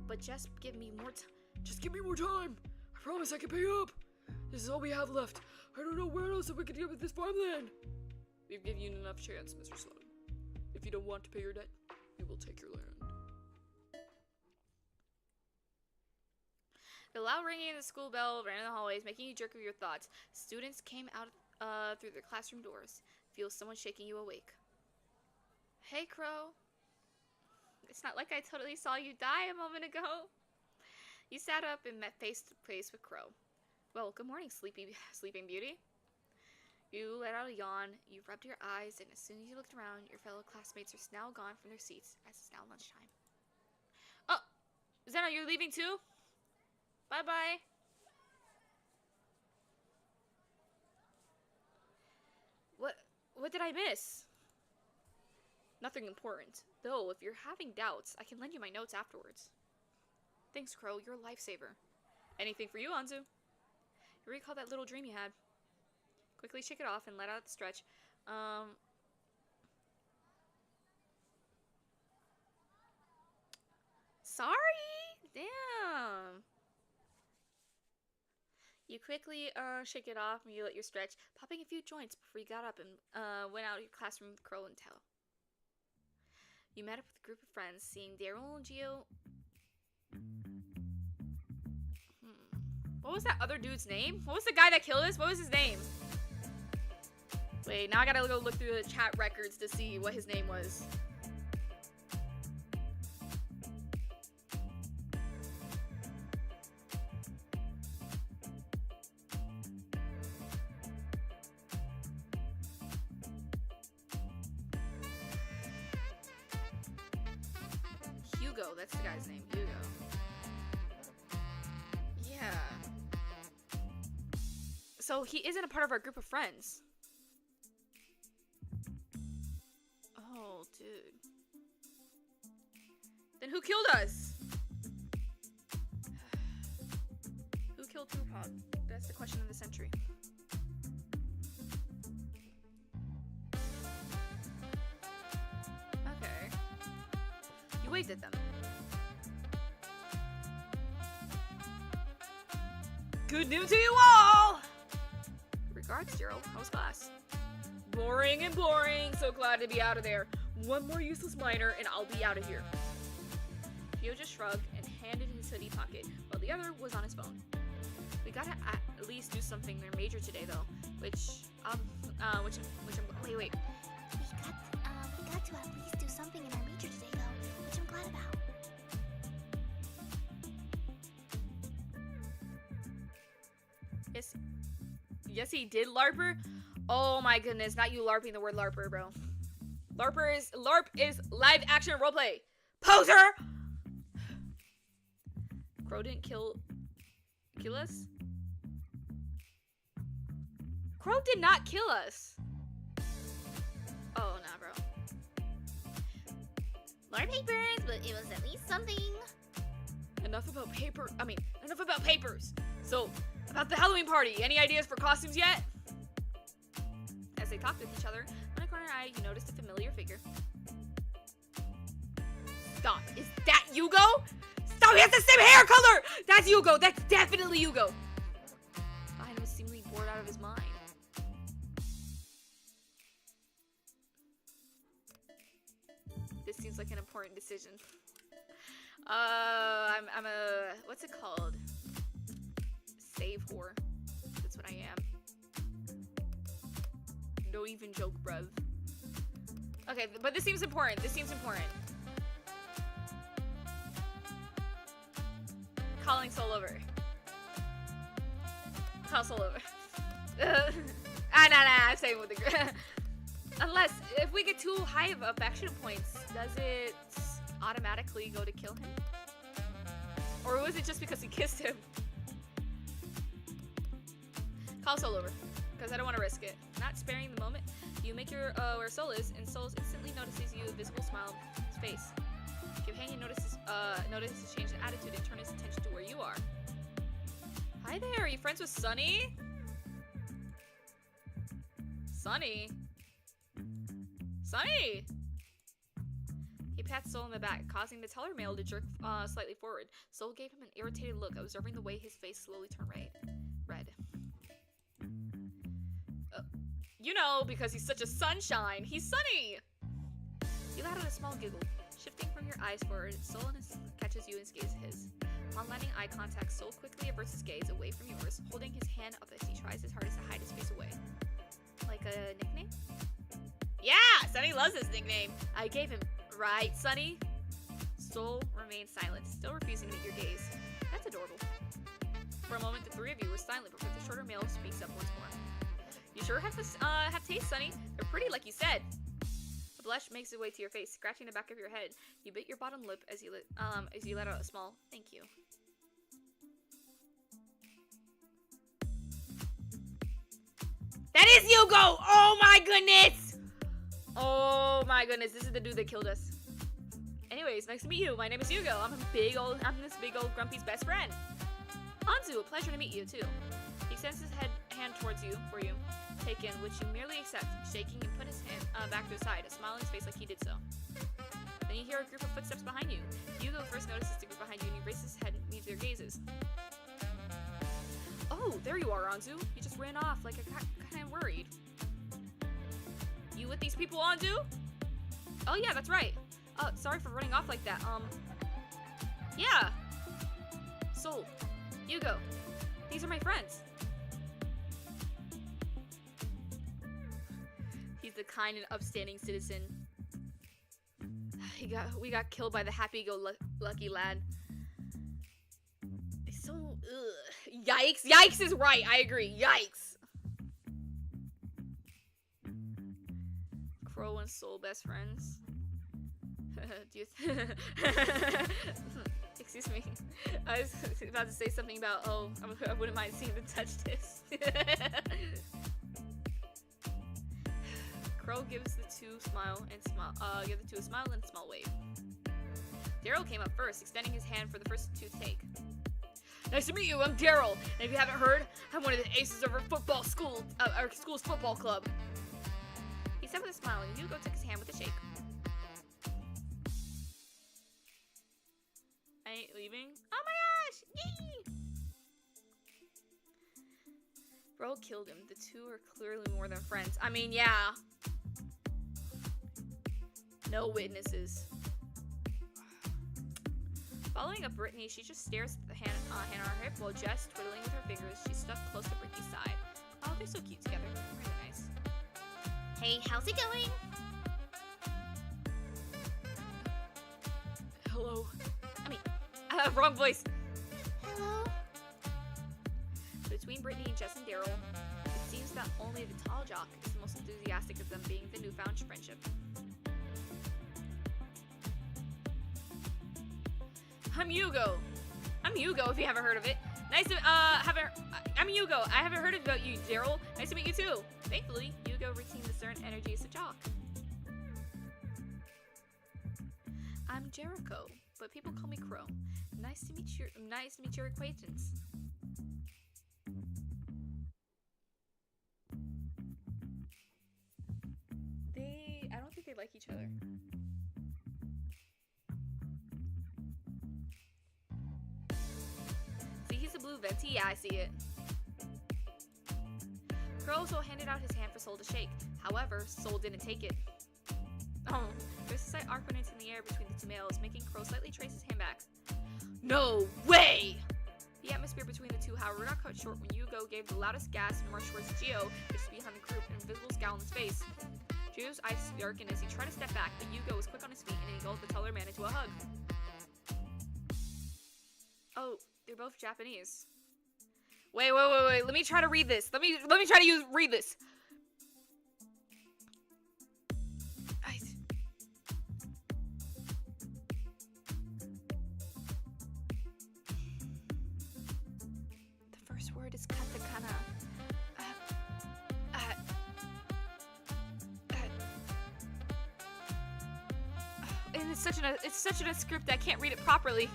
But just give me more time. Just give me more time. I promise I can pay up. This is all we have left. I don't know where else we could get with this farmland. We've given you enough chance, Mr. Sloan. If you don't want to pay your debt, we will take your land. The loud ringing of the school bell ran in the hallways, making you jerk of your thoughts. Students came out through their classroom doors. Feel someone shaking you awake. Hey, Crow. It's not like I totally saw you die a moment ago. You sat up and met face to face with Crow. Well, good morning, sleeping beauty. You let out a yawn, you rubbed your eyes, and as soon as you looked around, your fellow classmates are now gone from their seats, as it's now lunchtime. Oh, Zena, you're leaving too? Bye-bye. What did I miss? Nothing important. Though, if you're having doubts, I can lend you my notes afterwards. Thanks, Crow. You're a lifesaver. Anything for you, Anzu. You recall that little dream you had. Quickly shake it off and let out the stretch. Sorry? Damn. You quickly shake it off and you let your stretch, popping a few joints before you got up and went out of your classroom with Crow and Tail. You met up with a group of friends, seeing Daryl and Geo. What was that other dude's name? What was the guy that killed us? What was his name? Wait, now I gotta go look through the chat records to see what his name was. Hugo, that's the guy's name, Hugo. Yeah. So he isn't a part of our group of friends. Oh, dude. Then who killed us? Who killed Tupac? That's the question of the century. Okay. You waved at them. Good news to you all! Regards, Daryl. How was class? Boring and boring. So glad to be out of there. One more useless minor and I'll be out of here. Theo just shrugged and handed his hoodie pocket while the other was on his phone. We gotta at least do something in their major today though, wait. We got to at least do something in our major today though, which I'm glad about. Yes, he did LARPer. Oh my goodness, not you LARPing the word LARPer, bro. LARP is live action roleplay. Poser! Crow didn't kill us? Crow did not kill us. Oh, nah, bro. More papers, but it was at least something. Enough about papers. So, about the Halloween party, any ideas for costumes yet? As they talked with each other, on a corner eye, you noticed a familiar figure. Stop. Is that Hugo? Stop, he has the same hair color! That's Hugo. That's definitely Hugo. Behind him was seemingly bored out of his mind. This seems like an important decision. I'm a, what's it called? Save whore. That's what I am. Don't even joke, bruv. Okay, but this seems important. Calling Soul over. Call Soul over. Nah, I'm staying with the group. Unless, if we get too high of affection points, does it automatically go to kill him? Or was it just because he kissed him? Call Soul over, because I don't want to risk it. Not sparing the moment, you make your where Soul is, and Soul instantly notices you, a visible smile on his face. Companion notices his change in attitude and turn his attention to where you are. Hi there, are you friends with Sunny? Sunny? He pats Soul in the back, causing the teller male to jerk slightly forward. Soul gave him an irritated look, observing the way his face slowly turned red. You know, because he's such a sunshine. He's sunny! You let out a small giggle, shifting from your eyes forward. Soul catches you and gazes his. On landing eye contact, Soul quickly averts his gaze away from yours, holding his hand up as he tries his hardest to hide his face away. Like a nickname? Yeah! Sunny loves this nickname. I gave him. Right, Sunny? Soul remained silent, still refusing to meet your gaze. That's adorable. For a moment, the three of you were silent before the shorter male speaks up once more. You sure have taste, Sunny. They're pretty, like you said. A blush makes its way to your face, scratching the back of your head. You bit your bottom lip as you let out a small thank you. That is Hugo! Oh my goodness! Oh my goodness, this is the dude that killed us. Anyways, nice to meet you. My name is Hugo. I'm this big old Grumpy's best friend. Anzu, a pleasure to meet you too. He extends his hand towards you for you. Take in, which you merely accept, shaking and put his hand back to his side, a smile on his face like he did so. Then you hear a group of footsteps behind you. Hugo first notices the group behind you and he raises his head and meets their gazes. Oh, there you are, Anzu. You just ran off like I got kind of worried. You with these people, Anzu? Oh yeah, that's right. Sorry for running off like that. Yeah. Soul, Hugo, these are my friends. He's a kind and upstanding citizen. We got killed by the happy-go-lucky lad. It's so, ugh. Yikes! Yikes is right. I agree. Yikes. Crow and Soul best friends. Excuse me. I was about to say something about, I wouldn't mind seeing them touch this. Crow gives the two a smile and a small wave. Daryl came up first, extending his hand for the first two to take. Nice to meet you, I'm Daryl, and if you haven't heard, I'm one of the aces of our school's football club. He said with a smile, and Hugo took his hand with a shake. I ain't leaving. Oh my gosh! Yee! Bro killed him. The two are clearly more than friends. I mean, yeah. No witnesses. Following up Brittany, she just stares at the hand on her hip while Jess, twiddling with her fingers, she's stuck close to Brittany's side. Oh, they're so cute together. Really nice. Hey, how's it going? Hello. Wrong voice. Hello? Between Brittany and Jess and Daryl, it seems that only the tall jock is the most enthusiastic of them, being the newfound friendship. I'm Hugo, if you haven't heard of it. Nice to, I'm Hugo. I haven't heard about you, Daryl. Nice to meet you too. Thankfully, Hugo retains a certain energy as a jock. I'm Jericho, but people call me Crow. Nice to meet your acquaintance. I don't think they like each other. See, he's a blue venti. Yeah, I see it. Crow also handed out his hand for Soul to shake. However, Soul didn't take it. Oh, there's a slight awkwardness in the air between the two males, making Crow slightly trace his hand back. No way! The atmosphere between the two, however, got cut short when Hugo gave the loudest gasp and marched towards Gio, just behind the group, an invisible scowl on his face. Gio's eyes darkened as he tried to step back, but Hugo was quick on his feet and engulfed the taller man into a hug. Oh, they're both Japanese. Wait. Let me try to read this. Let me try to read this. The first word is katakana. And it's such a script that I can't read it properly.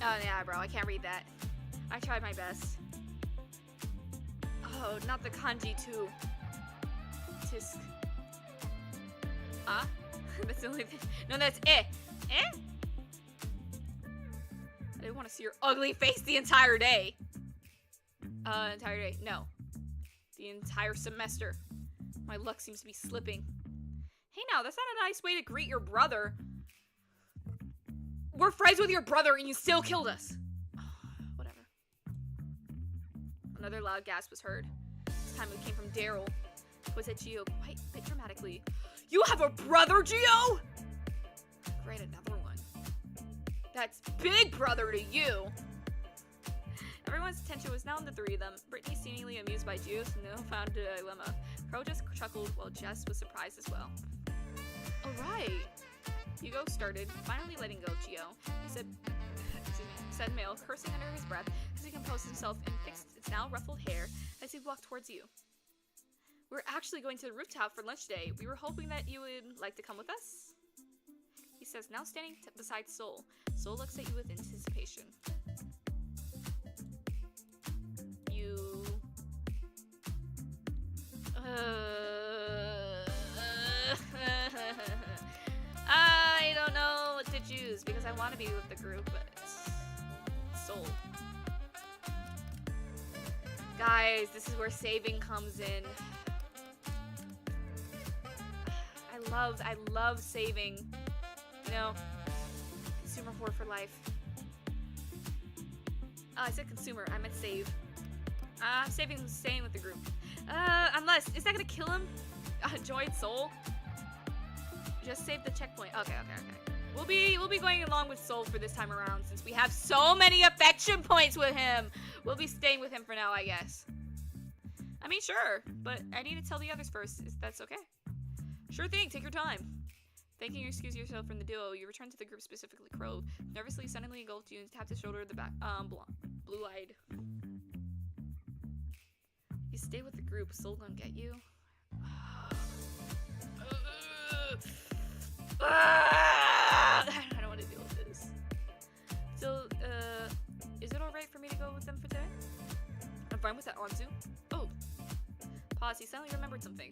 Oh yeah, bro, I can't read that. I tried my best. Oh, not the kanji too. Tisk. That's the only thing. No, that's it. Eh? I didn't want to see your ugly face the entire day. Entire day. No. The entire semester. My luck seems to be slipping. Hey now, that's not a nice way to greet your brother. We're friends with your brother and you still killed us. Whatever. Another loud gasp was heard. This time it came from Daryl, who was at Geo quite a bit dramatically. You have a brother, Geo? Great, another one. That's big brother to you. Everyone's attention was now on the three of them. Brittany seemingly amused by Geo's newfound dilemma. Crow just chuckled while Jess was surprised as well. Alright. Hugo started, finally letting go of Geo. He said male, cursing under his breath as he composed himself and fixed its now ruffled hair as he walked towards you. We're actually going to the rooftop for lunch today. We were hoping that you would like to come with us. He says, now standing beside Soul. Soul looks at you with anticipation. You... I don't know what to choose because I want to be with the group, but Soul. Guys, this is where saving comes in. I love saving. You know, consumer whore for life. Oh, I said consumer. I meant save. Saving, staying with the group. Unless, is that gonna kill him? Join Soul? Just save the checkpoint. Okay. We'll be going along with Soul for this time around since we have so many affection points with him. We'll be staying with him for now, I guess. I mean, sure, but I need to tell the others first. If that's okay. Sure thing. Take your time. Thanking you, excuse yourself from the duo, you return to the group, specifically Crow. Nervously, suddenly engulfed you and tapped his shoulder at the back. Blue-eyed. You stay with the group. Soul gonna get you. I don't want to deal with this. So, is it alright for me to go with them for today? I'm fine with that, Anzu. Oh. Pause, he suddenly remembered something.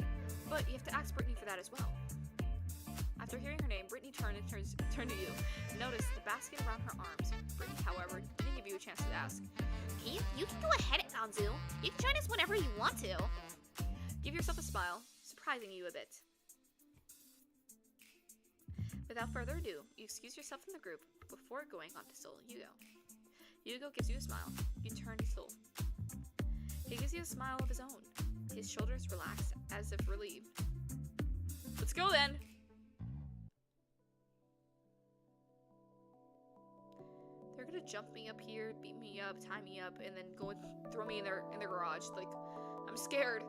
But you have to ask Brittany for that as well. After hearing her name, Brittany turned to you and noticed the basket around her arms. Brittany, however, didn't give you a chance to ask. Hey, you can go ahead, Anzu. You can join us whenever you want to. Give yourself a smile, surprising you a bit. Without further ado, you excuse yourself from the group before going on to Soul and Hugo. Hugo gives you a smile. You turn to Soul. He gives you a smile of his own. His shoulders relax as if relieved. Let's go then! They're gonna jump me up here, beat me up, tie me up, and then go and throw me in their garage. Like, I'm scared.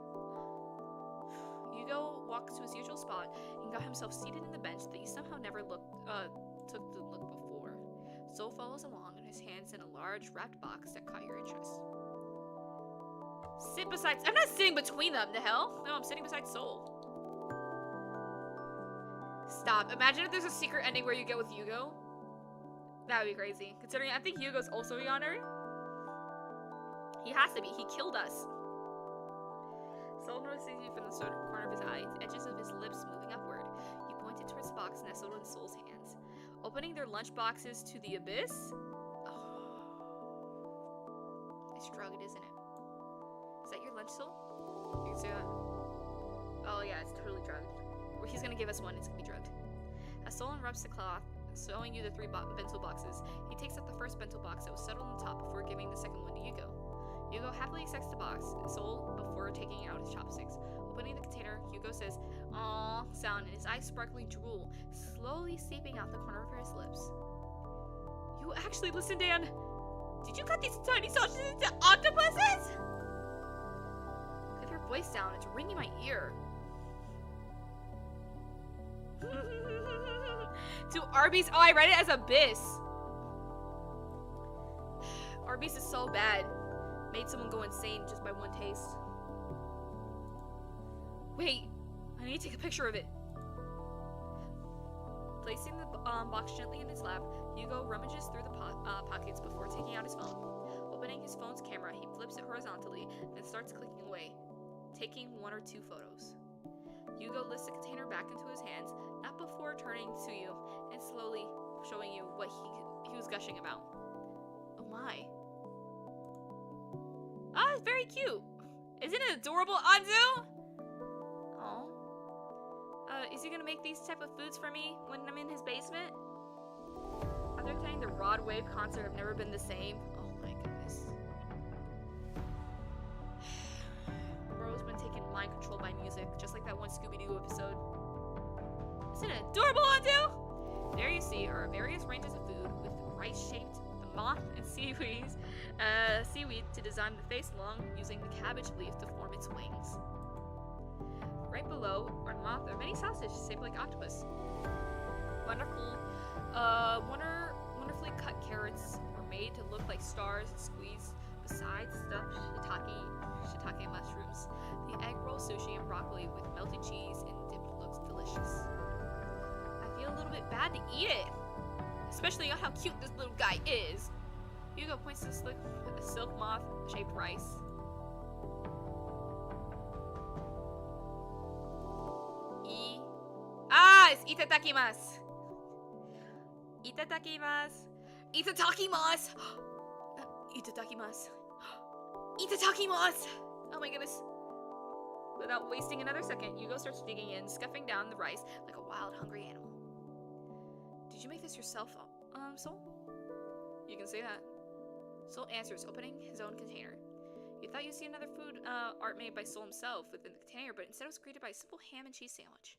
Hugo walks to his usual spot and got himself seated in the bench that he somehow never took the look before. Soul follows along and his hands in a large wrapped box that caught your interest. Sit beside... I'm not sitting between them, the hell? No, I'm sitting beside Soul. Stop. Imagine if there's a secret ending where you get with Hugo. That would be crazy. Considering I think Hugo's also a yonder. He has to be. He killed us. Soul notices you from the corner of his eye, the edges of his lips moving upward. He pointed towards the box nestled in Soul's hands. Opening their lunch boxes to the abyss? Oh. It's drugged, isn't it? Is that your lunch, Soul? You can see that. Oh yeah, it's totally drugged. He's gonna give us one, it's gonna be drugged. As Soul unwraps the cloth, showing you the three bento boxes, he takes out the first bento box that was settled on top before giving the second one to Hugo. Hugo happily accepts the box, Soul, before taking out his chopsticks. Opening the container, Hugo says, "Aww" sound, and his eyes sparkling drool, slowly seeping out the corner of his lips. You actually listen, Dan! Did you cut these tiny sausages into octopuses? Keep your voice down, it's ringing my ear. To Arby's. Oh, I read it as Abyss. Arby's is so bad. Made someone go insane just by one taste. Wait, I need to take a picture of it. Placing the box gently in his lap, Hugo rummages through the pockets before taking out his phone. Opening his phone's camera, he flips it horizontally, then starts clicking away, taking one or two photos. Hugo lifts the container back into his hands, not before turning to you and slowly showing you what he was gushing about. Oh my. Ah, it's very cute. Isn't it adorable, Anzu? Oh. Is he gonna make these type of foods for me when I'm in his basement? After attending the Rod Wave concert, I've never been the same. Oh my goodness. Bro's been taken mind control by music, just like that one Scooby-Doo episode. Isn't it adorable, Anzu? There you see are various ranges of food with rice-shaped, the moth and seaweed to design the face along using the cabbage leaf to form its wings. Right below are moth or many sausages shaped like octopus. Wonderfully cut carrots were made to look like stars and squeezed beside stuffed shiitake mushrooms. The egg roll sushi and broccoli with melted cheese and dip looks delicious. I feel a little bit bad to eat it, especially on how cute this little guy is. Hugo points to the silk moth shaped rice. It's itadakimasu. Itadakimasu. Itadakimasu. Itadakimasu. Itadakimasu. Oh my goodness. Without wasting another second, Hugo starts digging in, scuffing down the rice like a wild, hungry animal. Did you make this yourself, Soul? You can say that. Soul answers, opening his own container. You thought you'd see another food art made by Soul himself within the container, but instead it was created by a simple ham and cheese sandwich.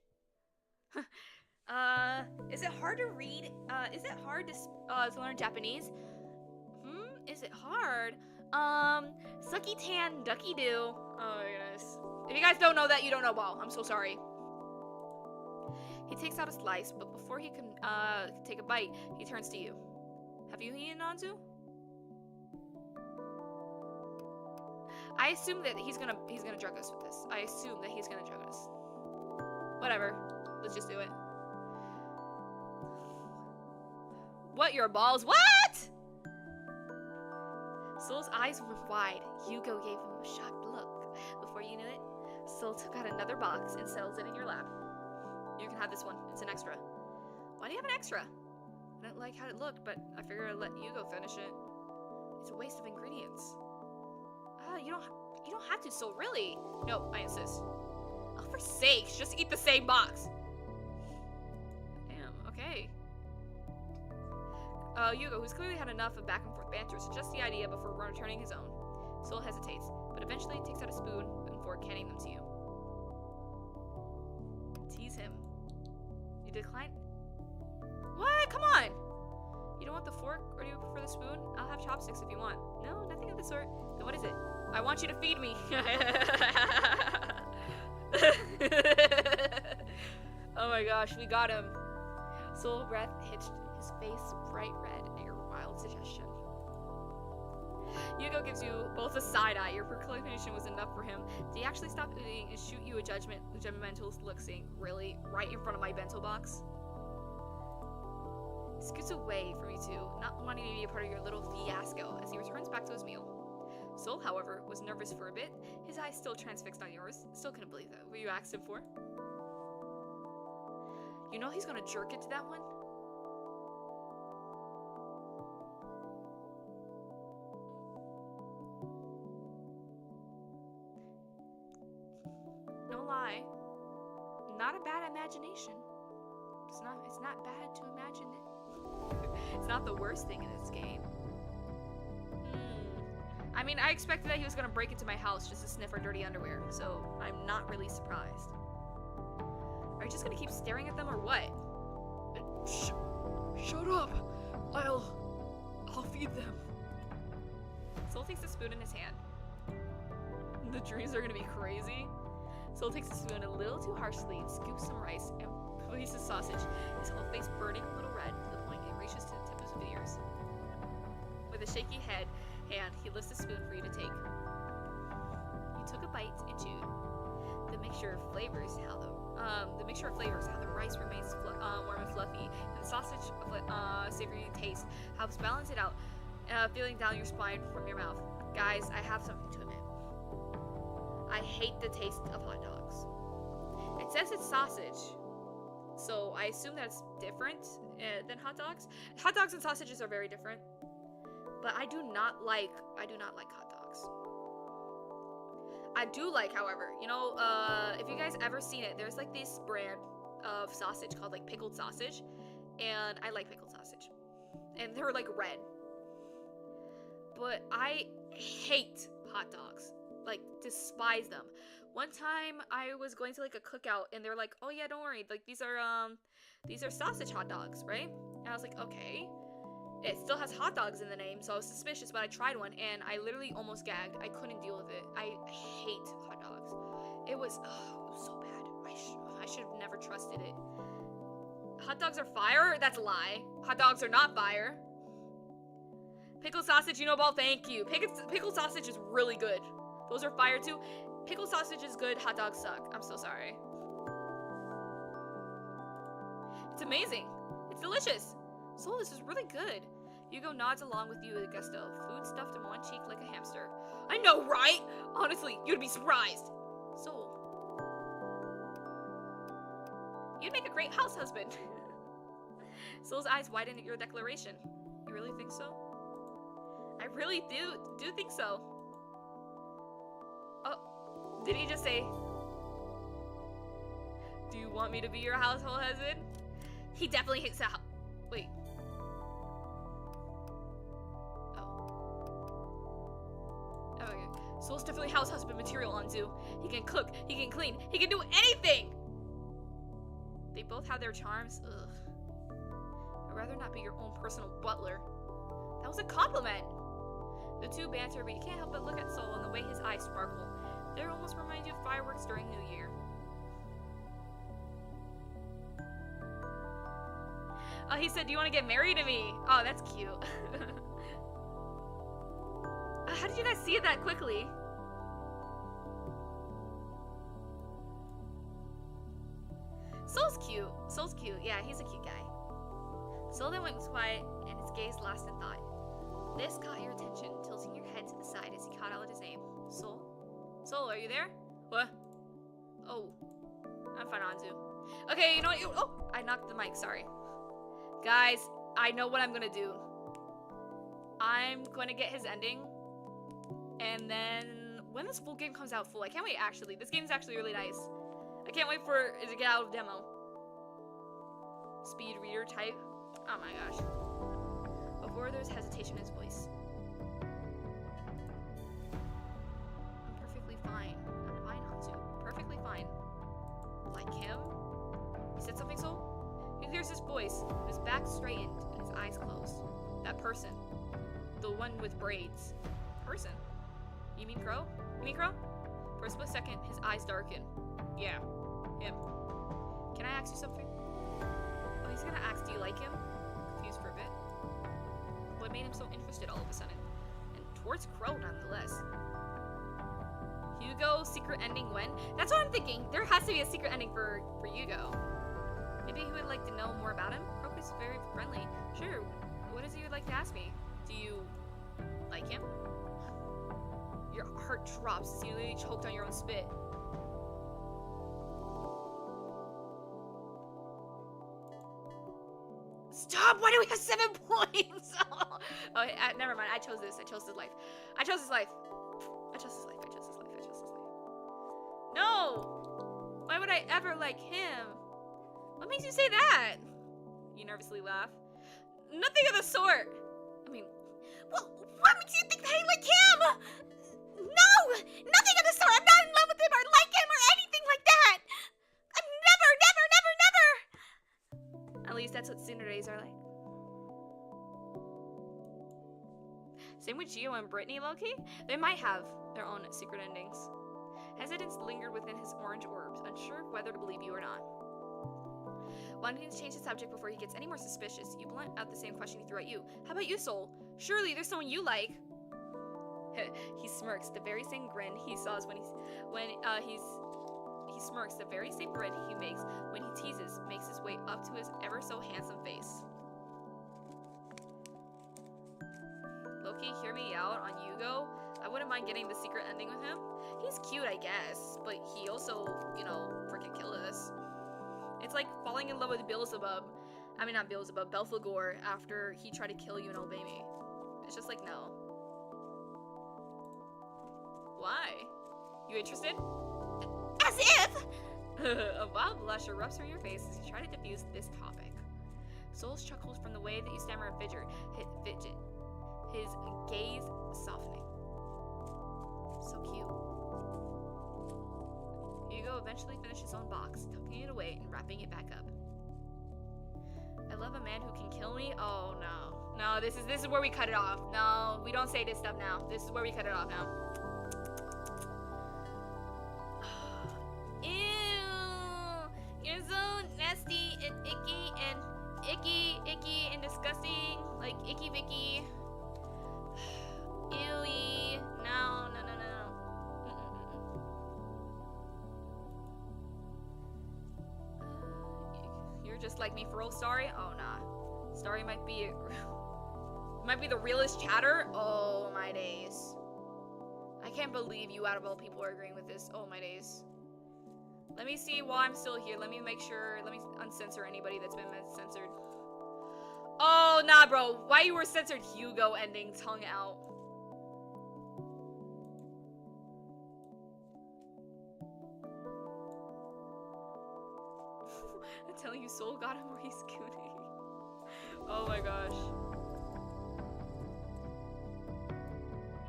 Is it hard to read? Is it hard to learn Japanese? Is it hard? Sucky tan ducky doo. Oh my goodness. If you guys don't know that, you don't know well. I'm so sorry. He takes out a slice, but before he can take a bite, he turns to you. Have you eaten, Anzu? I assume that he's gonna drug us with this. I assume that he's gonna drug us. Whatever. Let's just do it. What, your balls? What? Soul's eyes went wide. Hugo gave him a shocked look. Before you knew it, Soul took out another box and settles it in your lap. You can have this one. It's an extra. Why do you have an extra? I didn't like how it looked, but I figured I'd let Hugo finish it. It's a waste of ingredients. You don't have to, Soul, really. No, I insist. Oh, for sakes, just eat the same box. Damn, okay. Hugo, who's clearly had enough of back and forth banter, suggests the idea before returning his own. Soul hesitates, but eventually takes out a spoon and fork, handing them to you. Tease him. You decline? What? Come on! You don't want the fork, or do you prefer the spoon? I'll have chopsticks if you want. No, nothing of the sort. Then what is it? I want you to feed me. Oh my gosh, we got him. Soul breath hitched his face bright red at your wild suggestion. Hugo gives you both a side eye. Your proclamation was enough for him. Did he actually stop eating and shoot you a judgmental look, saying, really, right in front of my bento box? He scoots away from you two, not wanting to be a part of your little fiasco, as he returns back to his meal. Soul, however, was nervous for a bit, his eyes still transfixed on yours. Still couldn't believe that. What you asked him for? You know he's gonna jerk it to that one? No lie. Not a bad imagination. It's not bad to imagine it. It's not the worst thing in this game. I mean, I expected that he was gonna break into my house just to sniff our dirty underwear, so I'm not really surprised. Are you just gonna keep staring at them or what? Shut up! I'll feed them. Soul takes a spoon in his hand. The dreams are gonna be crazy. Soul takes the spoon a little too harshly and scoops some rice and releases sausage, his whole face burning a little red to the point it reaches to the tip of his ears. With a shaky hand, he lifts the spoon for you to take. You took a bite and chewed. The mixture of flavors how the rice remains warm and fluffy, and the sausage savory taste helps balance it out, feeling down your spine from your mouth. Guys, I have something to admit. I hate the taste of hot dogs. It says it's sausage. So I assume that's different than hot dogs. Hot dogs and sausages are very different. But I do not like hot dogs. I do like, however, you know, if you guys ever seen it, there's like this brand of sausage called like pickled sausage, and I like pickled sausage, and they're like red. But I hate hot dogs, like despise them. One time I was going to like a cookout, and they're like, "Oh yeah, don't worry, like these are sausage hot dogs, right?" And I was like, "Okay." It still has hot dogs in the name, so I was suspicious, but I tried one, and I literally almost gagged. I couldn't deal with it. I hate hot dogs. It was so bad. I should have never trusted it. Hot dogs are fire? That's a lie. Hot dogs are not fire. Pickled sausage, you know about, thank you. Pickled sausage is really good. Those are fire too. Pickled sausage is good, hot dogs suck. I'm so sorry. It's amazing. It's delicious. So this is really good. Hugo nods along with you with gusto. Food stuffed in one cheek like a hamster. I know, right? Honestly, you'd be surprised. So, you'd make a great house husband. Soul's eyes widen at your declaration. You really think so? I really do think so. Oh, did he just say, do you want me to be your household husband? He definitely hates that. Wait. Soul's definitely house husband material on Zoo. He can cook, he can clean, he can do anything! They both have their charms. Ugh. I'd rather not be your own personal butler. That was a compliment! The two banter, but you can't help but look at Soul and the way his eyes sparkle. They almost remind you of fireworks during New Year. Oh, he said, do you want to get married to me? Oh, that's cute. How did you guys see it that quickly? Soul's cute. Soul's cute. Yeah, he's a cute guy. Soul then went quiet, and his gaze lost in thought. This caught your attention, tilting your head to the side as he called out his name. Soul? Soul, are you there? What? Oh. I'm fine, Anzu. Okay, you know what? Oh, I knocked the mic, sorry. Guys, I know what I'm gonna do. I'm gonna get his ending. And then, when this full game comes out full, I can't wait actually. This game's actually really nice. I can't wait for it to get out of demo. Speed reader type. Oh my gosh. Before there's hesitation in his voice. I'm perfectly fine. I'm fine, Hansu. Perfectly fine. Like him? He said something, Soul? He hears his voice, his back straightened, and his eyes closed. That person. The one with braids. Person? You mean Crow? You mean Crow? For a split second, his eyes darken. Yeah, him. Can I ask you something? Oh, he's gonna ask, do you like him? Confused for a bit. What made him so interested all of a sudden? And towards Crow, nonetheless. Hugo, secret ending when? That's what I'm thinking. There has to be a secret ending for Hugo. Maybe he would like to know more about him? Crow is very friendly. Sure, what is he would like to ask me? Do you like him? Your heart drops as you literally choked on your own spit. Stop! Why do we have 7 points? Oh, never mind. I chose this. I chose this life. I chose this life. I chose this life. I chose this life. I chose this life. No! Why would I ever like him? What makes you say that? You nervously laugh. Nothing of the sort. I mean, well, what makes you think that I like him? No! Nothing of the sort! I'm not in love with him or like him or anything like that! I'm never, never, never, never! At least that's what Cinderdays are like. Same with Gio and Brittany, Loki. They might have their own secret endings. Hesitance lingered within his orange orbs, unsure of whether to believe you or not. Wanting to change the subject before he gets any more suspicious, you blunt out the same question he threw at you. How about you, Soul? Surely there's someone you like. He smirks, the very same grin he saws he smirks, the very same grin he makes when he teases, makes his way up to his ever so handsome face. Loki, hear me out on Hugo. I wouldn't mind getting the secret ending with him. He's cute, I guess, but he also, you know, freaking killed us. It's like falling in love with Beelzebub. I mean, not Beelzebub, Belphegor, after he tried to kill you and old baby. It's just like, no. Why? You interested? As if! A wild blush erupts from your face as you try to diffuse this topic. Souls chuckles from the way that you stammer and fidget, his gaze softening. So cute. Hugo eventually finishes his own box, tucking it away and wrapping it back up. I love a man who can kill me. Oh no. No, this is where we cut it off. No, we don't say this stuff now. This is where we cut it off now. Ew! You're so nasty and icky and disgusting. Like Icky Vicky. Ewy. No. You're just like me for real, Starry? Oh nah. Starry might be the realest chatter. Oh my days. I can't believe you out of all people are agreeing with this. Oh my days. Let me see while I'm still here. Let me make sure. Let me uncensor anybody that's been censored. Oh nah, bro. Why you were censored? Hugo ending, tongue out. I'm telling you, Soul got him where he's Goonie. Oh my gosh.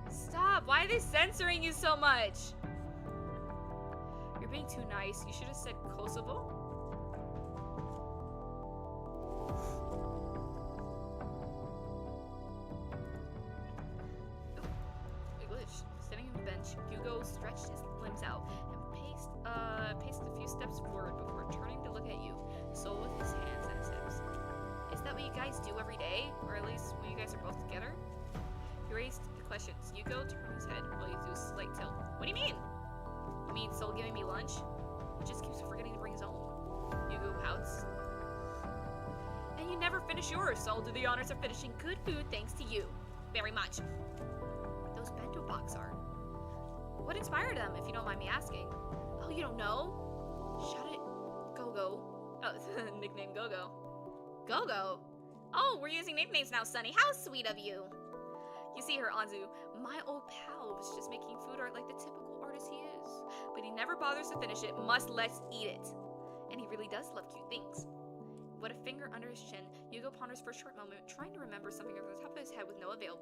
Stop! Why are they censoring you so much? You're being too nice. You should have said Kosovo. Sitting on the bench, Hugo stretched his limbs out and paced a few steps forward before turning to look at you, Soul with his hands at his hips. Is that what you guys do every day? Or at least when you guys are both together? He raised the questions. Hugo turned his head while he threw a slight tilt. What do you mean? You mean Soul giving me lunch? He just keeps forgetting to bring his own. Hugo pouts. And you never finish yours, so I'll do the honors of finishing good food thanks to you. Very much. Those bento box are. What inspired them, if you don't mind me asking? Oh, you don't know? Shut it. Go-Go. Oh, nickname Go-Go. Go-Go? Oh, we're using nicknames now, Sunny. How sweet of you. You see her, Anzu. My old pal was just making food art like the typical artist he is. But he never bothers to finish it. Let's eat it. And he really does love cute things. With a finger under his chin, Hugo ponders for a short moment, trying to remember something over the top of his head with no avail.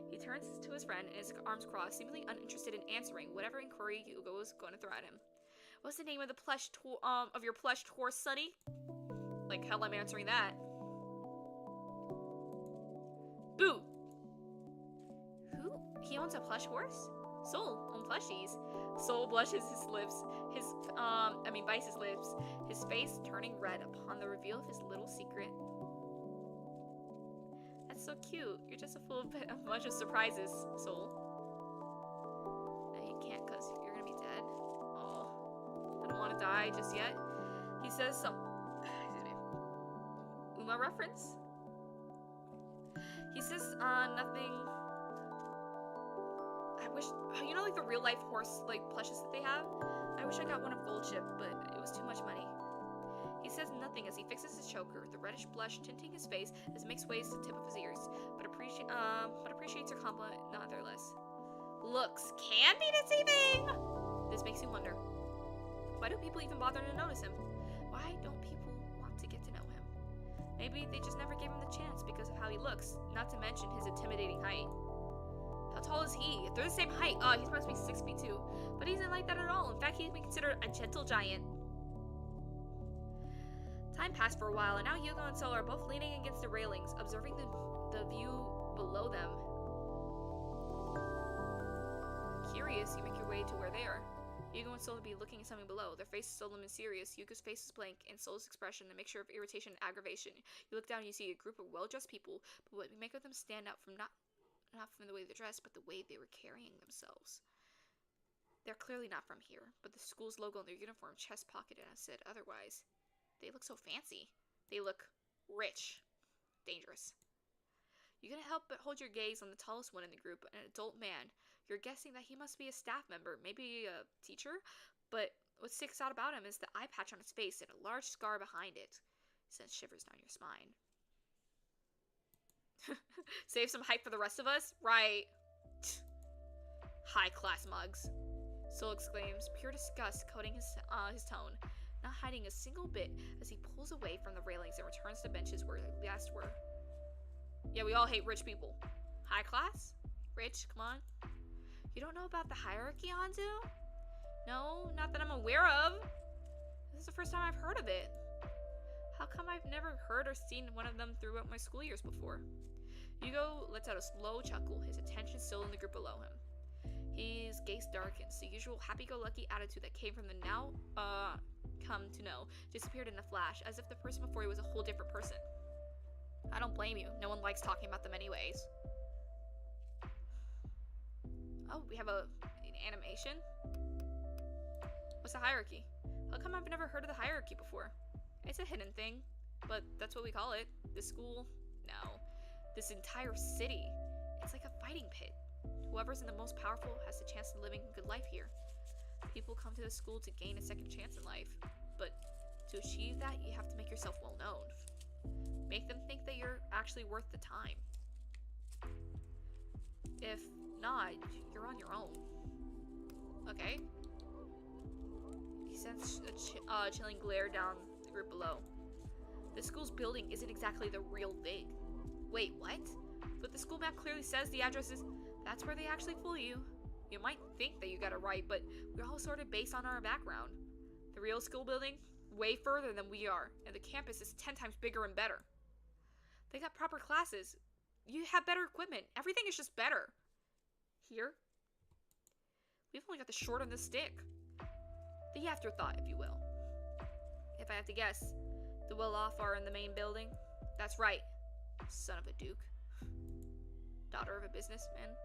He turns to his friend and his arms crossed, seemingly uninterested in answering whatever inquiry Hugo was going to throw at him. What's the name of the of your plush horse, Sonny? Like hell, I'm answering that. Boo! Who? He owns a plush horse? Soul on plushies. Soul blushes his lips. Bites his lips. His face turning red upon the reveal of his little secret. That's so cute. You're just a bunch of surprises, Soul. No, you can't, cause you're gonna be dead. Oh, I don't want to die just yet. He says some. Excuse me. Uma reference. He says nothing. I wish, you know, like the real life horse like plushes that they have. I wish I got one of Gold Chip, but it was too much money. He says nothing as he fixes his choker, the reddish blush tinting his face as it makes ways to the tip of his ears, but appreciates her compliment nonetheless. Looks can be deceiving! This makes you wonder. Why do people even bother to notice him? Why don't people want to get to know him? Maybe they just never gave him the chance because of how he looks, not to mention his intimidating height. How tall is he? If they're the same height, he's supposed to be 6 feet 2. But he isn't like that at all. In fact, he's been considered a gentle giant. Time passed for a while, and now Hugo and Sol are both leaning against the railings, observing the view below them. Curious, you make your way to where they are. Hugo and Sol would be looking at something below. Their faces solemn and serious. Hugo's face is blank, and Sol's expression a mixture of irritation and aggravation. You look down and you see a group of well-dressed people, but what make of them stand out from not from the way they're dressed, but the way they were carrying themselves. They're clearly not from here, but the school's logo on their uniform chest-pocketed and said otherwise. They look so fancy. They look rich. Dangerous. You couldn't help but hold your gaze on the tallest one in the group, an adult man. You're guessing that he must be a staff member, maybe a teacher, but what sticks out about him is the eye patch on his face and a large scar behind it. Sends shivers down your spine. Save some hype for the rest of us? Right. High-class mugs. Soul exclaims, pure disgust coating his tone, not hiding a single bit as he pulls away from the railings and returns to benches where they last were. Yeah, we all hate rich people. High class? Rich, come on. You don't know about the hierarchy, Anzu? No, not that I'm aware of. This is the first time I've heard of it. How come I've never heard or seen one of them throughout my school years before? Hugo lets out a slow chuckle, his attention still in the group below him. His gaze darkens. The usual happy-go-lucky attitude that came from the now, come to know, disappeared in a flash, as if the person before you was a whole different person. I don't blame you. No one likes talking about them anyways. Oh, we have an animation? What's the hierarchy? How come I've never heard of the hierarchy before? It's a hidden thing, but that's what we call it. This school? No. This entire city. It's like a fighting pit. Whoever's in the most powerful has the chance of living a good life here. People come to the school to gain a second chance in life, but to achieve that, you have to make yourself well known. Make them think that you're actually worth the time. If not, you're on your own. Okay? He sends a chilling glare down the group below. The school's building isn't exactly the real thing. Wait, what? But the school map clearly says the address is... That's where they actually fool you. You might think that you got it right, but we're all sorted based on our background. The real school building? Way further than we are, and the campus is 10 times bigger and better. They got proper classes. You have better equipment. Everything is just better. Here? We've only got the short end of the stick. The afterthought, if you will. If I have to guess, the well-off are in the main building. That's right. Son of a duke. Daughter of a businessman.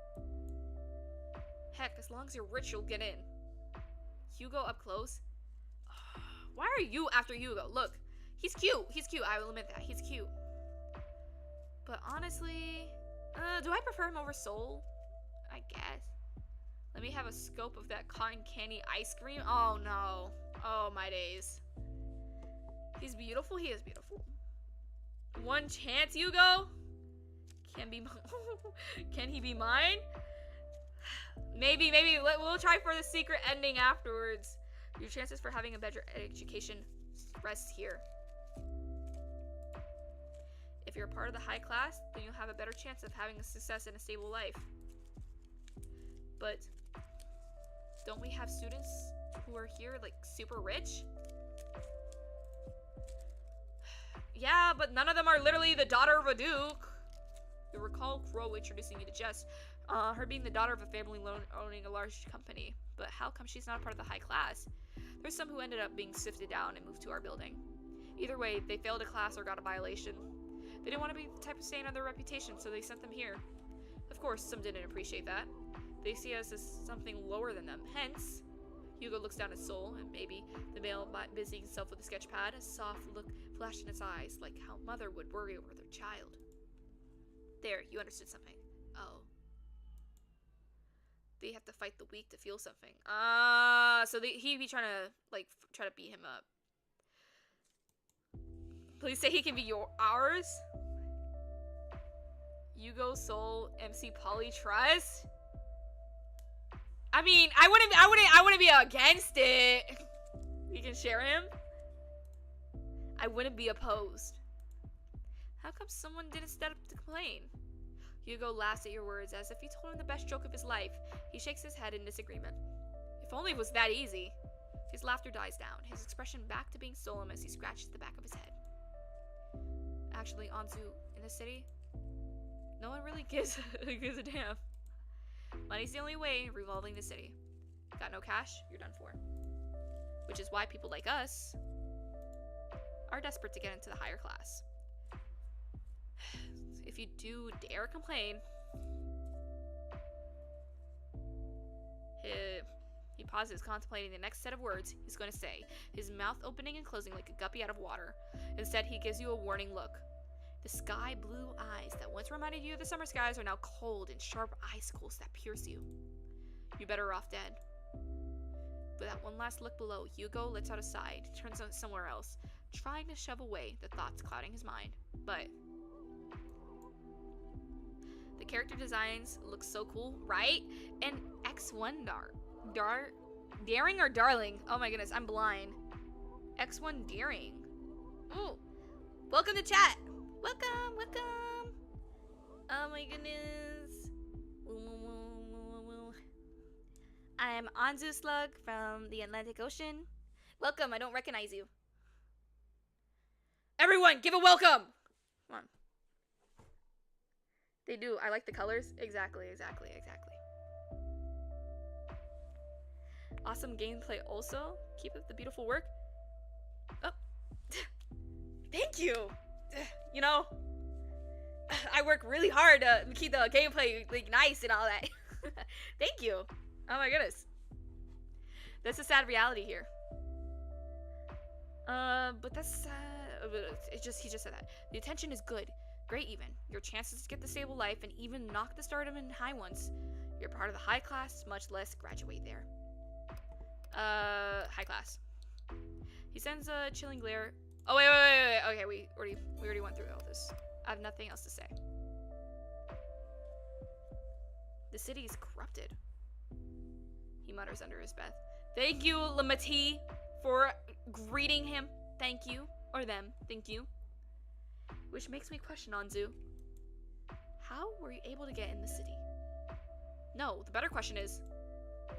Heck, as long as you're rich, you'll get in. Hugo up close. Why are you after Hugo? Look, he's cute. He's cute. I will admit that. He's cute. But honestly, do I prefer him over Soul? I guess. Let me have a scope of that cotton candy ice cream. Oh no. Oh my days. He's beautiful. He is beautiful. One chance, Hugo? Can he be mine? Maybe. We'll try for the secret ending afterwards. Your chances for having a better education rest here. If you're a part of the high class, then you'll have a better chance of having a success and a stable life. But don't we have students who are here like super rich? Yeah, but none of them are literally the daughter of a duke. You recall Crow introducing you to Jess, her being the daughter of a family owning a large company. But how come she's not a part of the high class? There's some who ended up being sifted down and moved to our building. Either way, they failed a class or got a violation. They didn't want to be the type of stain on their reputation, so they sent them here. Of course, some didn't appreciate that. They see us as something lower than them. Hence, Hugo looks down at Soul, and maybe the male busying himself with a sketch pad, a soft look flashed in his eyes, like how mother would worry over their child. There, you understood something. Oh. They have to fight the weak to feel something. So he'd be trying to, like, try to beat him up. Please say he can be ours? Hugo, Soul, MC Polly, Trust? I mean, I wouldn't be against it. We can share him. I wouldn't be opposed. How come someone didn't step up to complain? Hugo laughs at your words as if you told him the best joke of his life. He shakes his head in disagreement. If only it was that easy. His laughter dies down, his expression back to being solemn as he scratches the back of his head. Actually, Anzu, in the city, no one really gives a damn. Money's the only way revolving the city. Got no cash, you're done for. Which is why people like us are desperate to get into the higher class. If you do dare complain... He pauses, contemplating the next set of words he's going to say, his mouth opening and closing like a guppy out of water. Instead, he gives you a warning look. The sky blue eyes that once reminded you of the summer skies are now cold and sharp icicles that pierce you. You're better off dead. With that one last look below, Hugo lets out a sigh, turns on somewhere else, trying to shove away the thoughts clouding his mind. But the character designs look so cool, right? And X1 daring or darling? Oh my goodness, I'm blind. X1 daring. Ooh. Welcome to chat. Welcome, welcome. Oh my goodness. I'm Anzu Slug from the Atlantic Ocean. Welcome, I don't recognize you. Everyone, give a welcome! Come on. They do, I like the colors. Exactly. Awesome gameplay also. Keep up the beautiful work. Oh. Thank you! You know, I work really hard to keep the gameplay like nice and all that. Thank you. Oh my goodness. That's a sad reality here. But that's he just said that. The attention is good. Great even. Your chances to get the stable life and even knock the stardom in high ones. You're part of the high class, much less graduate there. High class. He sends a chilling glare. Oh wait. Okay, we already went through all this. I have nothing else to say. The city is corrupted. He mutters under his breath. Thank you, Lamati, for greeting him. Thank you. Or them. Thank you. Which makes me question, Anzu. How were you able to get in the city? No, the better question is,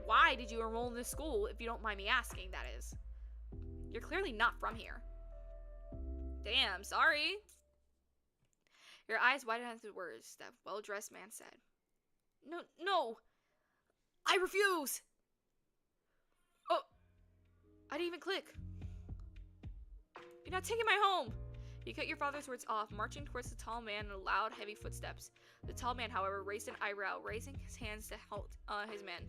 why did you enroll in this school, if you don't mind me asking, that is? You're clearly not from here. Damn, sorry. Your eyes widened at the words that well-dressed man said. No! I refuse! Oh! I didn't even click. You're not taking my home! You cut your father's words off, marching towards the tall man in loud, heavy footsteps. The tall man, however, raised an eyebrow, raising his hands to halt his men.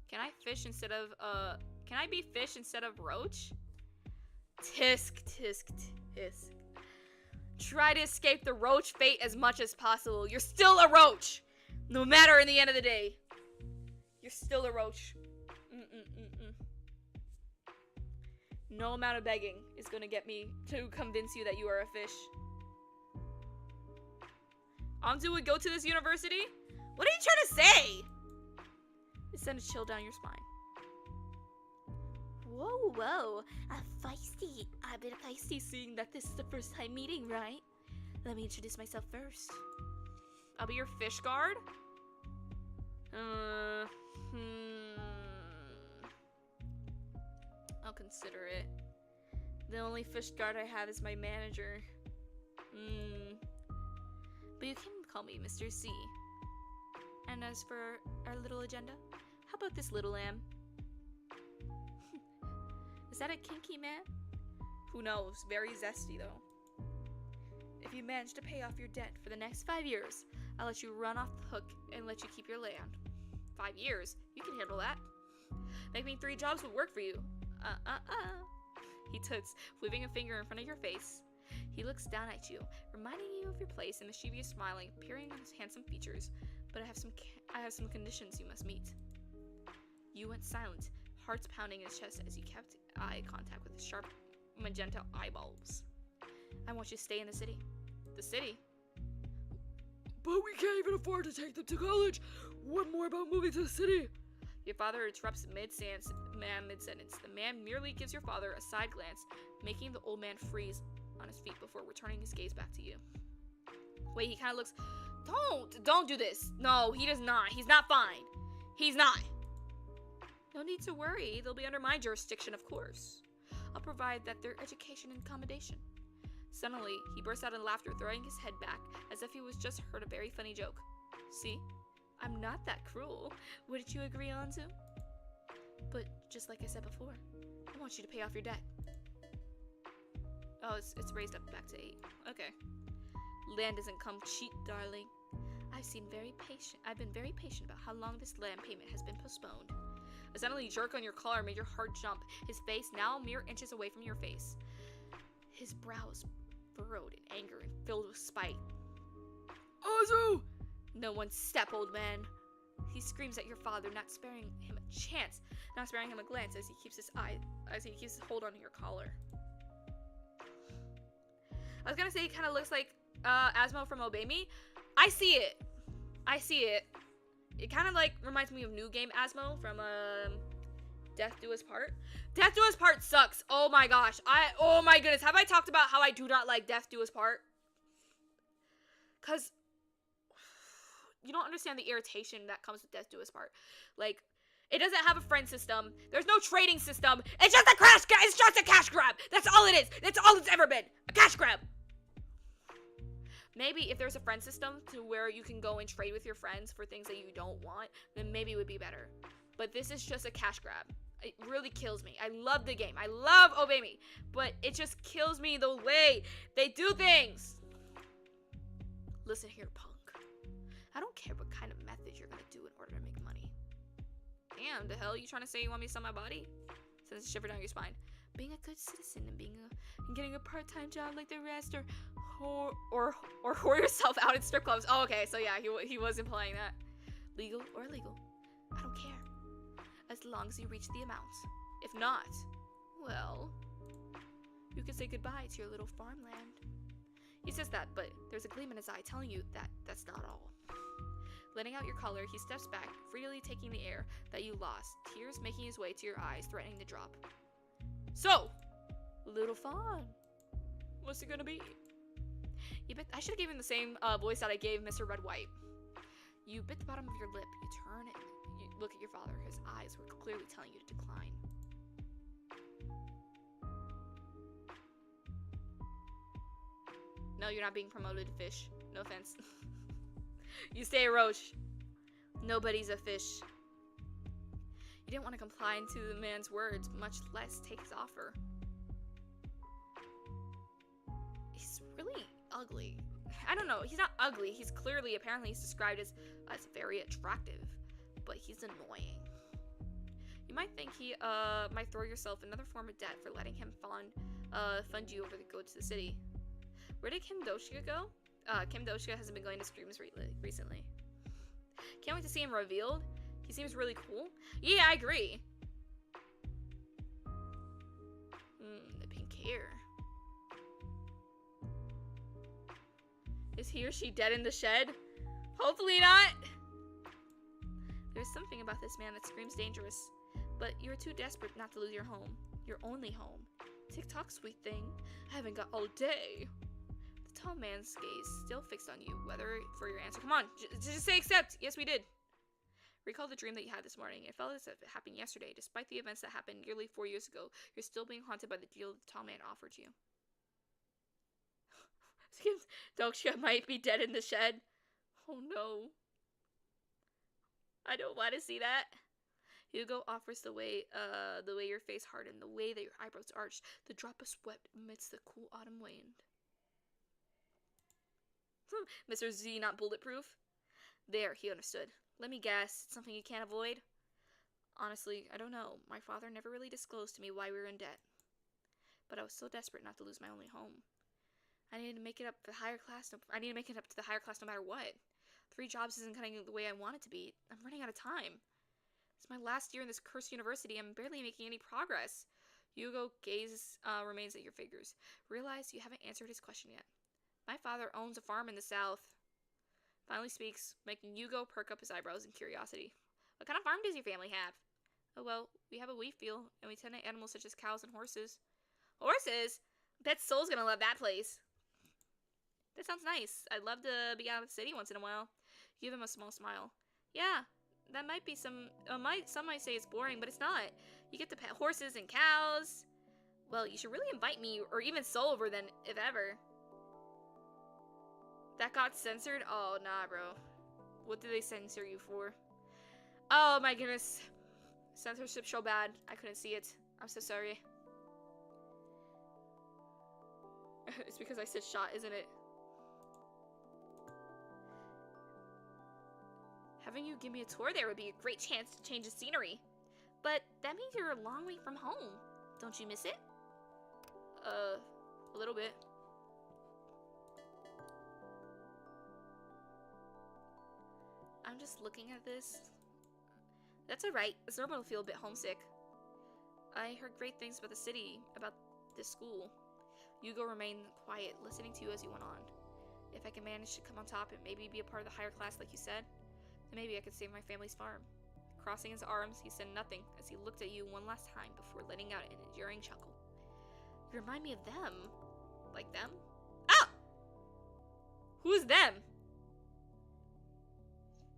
Can I be fish instead of roach? Tisk. Try to escape the roach fate as much as possible. You're still a roach! No matter in the end of the day. You're still a roach. No amount of begging is gonna get me to convince you that you are a fish. Anzu would go to this university? What are you trying to say? It sent a chill down your spine. Whoa. A bit feisty seeing that this is the first time meeting, right? Let me introduce myself first. I'll be your fish guard? I'll consider it. The only fish guard I have is my manager. But you can call me Mr. C. And as for our little agenda, how about this little lamb? Is that a kinky man? Who knows? Very zesty though. If you manage to pay off your debt for the next 5 years, I'll let you run off the hook and let you keep your land. 5 years? You can handle that. Make me 3 jobs would work for you. He toots, waving a finger in front of your face. He looks down at you, reminding you of your place and mischievous smiling, peering at his handsome features. But I have some conditions you must meet. You went silent, hearts pounding in his chest as you kept eye contact with his sharp magenta eyeballs. I want you to stay in the city. The city? But we can't even afford to take them to college. What more about moving to the city? Your father interrupts mid-sentence. The man merely gives your father a side glance, making the old man freeze on his feet before returning his gaze back to you. Wait, he kind of looks... Don't do this. No, he does not. He's not fine. He's not. No need to worry. They'll be under my jurisdiction, of course. I'll provide that their education and accommodation. Suddenly, he bursts out in laughter, throwing his head back as if he was just heard a very funny joke. See? I'm not that cruel. Wouldn't you agree, Anzu? But just like I said before, I want you to pay off your debt. Oh, it's raised up back to 8. Okay. Land doesn't come cheap, darling. I've been very patient about how long this land payment has been postponed. A suddenly jerk on your collar made your heart jump, his face now mere inches away from your face. His brows furrowed in anger and filled with spite. Azu! No one step, old man. He screams at your father, not sparing him a chance, not sparing him a glance as he keeps his hold onto your collar. I was gonna say he kind of looks like Asmo from Obey Me. I see it. I see it. It kind of like reminds me of new game Asmo from Death Do Us Part. Death Do Us Part sucks. Oh my gosh. Oh my goodness. Have I talked about how I do not like Death Do Us Part? Cause you don't understand the irritation that comes with Death Do Us Part. Like, it doesn't have a friend system. There's no trading system. It's just a cash grab. It's just a cash grab. That's all it is. That's all it's ever been. A cash grab. Maybe if there's a friend system to where you can go and trade with your friends for things that you don't want, then maybe it would be better. But this is just a cash grab. It really kills me. I love the game. I love Obey Me. But it just kills me the way they do things. Listen here, punk. I don't care what kind of method you're gonna do in order to make money. Damn, the hell you trying to say you want me to sell my body? Sends a shiver down your spine. Being a good citizen and getting a part-time job like the rest, or whore yourself out in strip clubs. Oh, okay, so yeah, he was implying that. Legal or illegal, I don't care. As long as you reach the amounts. If not, well, you can say goodbye to your little farmland. He says that, but there's a gleam in his eye telling you that that's not all. Letting out your collar, he steps back, freely taking the air that you lost, tears making his way to your eyes, threatening to drop. So, little fawn, what's it gonna be? You bit. I should have given the same voice that I gave Mr. Red White. You bit the bottom of your lip. You turn it. You look at your father. His eyes were clearly telling you to decline. No, you're not being promoted to fish. No offense. You stay a roach. Nobody's a fish. You didn't want to comply to the man's words, much less take his offer. He's really ugly. I don't know, he's not ugly. He's clearly, apparently he's described as very attractive, but he's annoying. You might think he might throw yourself another form of debt for letting him fund you over to go to the city. Where did Kim Doshka go? Kim Doshka hasn't been going to Screams recently. Can't wait to see him revealed. He seems really cool. Yeah, I agree. The pink hair. Is he or she dead in the shed? Hopefully not. There's something about this man that screams dangerous. But you're too desperate not to lose your home. Your only home. Tick-tock, sweet thing. I haven't got all day. The tall man's gaze still fixed on you, whether for your answer. Come on, just say accept. Yes, we did. Recall the dream that you had this morning. It felt as if it happened yesterday. Despite the events that happened nearly 4 years ago, you're still being haunted by the deal the tall man offered you. Doksha might be dead in the shed. Oh no. I don't want to see that. Hugo offers the way your face hardened, the way that your eyebrows arched, the drop of sweat amidst the cool autumn wind. Mr. Z not bulletproof? There, he understood. Let me guess, it's something you can't avoid? Honestly, I don't know. My father never really disclosed to me why we were in debt. But I was so desperate not to lose my only home. I needed to make it up to the higher class. I need to make it up to the higher class no matter what. 3 jobs isn't cutting it the way I want it to be. I'm running out of time. It's my last year in this cursed university. I'm barely making any progress. Hugo gazes remains at your figures. Realize you haven't answered his question yet. My father owns a farm in the south. Finally speaks, making Hugo perk up his eyebrows in curiosity. What kind of farm does your family have? Oh well, we have a wheat field, and we tend to animals such as cows and horses. Horses? Bet Soul's gonna love that place. That sounds nice. I'd love to be out of the city once in a while. Give him a small smile. Yeah, that might be some might say it's boring, but it's not. You get to pet horses and cows. Well, you should really invite me, or even Soul over then, if ever. That got censored? Oh, nah, bro. What did they censor you for? Oh, my goodness. Censorship so bad. I couldn't see it. I'm so sorry. It's because I said shot, isn't it? Having you give me a tour there would be a great chance to change the scenery. But that means you're a long way from home. Don't you miss it? A little bit. I'm just looking at this. That's alright. It's normal to feel a bit homesick. I heard great things about the city, about this school. Hugo remained quiet, listening to you as you went on. If I can manage to come on top and maybe be a part of the higher class like you said, then maybe I could save my family's farm. Crossing his arms, he said nothing as he looked at you one last time before letting out an enduring chuckle. You remind me of them. Like them? Ah! Who's them?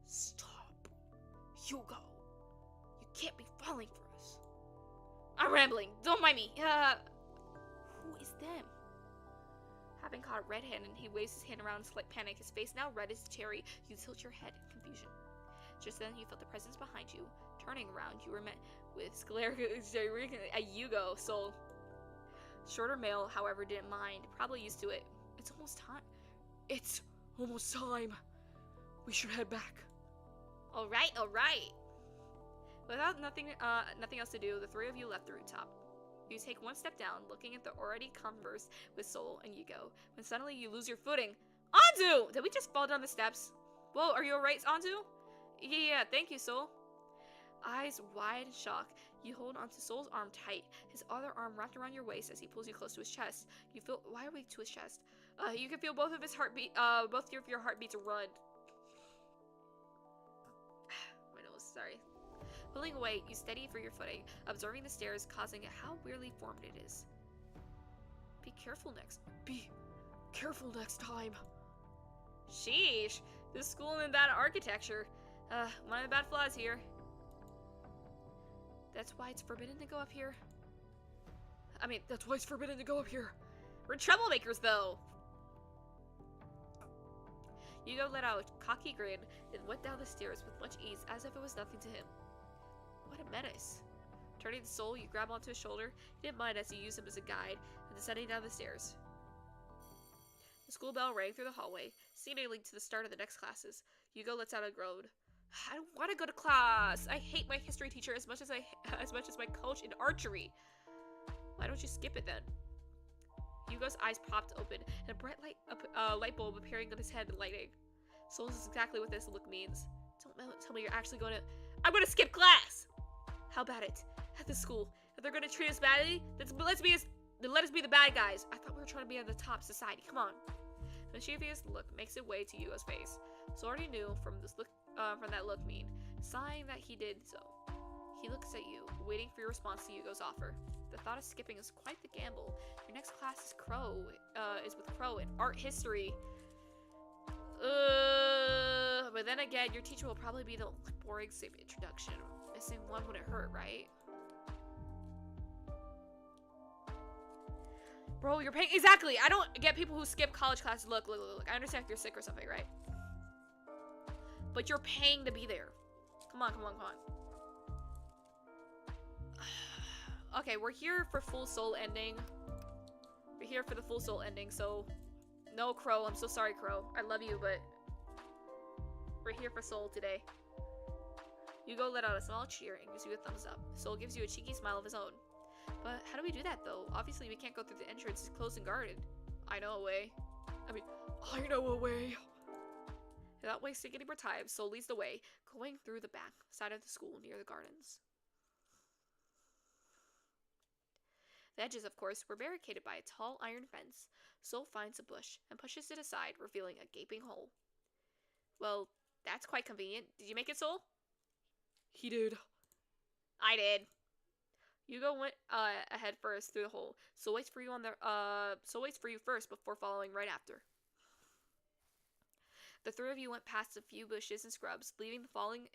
Stop. Hugo. You can't be falling for us. I'm rambling. Don't mind me. Who is them? Having caught a red hand, and he waves his hand around in slight panic, his face now red as a cherry. You tilt your head in confusion. Just then, you felt the presence behind you. Turning around, you were met with a Hugo soul. Shorter male, however, didn't mind. Probably used to it. It's almost time. It's almost time. We should head back. Alright. Without nothing else to do, the three of you left the rooftop. You take one step down, looking at the already conversed with Soul and Hugo, when suddenly you lose your footing. Anzu! Did we just fall down the steps? Whoa, are you alright, Anzu? Yeah, thank you, Soul. Eyes wide in shock, you hold onto Soul's arm tight, his other arm wrapped around your waist as he pulls you close to his chest. You feel— why are we to his chest? You can feel both of your heartbeats run. My nose, sorry. Pulling away, you steady for your footing, observing the stairs, causing it how weirdly formed it is. Be careful next time. Sheesh, this school and that architecture. One of the bad flaws here. That's why it's forbidden to go up here. That's why it's forbidden to go up here. We're troublemakers, though. Hugo let out a cocky grin and went down the stairs with much ease, as if it was nothing to him. What a menace. Turning to Soul, you grab onto his shoulder. He didn't mind as you used him as a guide, and descending down the stairs. The school bell rang through the hallway, signaling to the start of the next classes. Hugo lets out a groan. I don't want to go to class. I hate my history teacher as much as my coach in archery. Why don't you skip it then? Hugo's eyes popped open, and a bright light bulb appearing on his head and lighting. Soul is exactly what this look means. Don't tell me you're actually going to— I'm going to skip class! How about it? At the school. If they're going to treat us badly, then let us be the bad guys. I thought we were trying to be on the top society. Come on. The mischievous look makes its way to Hugo's face. So already knew from that look mean, sighing that he did so. He looks at you, waiting for your response to Hugo's offer. The thought of skipping is quite the gamble. Your next class is with Crow in art history. But then again, your teacher will probably be the boring same introduction. Missing one wouldn't hurt, right? Bro, you're paying— exactly! I don't get people who skip college classes. Look. I understand if you're sick or something, right? But you're paying to be there. Come on. Okay, we're here for Full Soul ending. We're here for the Full Soul ending, so no Crow. I'm so sorry, Crow. I love you, but we're here for Soul today. Hugo let out a small cheer and gives you a thumbs up. Soul gives you a cheeky smile of his own. But how do we do that, though? Obviously, we can't go through the entrance. It's closed and guarded. I know a way. Without wasting any more time, Soul leads the way, going through the back side of the school near the gardens. The edges, of course, were barricaded by a tall iron fence. Soul finds a bush and pushes it aside, revealing a gaping hole. Well, that's quite convenient. Did you make it, Soul? He did. I did. Hugo went ahead first through the hole. Soul waits for you first before following right after. The three of you went past a few bushes and scrubs, leaving the falling.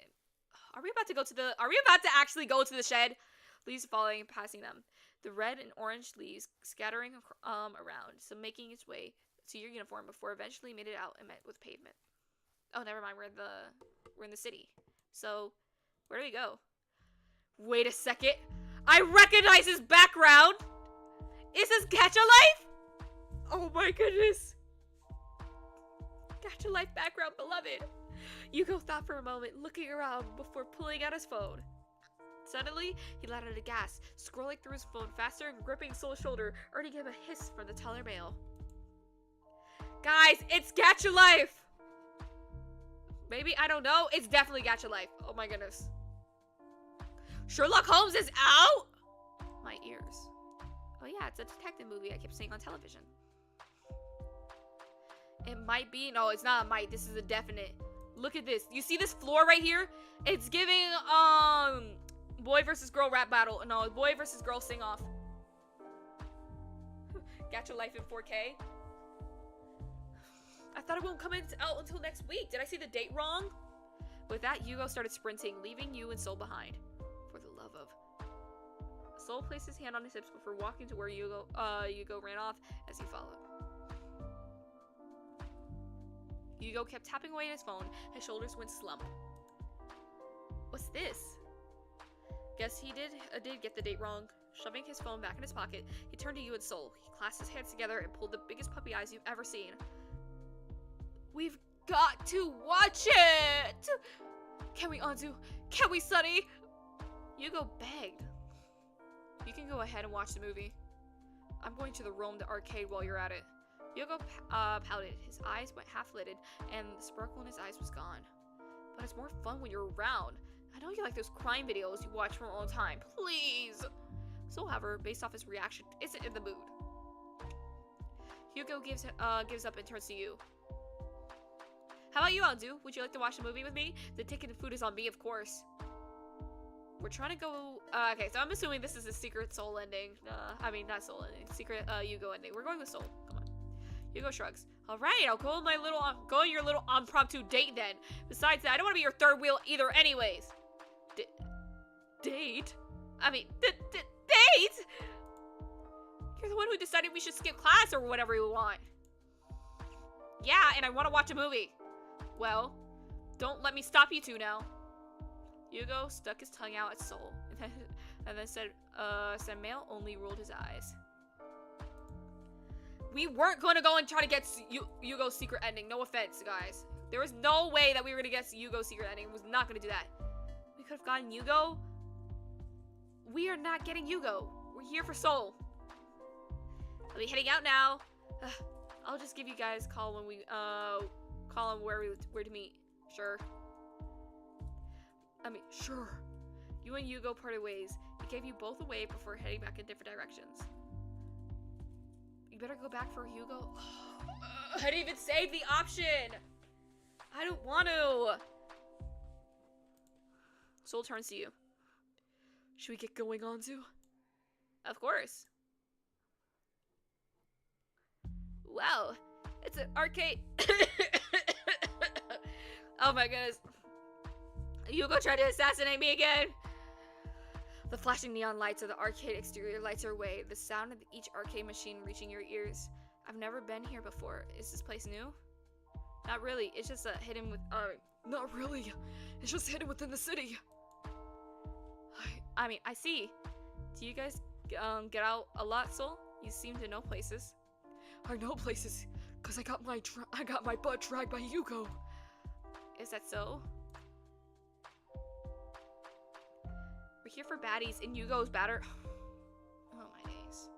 Are we about to actually go to the shed? Leaves falling and passing them. The red and orange leaves scattering around, so making its way to your uniform before eventually made it out and met with pavement. Oh, never mind. We're in the city. So, where do we go? Wait a second. I recognize his background. Is this Catch a Life? Oh my goodness. Catch a Life background, beloved. Hugo thought for a moment, looking around before pulling out his phone. Suddenly, he let out a gasp, scrolling through his phone faster and gripping Soul's shoulder, earning him a hiss from the taller male. Guys, it's Gacha Life! Maybe, I don't know. It's definitely Gacha Life. Oh my goodness. Sherlock Holmes is out? My ears. Oh yeah, it's a detective movie I kept seeing on television. It might be. No, it's not a might. This is a definite. Look at this. You see this floor right here? It's giving, boy versus girl rap battle. No, boy versus girl sing off. Gacha Life in 4K. I thought it won't come out until next week. Did I see the date wrong? With that, Yugo started sprinting, leaving you and Soul behind. For the love of... Soul placed his hand on his hips before walking to where Yugo ran off as he followed. Yugo kept tapping away at his phone. His shoulders went slump. What's this? Guess he did get the date wrong. Shoving his phone back in his pocket, he turned to you and Soul. He clasped his hands together and pulled the biggest puppy eyes you've ever seen. We've got to watch it! Can we, Anzu? Can we, Sunny? Yugo begged. You can go ahead and watch the movie. I'm going to the arcade while you're at it. Yugo pouted. His eyes went half-lidded, and the sparkle in his eyes was gone. But it's more fun when you're around. I know you like those crime videos you watch from all the time. Please! Soul, however, based off his reaction, isn't in the mood. Yugo gives up and turns to you. How about you, Anzu? Would you like to watch the movie with me? The ticket and food is on me, of course. We're trying to go... okay, so I'm assuming this is a secret Soul ending. I mean, not Soul ending. Secret Yugo ending. We're going with Soul. Come on. Yugo shrugs. Alright, I'll go on your little impromptu date then. Besides that, I don't want to be your third wheel either anyways. Date? I mean, date? You're the one who decided we should skip class or whatever you want. Yeah, and I want to watch a movie. Well, don't let me stop you two now. Yugo stuck his tongue out at Soul, and then said Male only rolled his eyes. We weren't going to go and try to get Yugo's secret ending. No offense, guys. There was no way that we were going to get Yugo's secret ending. We was not going to do that. We could have gotten Yugo. We are not getting Yugo. We're here for Soul. I'll be heading out now. I'll just give you guys a call when we, call on where to meet. Sure. I mean, sure. You and Yugo parted ways. He gave you both away before heading back in different directions. You better go back for Yugo. I didn't even save the option. I don't want to. Soul turns to you. Should we get going, Anzu? Of course. Wow, it's an arcade. Oh my goodness. Yugo tried to assassinate me again. The flashing neon lights of the arcade exterior lights our way, the sound of each arcade machine reaching your ears. I've never been here before. Is this place new? Not really. It's just hidden with... Not really. It's just hidden within the city. I mean, I see. Do you guys get out a lot, Soul? You seem to know places. I know places, cause I got my butt dragged by Yugo. Is that so? We're here for baddies, and Yugo's batter. Oh my days.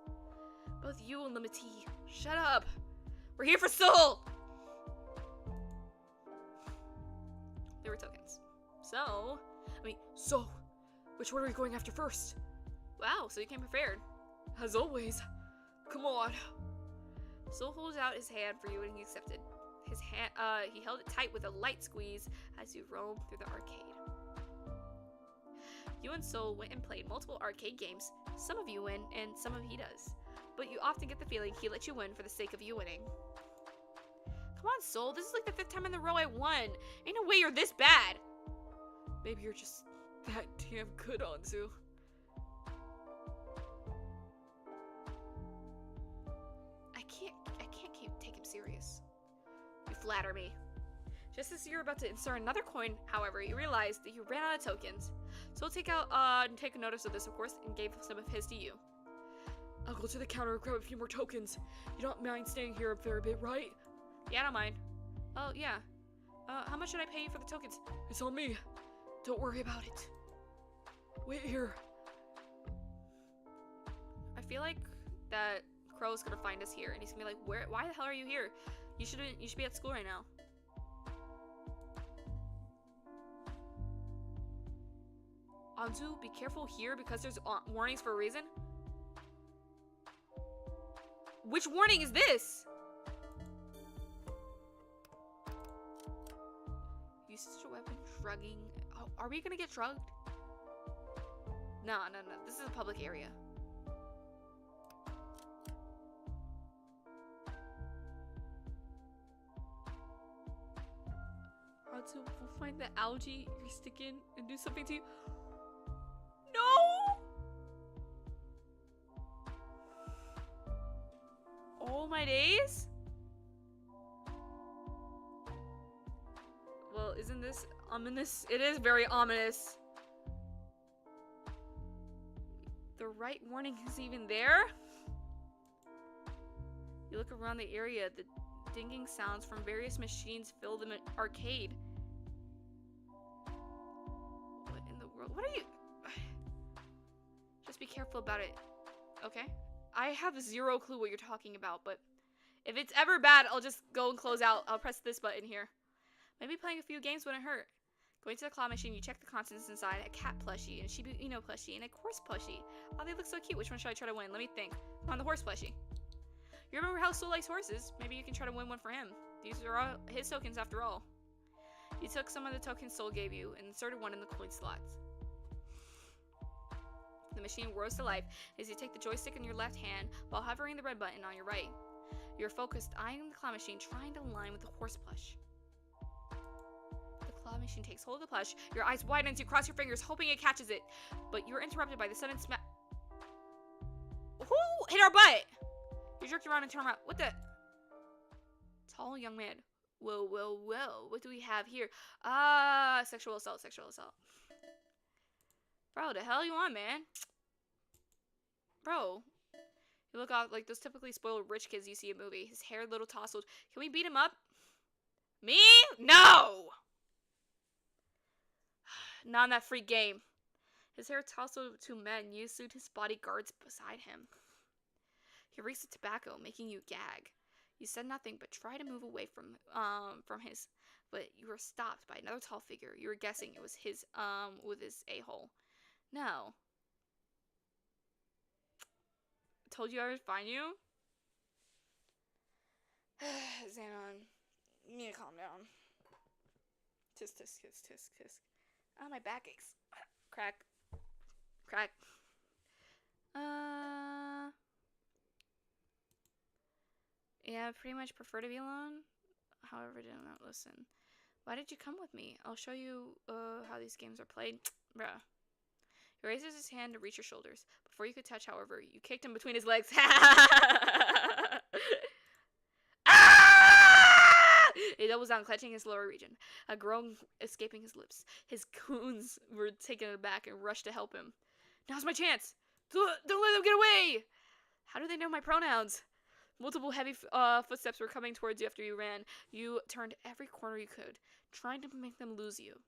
Both you and Limity, shut up. We're here for Soul. There were tokens. So, which one are we going after first? Wow, so you came prepared. As always. Come on. Soul holds out his hand for you and he accepted. His hand, he held it tight with a light squeeze as you roamed through the arcade. You and Soul went and played multiple arcade games. Some of you win, and some of he does. But you often get the feeling he let you win for the sake of you winning. Come on, Soul, this is like the 5th time in a row I won. Ain't no way you're this bad. Maybe you're just that damn good, Anzu. I can't take him serious. You flatter me. Just as you're about to insert another coin, however, you realize that you ran out of tokens. So take notice of this, of course, and gave some of his to you. I'll go to the counter and grab a few more tokens. You don't mind staying here a fair bit, right? Yeah, I don't mind. Oh, yeah. How much should I pay you for the tokens? It's on me. Don't worry about it. Wait here. I feel like that Crow's gonna find us here, and he's gonna be like, "Where? Why the hell are you here? You should be at school right now." Anzu, be careful here because there's warnings for a reason. Which warning is this? Use such a weapon, shrugging. Oh, are we gonna get shrugged? No. This is a public area. Anzu, we'll find the algae you're sticking and do something to you. No! Oh my days? Well, isn't this ominous? It is very ominous. The right warning is even there? You look around the area, the dinging sounds from various machines fill the arcade. What in the world? What are you? Just be careful about it, okay? I have zero clue what you're talking about, but if it's ever bad, I'll just go and close out. I'll press this button here. Maybe playing a few games wouldn't hurt. Going to the claw machine, you check the contents inside. A cat plushie, and a Shiba Inu plushie, and a horse plushie. Oh, they look so cute. Which one should I try to win? Let me think. Come on, the horse plushie. You remember how Soul likes horses? Maybe you can try to win one for him. These are all his tokens after all. You took some of the tokens Soul gave you and inserted one in the coin slots. The machine whirls to life as you take the joystick in your left hand while hovering the red button on your right. You're focused, eyeing the claw machine, trying to align with the horse plush. The claw machine takes hold of the plush. Your eyes widen as you cross your fingers, hoping it catches it. But you're interrupted by the sudden smack. Who hit our butt? You jerked around and turned around. What the? Tall young man. Whoa. What do we have here? Sexual assault. Bro, the hell you want, man? Bro. You look off like those typically spoiled rich kids you see in movies. His hair a little tousled. Can we beat him up? Me? No! Not in that free game. His hair tousled to men used to his bodyguards beside him. He reeks the tobacco, making you gag. You said nothing, but tried to move away from his. But you were stopped by another tall figure. You were guessing it was his, with his a-hole. No. Told you I would find you? Xanon, you need to calm down. Tisk. Oh, my back aches. Crack. Yeah, I pretty much prefer to be alone. However, did not listen. Why did you come with me? I'll show you how these games are played. Bruh. He raises his hand to reach your shoulders. Before you could touch, however, you kicked him between his legs. He doubles down, clenching his lower region, a groan escaping his lips. His goons were taken aback and rushed to help him. Now's my chance! Don't let them get away! How do they know my pronouns? Multiple heavy footsteps were coming towards you after you ran. You turned every corner you could, trying to make them lose you.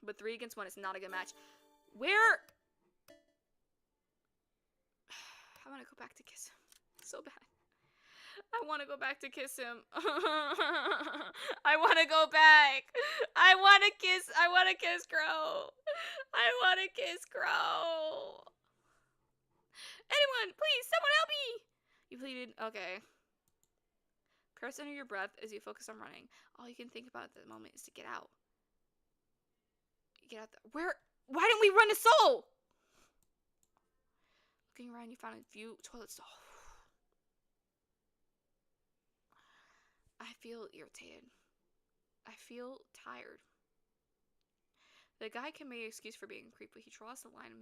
But 3 against 1 is not a good match. Where? I want to go back to kiss him. So bad. I want to go back to kiss him. I want to go back. I want to kiss Crow. I want to kiss Crow. Anyone, please, someone help me. You pleaded. Okay. Press under your breath as you focus on running. All you can think about at the moment is to get out. You get out there. Where? Why didn't we run to Seoul? Looking around, you found a few toilet stalls. I feel irritated. I feel tired. The guy can make an excuse for being a creep, but he draws the line of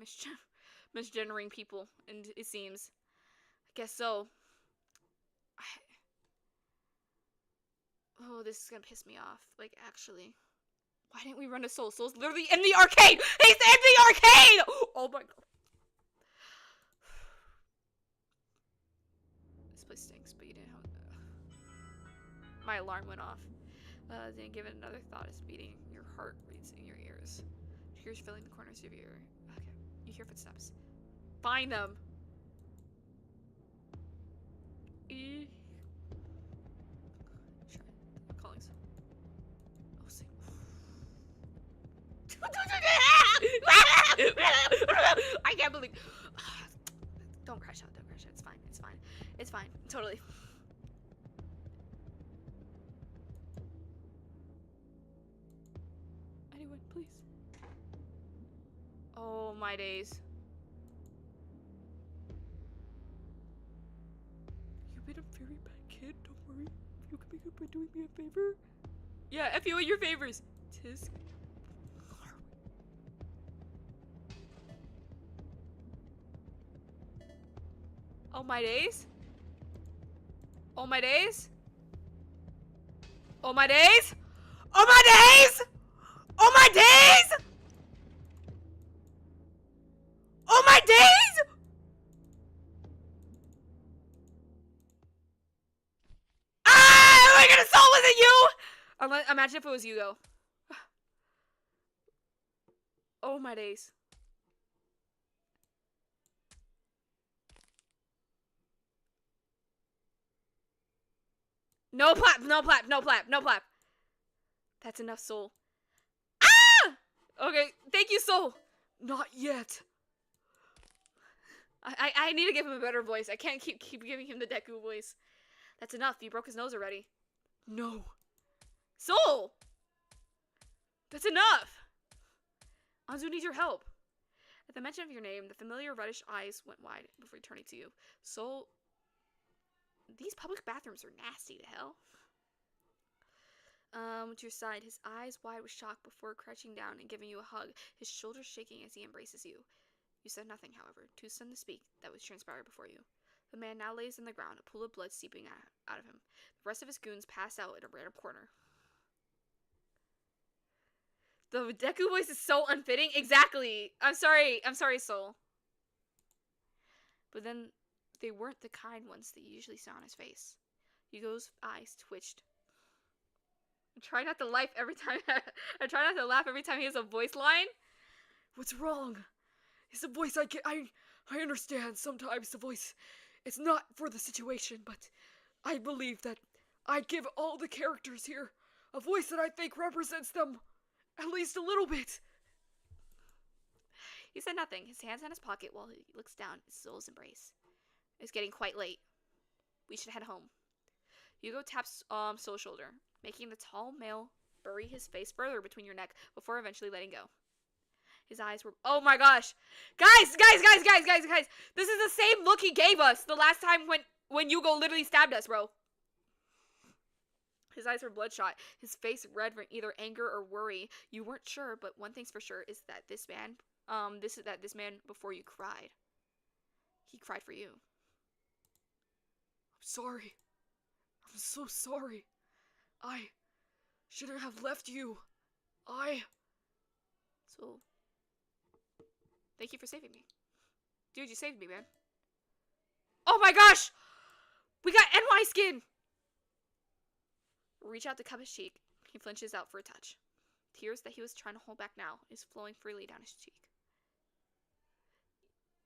misgendering people, and it seems. I guess so. Oh, this is gonna piss me off. Like, actually. Why didn't we run to Seoul? Seoul's literally in the arcade! He's in the arcade! Oh my god. This place stinks, but you didn't have my alarm went off. Didn't give it another thought. It's beating. Your heart beats in your ears. Tears filling the corners of your ear. Okay. You hear footsteps. Find them. Sure. Calling. Oh, see. I can't believe. Don't crash out. Don't crash out. It's fine. It's fine. It's fine. Totally. Anyone, please. Oh my days. You've been a very bad kid. Don't worry. You can make up by doing me a favor. Yeah, F you and your favors. Tisk. Oh my days. Oh my days. Oh my days. Oh my days. Oh my days. Oh my days. Ah! Oh my goodness, Soul, was it you? Imagine if it was you, though. Oh my days. No plap, no plap, no plap, no plap. That's enough, Soul. Ah! Okay, thank you, Soul. Not yet. I need to give him a better voice. I can't keep giving him the Deku voice. That's enough. You broke his nose already. No. Soul! That's enough! Anzu needs your help. At the mention of your name, the familiar reddish eyes went wide before turning to you. Soul... These public bathrooms are nasty to hell. To your side, his eyes wide with shock before crouching down and giving you a hug, his shoulders shaking as he embraces you. You said nothing, however, too stunned to speak, that was transpired before you. The man now lays on the ground, a pool of blood seeping out of him. The rest of his goons pass out in a random corner. The Deku voice is so unfitting. Exactly. I'm sorry, Soul. But then they weren't the kind ones that you usually saw on his face. Yugo's eyes twitched. I try not to laugh every time. I try not to laugh every time he has a voice line. What's wrong? It's a voice I get. I understand sometimes the voice. It's not for the situation, but I believe that I give all the characters here a voice that I think represents them at least a little bit. He said nothing, his hands in his pocket while he looks down at Soul's embrace. It's getting quite late. We should head home. Yugo taps Soul's shoulder, making the tall male bury his face further between your neck before eventually letting go. His eyes were... Oh my gosh! Guys! This is the same look he gave us the last time when Yugo literally stabbed us, bro. His eyes were bloodshot, his face red from either anger or worry. You weren't sure, but one thing's for sure is that this man before you cried. He cried for you. I'm sorry. I'm so sorry. I shouldn't have left you. So, thank you for saving me. Dude, you saved me, man. Oh my gosh! We got NY skin! Reach out to cup his cheek. He flinches out for a touch. Tears that he was trying to hold back now is flowing freely down his cheek.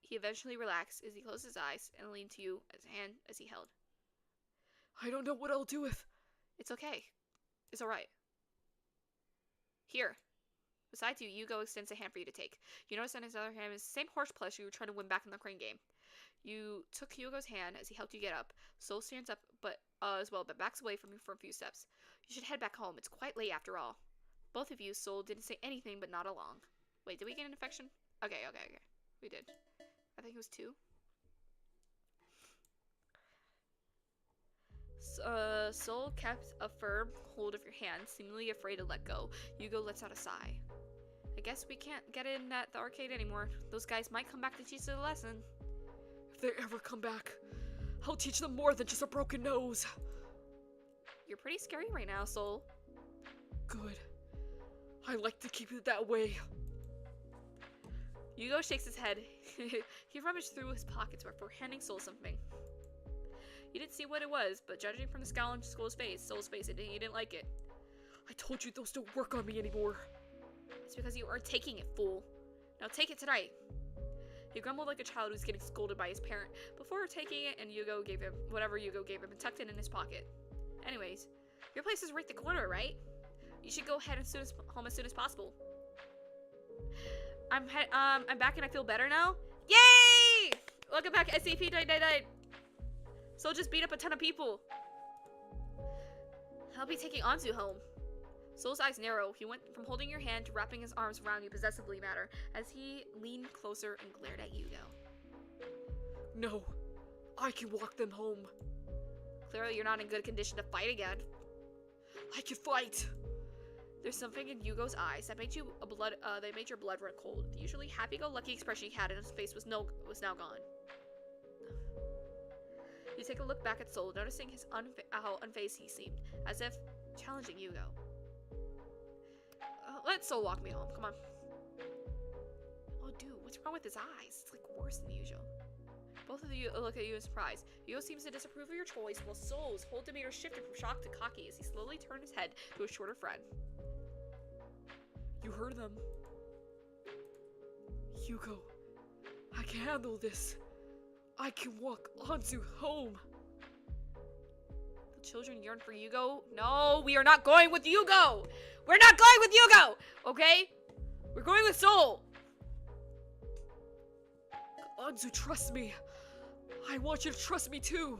He eventually relaxed as he closed his eyes and leaned to you as hand as he held. I don't know what I'll do if... It's okay. It's alright. Here. Besides you, Yugo extends a hand for you to take. You notice on his other hand is the same horse plush you were trying to win back in the crane game. You took Yugo's hand as he helped you get up. Soul stands up as well, but backs away from you for a few steps. You should head back home. It's quite late after all. Both of you, Soul, didn't say anything but nod along. Wait, did we get an infection? Okay. We did. I think it was 2. Soul kept a firm hold of your hand, seemingly afraid to let go. Yugo lets out a sigh. I guess we can't get in at the arcade anymore. Those guys might come back to teach us a lesson. If they ever come back, I'll teach them more than just a broken nose. You're pretty scary right now, Soul. Good. I like to keep it that way. Yugo shakes his head. He rummaged through his pockets before handing Soul something. You didn't see what it was, but judging from the scowl on Soul's face, he didn't like it. I told you those don't work on me anymore. It's because you aren't taking it, fool. Now take it tonight. He grumbled like a child who's getting scolded by his parent before taking it, and Yugo gave him whatever Yugo gave him and tucked it in his pocket. Anyways, your place is right the corner, right? You should go head home as soon as possible. I'm back and I feel better now. Yay! Welcome back, SCP-999. Soul just beat up a ton of people. I'll be taking Anzu home. Soul's eyes narrow. He went from holding your hand to wrapping his arms around you possessively matter as he leaned closer and glared at Yugo. No, I can walk them home. Clearly you're not in good condition to fight again. I can fight. There's something in Yugo's eyes that made your blood run cold. The usually happy-go-lucky expression he had in his face was now gone. You take a look back at Soul, noticing how unfazed he seemed, as if challenging Yugo. Let Soul walk me home. Come on. Oh, dude, what's wrong with his eyes? It's like worse than usual. Both of you look at you in surprise. Yugo seems to disapprove of your choice, while Soul's whole demeanor shifted from shock to cocky as he slowly turned his head to his shorter friend. You heard them. Yugo, I can handle this. I can walk Anzu home. The children yearn for Yugo. No, we are not going with Yugo. We're not going with Yugo. Okay? We're going with Soul. Anzu, trust me. I want you to trust me too.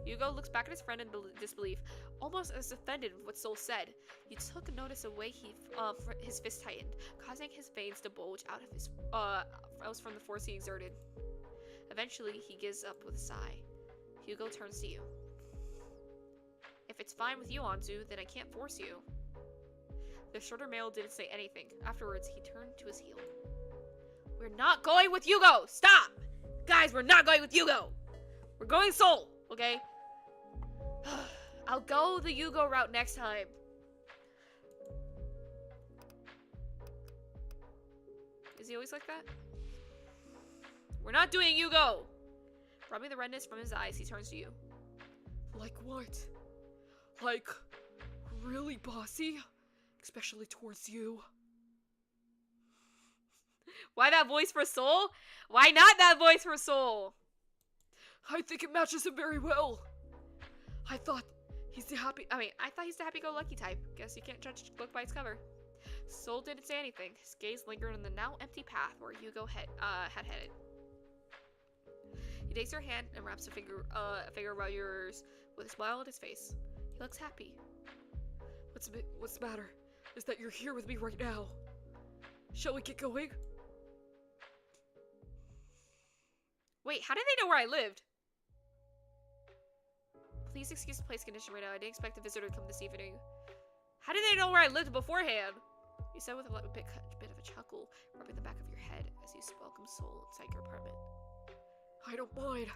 Yugo looks back at his friend in disbelief, almost as offended with what Soul said. He took notice of the way his fist tightened, causing his veins to bulge out of his from the force he exerted. Eventually, he gives up with a sigh. Hugo turns to you. If it's fine with you, Anzu, then I can't force you. The shorter male didn't say anything. Afterwards, he turned to his heel. We're not going with Yugo! Stop! Guys, we're not going with Yugo! We're going Soul, okay? I'll go the Yugo route next time. Is he always like that? We're not doing Yugo! Rubbing the redness from his eyes, he turns to you. Like what? Like, really bossy? Especially towards you. Why that voice for Soul? Why not that voice for Soul? I think it matches him very well. I thought he's the happy-go-lucky type. Guess you can't judge a book by its cover. Soul didn't say anything. His gaze lingered on the now empty path where Yugo had headed. He takes your hand and wraps a finger around yours with a smile on his face. He looks happy. What's the matter? Is that you're here with me right now. Shall we get going? Wait, how did they know where I lived? Please excuse the place condition right now. I didn't expect a visitor to come this evening. How did they know where I lived beforehand? You said with a bit of a chuckle, rubbing the back of your head as you welcome Soul inside your apartment. I don't mind.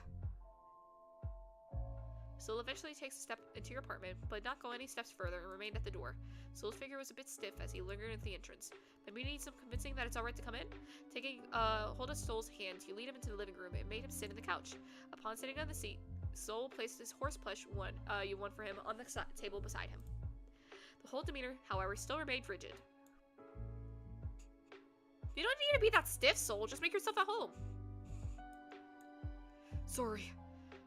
Soul eventually takes a step into your apartment, but did not go any steps further and remained at the door. Soul's figure was a bit stiff as he lingered at the entrance. But you need some convincing that it's alright to come in? Taking hold of Soul's hand, you lead him into the living room and made him sit in the couch. Upon sitting on the seat, Soul placed his horse plush you won for him on the table beside him. The whole demeanor, however, still remained rigid. You don't need to be that stiff, Soul. Just make yourself at home. Sorry.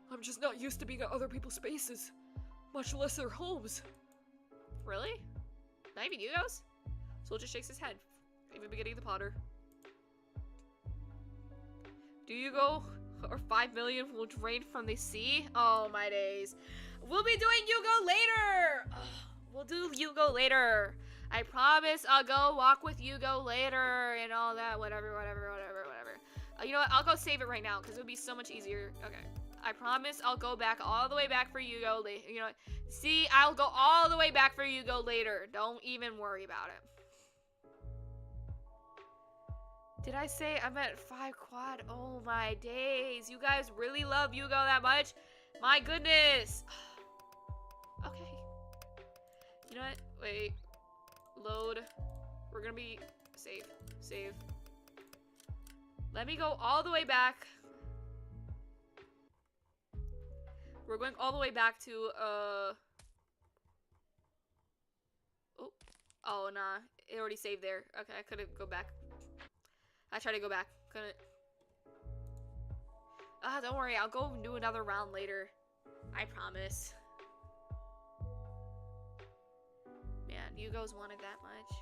I'm just not used to being at other people's spaces, much less their homes. Really? Not even Yugo's? Soul just shakes his head, even beginning the Potter. Do Yugo or 5 million will drain from the sea? Oh my days. We'll be doing Yugo later! Ugh, we'll do Yugo later. I promise I'll go walk with Yugo later and all that, whatever. You know what? I'll go save it right now because it would be so much easier. Okay. I promise I'll go back all the way back for Yugo later. You know what? See, I'll go all the way back for Yugo later. Don't even worry about it. Did I say I'm at 5 quad? Oh my days. You guys really love Yugo that much? My goodness. Okay. You know what? Wait. Load. We're gonna be... Save. Let me go all the way back. We're going all the way back to, Oh, nah. It already saved there. Okay, I couldn't go back. I tried to go back. Gonna... don't worry, I'll go do another round later. I promise. Man, Hugo's wanted that much.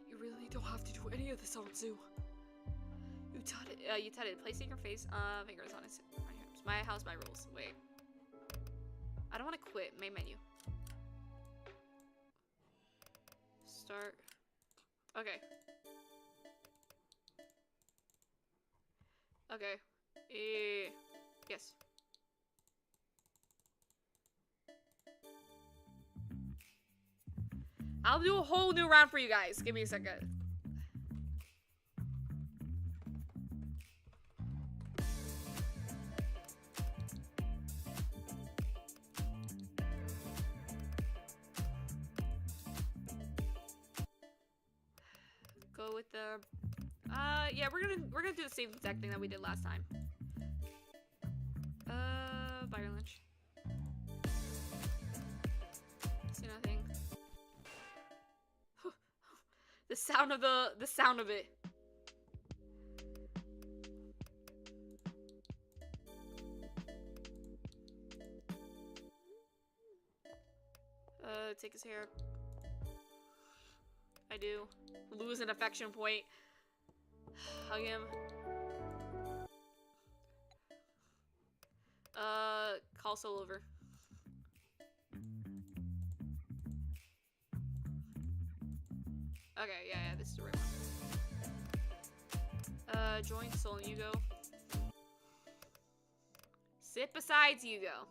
You really don't have to do any of this, Anzu. You tutted. Placing your fingers on his my house, my rules. Wait. I don't want to quit. Main menu. Start. Okay. Okay. Yes. I'll do a whole new round for you guys. Give me a second. Go with the yeah, we're gonna do the same exact thing that we did last time. Buyer lunch. See nothing. The sound of it. Take his hair. I do. Lose an affection point. Hug him. Call Soul over. Okay, yeah, this is the right one. Join Soul and Hugo. Sit beside Hugo.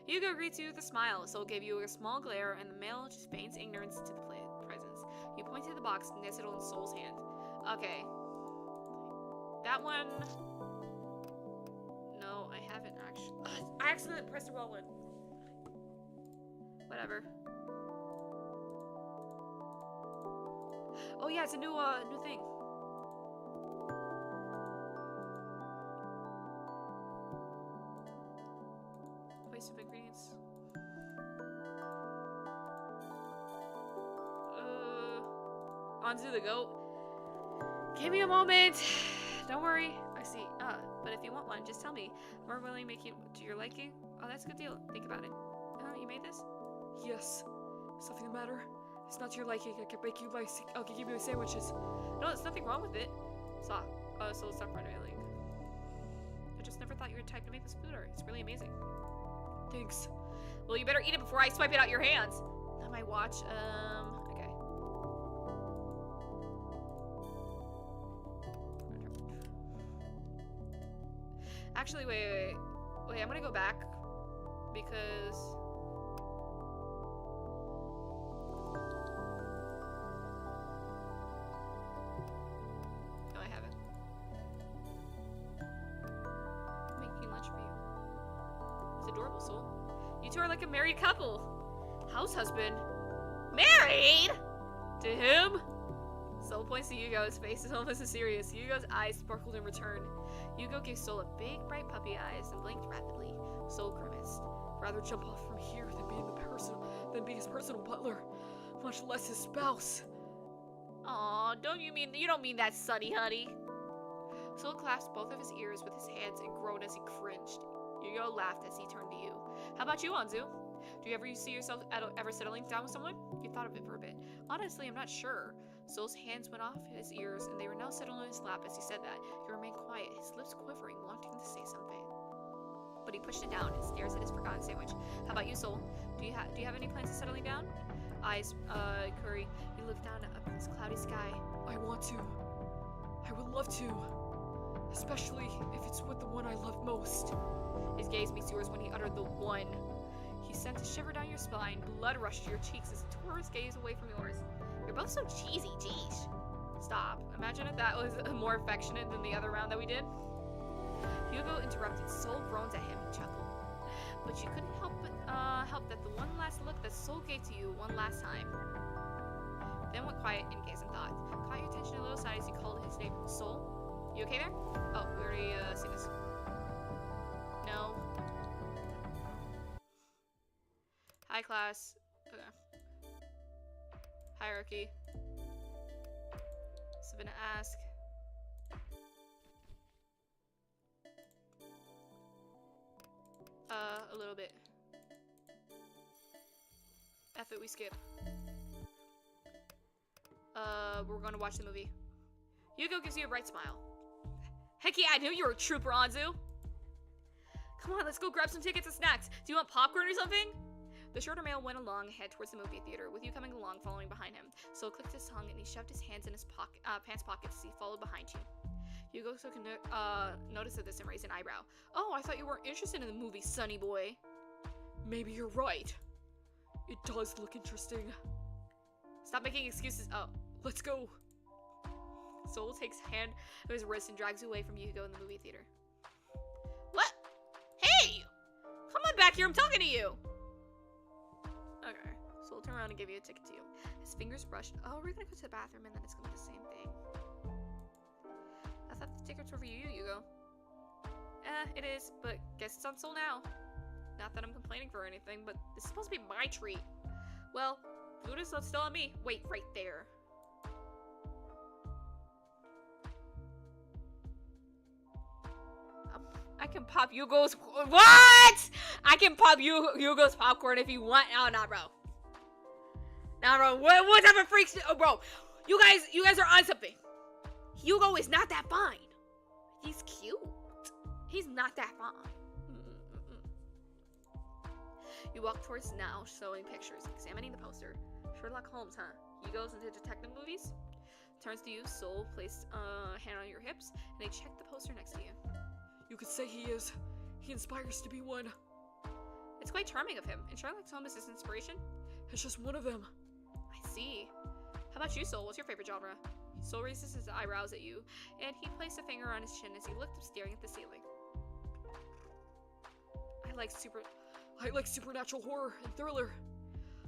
Hugo greets you with a smile. Soul gave you a small glare, and the male just feigns ignorance to the presence. You point to the box nestled in Soul's hand. Okay. That one... No, I haven't actually... I accidentally pressed the wrong one. Whatever. Oh yeah, it's a new thing. Waste of ingredients. Anzu the goat. Give me a moment. Don't worry. I see. But if you want one, just tell me. We're willing to make it to your liking. Oh, that's a good deal. Think about it. You made this? Yes. Something the matter? It's not to your liking. I can bake you I'll give you my sandwiches. No, there's nothing wrong with it. So stop running. I just never thought you were the type to make this food art. It's really amazing. Thanks. Well, you better eat it before I swipe it out your hands. Not my watch. Okay. Actually, wait. I'm gonna go back because no, I haven't. I'm making lunch for you. It's adorable, Soul. You two are like a married couple. House husband. Married? To him? Soul points to Hugo. His face is almost as serious. Hugo's eyes sparkled in return. Hugo gave Soul a big, bright puppy eyes and blinked rapidly. Soul grimaced. Rather jump off from here than be his personal butler, much less his spouse. Aw, you don't mean that, Sonny honey. Soul clasped both of his ears with his hands and groaned as he cringed. Hugo laughed as he turned to you. How about you, Anzu? Do you ever see yourself ever settling down with someone? You thought of it for a bit. Honestly, I'm not sure. Soul's hands went off his ears, and they were now settled on his lap as he said that. He remained quiet, his lips quivering, wanting to say something. But he pushed it down and stares at his forgotten sandwich. How about you, Soul? Do you have any plans of settling down? Eyes, Curry. He looked down at this cloudy sky. I want to. I would love to. Especially if it's with the one I love most. His gaze meets yours when he uttered the one. He sent a shiver down your spine, blood rushed to your cheeks as he tore his gaze away from yours. You're both so cheesy, geesh. Stop. Imagine if that was more affectionate than the other round that we did. Hugo interrupted. Soul groaned at him and chuckled. But you couldn't help that the one last look that Soul gave to you one last time. Then went quiet and gazed in thought. Caught your attention a little side as he called his name. Soul? You okay there? Oh, we already seen this. No. High class. Okay. Hierarchy. So I'm gonna ask. A little bit. F it, we skip. We're gonna watch the movie. Hugo gives you a bright smile. Heck yeah, I knew you were a trooper, Anzu! Come on, let's go grab some tickets and snacks. Do you want popcorn or something? The shorter male went along ahead towards the movie theater, with you coming along following behind him. Sol clicked his tongue and he shoved his hands in his pants pockets as he followed behind you. Hugo took notice of this and raised an eyebrow. Oh, I thought you weren't interested in the movie, sonny boy. Maybe you're right. It does look interesting. Stop making excuses. Oh, Let's go. Sol takes hand of his wrist and drags you away from Hugo in the movie theater. What? Hey! Come on back here, I'm talking to you! Okay, Sol turn around and give you a ticket to you. His fingers brushed. Oh, we're gonna go to the bathroom and then it's gonna be the same thing. I thought the tickets were for you, Hugo. It is, but guess it's on Sol now. Not that I'm complaining for anything, but this is supposed to be my treat. Well, food is still on me. Wait, right there. I can pop Hugo's. What? I can pop Hugo's popcorn if you want. Oh, nah, bro. Nah, bro. What type of freaks? Oh, bro. You guys are on something. Hugo is not that fine. He's cute. He's not that fine. You walk towards now, showing pictures, examining the poster. Sherlock Holmes, huh? He goes into detective movies. Turns to you. Sol placed a hand on your hips, and they check the poster next to you. You could say he is. He inspires to be one. It's quite charming of him. And Sherlock Holmes is his inspiration? It's just one of them. I see. How about you, Sol? What's your favorite genre? Sol raises his eyebrows at you, and he placed a finger on his chin as he looked up, staring at the ceiling. I like supernatural horror and thriller,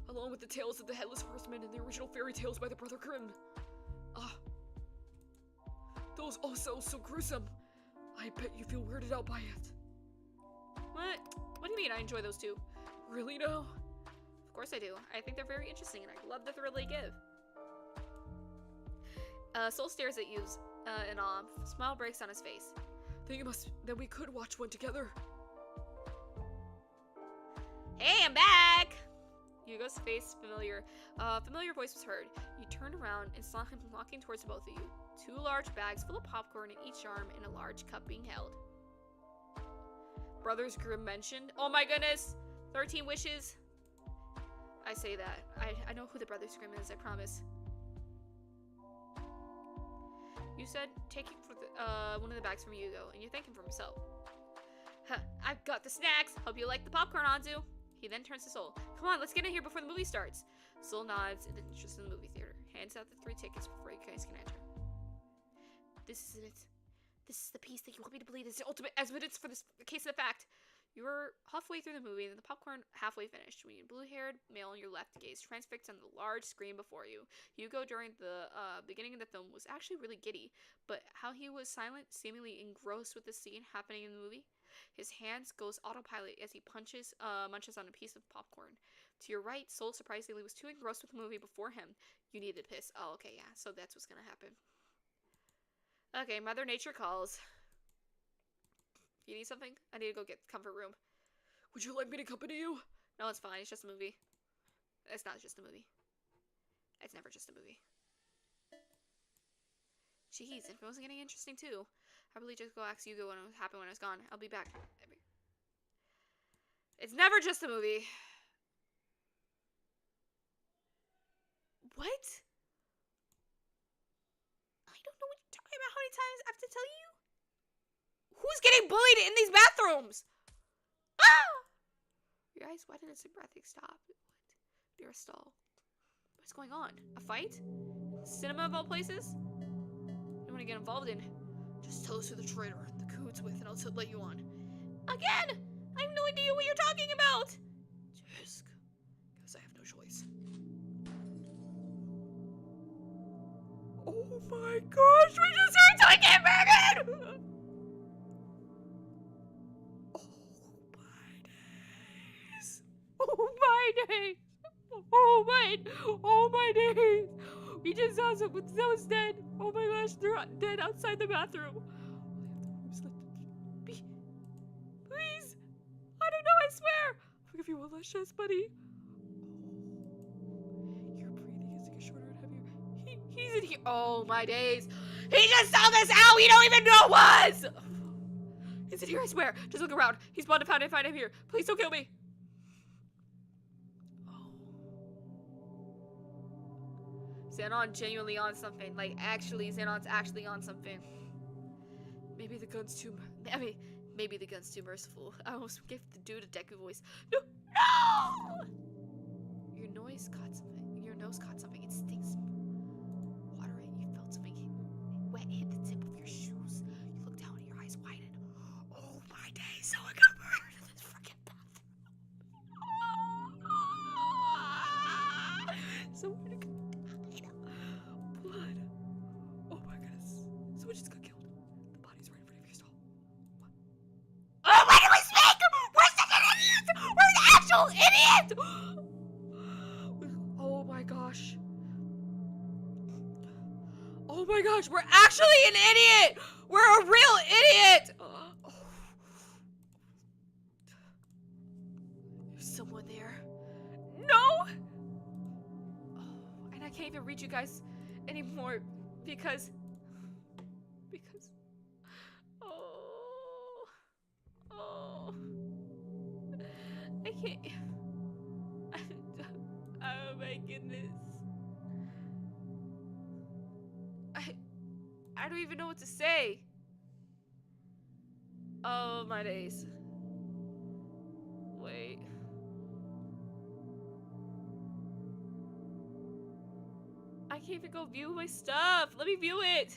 along with the tales of the Headless Horseman and the original fairy tales by the Brother Grimm. Those all sound so gruesome. I bet you feel weirded out by it. What? What do you mean I enjoy those two? Really now? Of course I do. I think they're very interesting and I love the thrill they give. Sol stares at you in awe. A smile breaks on his face. Then we could watch one together. Hey, I'm back! Hugo's face familiar voice was heard. You turned around and saw him walking towards the both of you. 2 large bags full of popcorn in each arm and a large cup being held. Brothers Grimm mentioned? Oh my goodness! 13 wishes? I say that. I know who the Brothers Grimm is, I promise. You said taking for one of the bags from Hugo, and you're thanking for himself. Huh, I've got the snacks! Hope you like the popcorn, Anzu! He then turns to Sol. Come on, let's get in here before the movie starts. Sol nods in interest in the movie theater. Hands out the 3 tickets before you guys can enter. This is it. This is the piece that you want me to believe is the ultimate evidence for this case of the fact. You were halfway through the movie and the popcorn halfway finished when a blue-haired male on your left gazed transfixed on the large screen before you. Hugo during the beginning of the film was actually really giddy, but how he was silent, seemingly engrossed with the scene happening in the movie. His hands goes autopilot as he munches on a piece of popcorn. To your right, Sol surprisingly was too engrossed with the movie before him. You needed to piss. Oh, okay, yeah, so that's what's gonna happen. Okay, Mother Nature calls. You need something? I need to go get the comfort room. Would you like me to accompany you? No, it's fine. It's just a movie. It's not just a movie. It's never just a movie. Jeez, it wasn't getting interesting too. I really just go ask Hugo what happened when I was gone. I'll be back. It's never just a movie. What? I don't know what you're talking about. How many times I have to tell you? Who's getting bullied in these bathrooms? Ah! Your eyes widen as the breathing stop. What? Near a stall. What's going on? A fight? Cinema of all places? You don't want to get involved in. Just tell us who the traitor, the coup it's with, and I'll let you on. Again! I have no idea what you're talking about! Just, because I have no choice. Oh my gosh, we just heard someone get murdered! Oh my days! Oh my days! We just saw someone's dead. Oh my gosh, they're dead outside the bathroom. Please, I don't know. I swear. I'll give you one last chance, buddy. Your breathing is getting shorter and heavier. He's in here. Oh my days! He just sold us out. We don't even know was. He's in here. I swear. Just look around. He's bound to find him here. Please don't kill me. Xenon genuinely on something. Like, actually, Xenon's actually on something. Maybe the gun's too... maybe the gun's too merciful. I almost gave the dude a Deku voice. No! No! Your nose caught something. It stinks. Water it. You felt something wet hit the tip of your shoes. You looked down and your eyes widened. Oh my days. Someone got murdered in this freaking bathroom. Someone got... Blood. Oh my goodness. Someone just got killed. The body's right in front of your stall. What? Oh, why did we speak? We're such an idiot! We're an actual idiot! Oh my gosh. Oh my gosh, we're actually an idiot! We're a real idiot! There's someone there. No! And I can't even reach you guys anymore because I can't. Oh my goodness. I don't even know what to say. Oh my days. Wait. I can't even go view my stuff. Let me view it.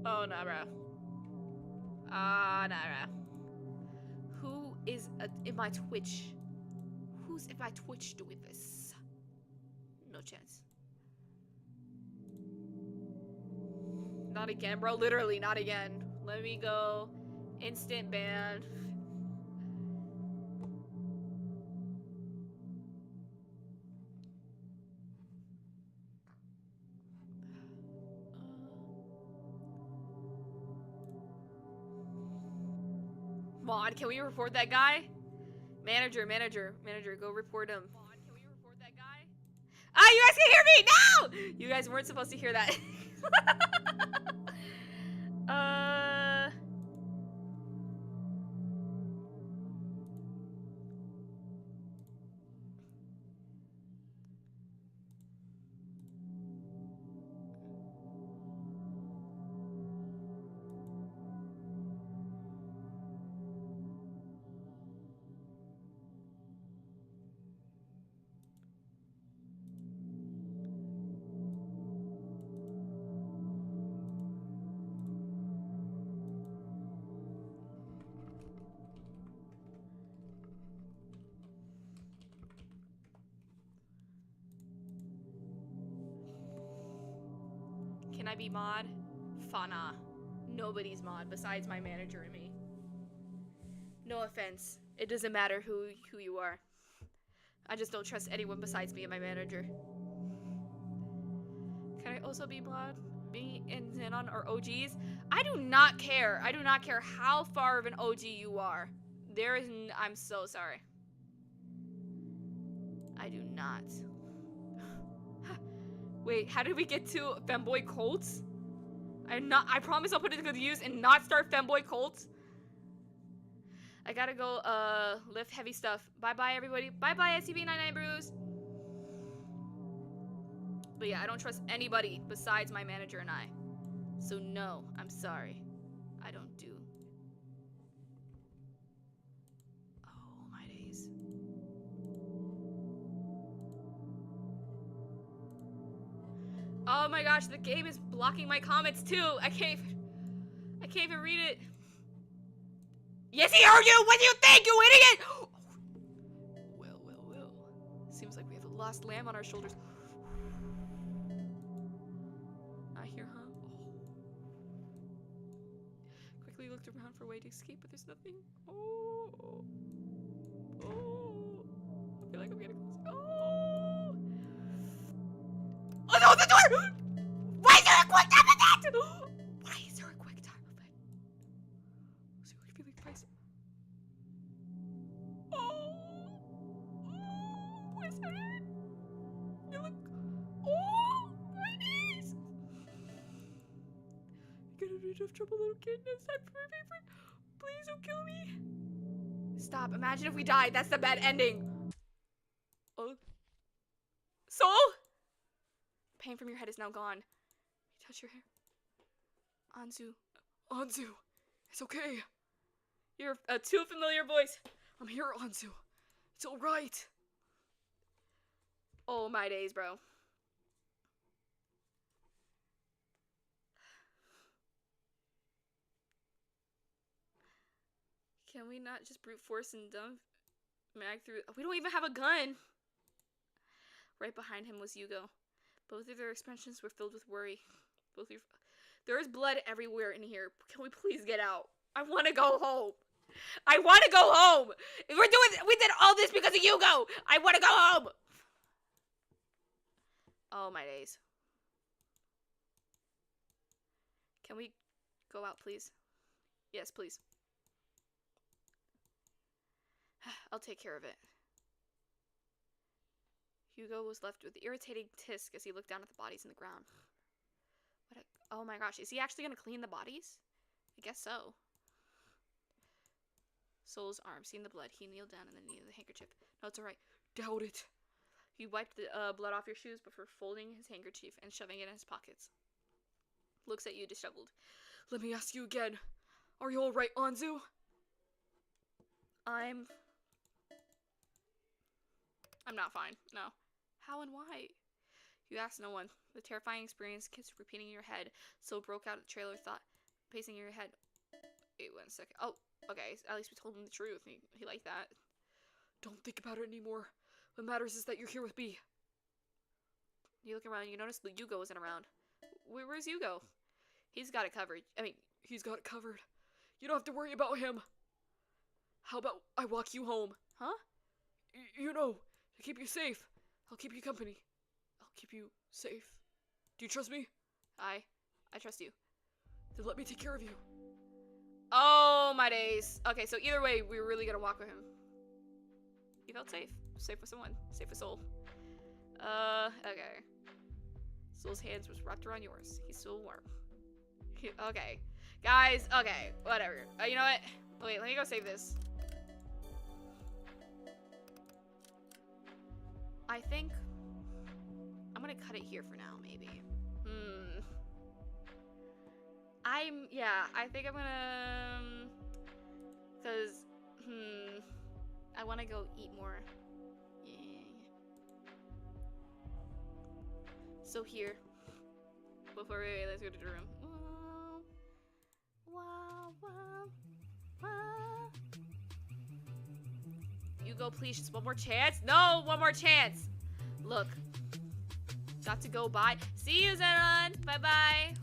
Oh, nah, bro. Nah, bro. Who is in my Twitch? Who's in my Twitch doing this? No chance. Not again, bro. Literally, not again. Let me go. Instant ban. Mod, can we report that guy? Manager, go report him. Mod, can we report that guy? Ah, you guys can hear me! No! You guys weren't supposed to hear that. Can I be mod? Fana. Nobody's mod besides my manager and me. No offense. It doesn't matter who you are. I just don't trust anyone besides me and my manager. Can I also be mod? Me and Xenon are OGs? I do not care. I do not care how far of an OG you are. I'm so sorry. I do not. Wait, how did we get to femboy cults? I promise I'll put it to good use and not start femboy cults. I gotta go, lift heavy stuff. Bye-bye, everybody. Bye-bye, SCP-99 Brews. But yeah, I don't trust anybody besides my manager and I. So no, I'm sorry. I don't do. Oh, my days. Oh my gosh, the game is blocking my comments too. I can't even read it. Yes, he heard you! What do you think, you idiot? Well. Seems like we have a lost lamb on our shoulders. Not here, huh? Oh. Quickly look looked around for a way to escape, but there's nothing. Oh. Oh. I feel like I'm getting close. Oh. Oh no, the door! Why is there a quick time event? Why is there a quick time event? Was he really feeling price? Oh. What's that? You look. Oh, my knees! You're gonna be in enough trouble, little kid. Next time for my favorite. Please don't kill me. Stop. Imagine if we died. That's the bad ending. Oh. Soul? Pain from your head is now gone. You touch your hair. Anzu. Anzu, it's okay. You're a too familiar voice. I'm here, Anzu. It's all right. Oh my days, bro. Can we not just brute force and dump Mag through? We don't even have a gun. Right behind him was Yugo. Both of their expressions were filled with worry. There is blood everywhere in here. Can we please get out? I want to go home. I want to go home. We did all this because of Yugo. I want to go home. Oh my days. Can we go out, please? Yes, please. I'll take care of it. Hugo was left with irritating tisk as he looked down at the bodies in the ground. Oh my gosh, is he actually gonna clean the bodies? I guess so. Soul's arm, seeing the blood, he kneeled down and then needed the handkerchief. No, it's alright. Doubt it. He wiped the blood off your shoes before folding his handkerchief and shoving it in his pockets. Looks at you disheveled. Let me ask you again. Are you alright, Anzu? I'm not fine. No. How and why? You asked no one. The terrifying experience keeps repeating in your head. So broke out a trailer thought, pacing in your head. Wait 1 second. Oh, okay. At least we told him the truth. He liked that. Don't think about it anymore. What matters is that you're here with me. You look around. You notice that Yugo isn't around. Where's Yugo? He's got it covered. I mean, he's got it covered. You don't have to worry about him. How about I walk you home? Huh? You know, to keep you safe. I'll keep you company. I'll keep you safe. Do you trust me? I trust you. Then let me take care of you. Oh my days. Okay, so either way, we're really gonna walk with him. You felt safe. Safe with someone. Safe with Soul. Okay. Soul's hands was wrapped around yours. He's still warm. Okay. Guys, okay. Whatever. You know what? Wait, let me go save this. I think I'm gonna cut it here for now, maybe. I think I'm gonna, cause, I wanna go eat more. Yeah. So here, before wait, let's go to the room. You go, please, just one more chance. No, one more chance. Look, got to go. Bye. See you, Zenon. Bye-bye.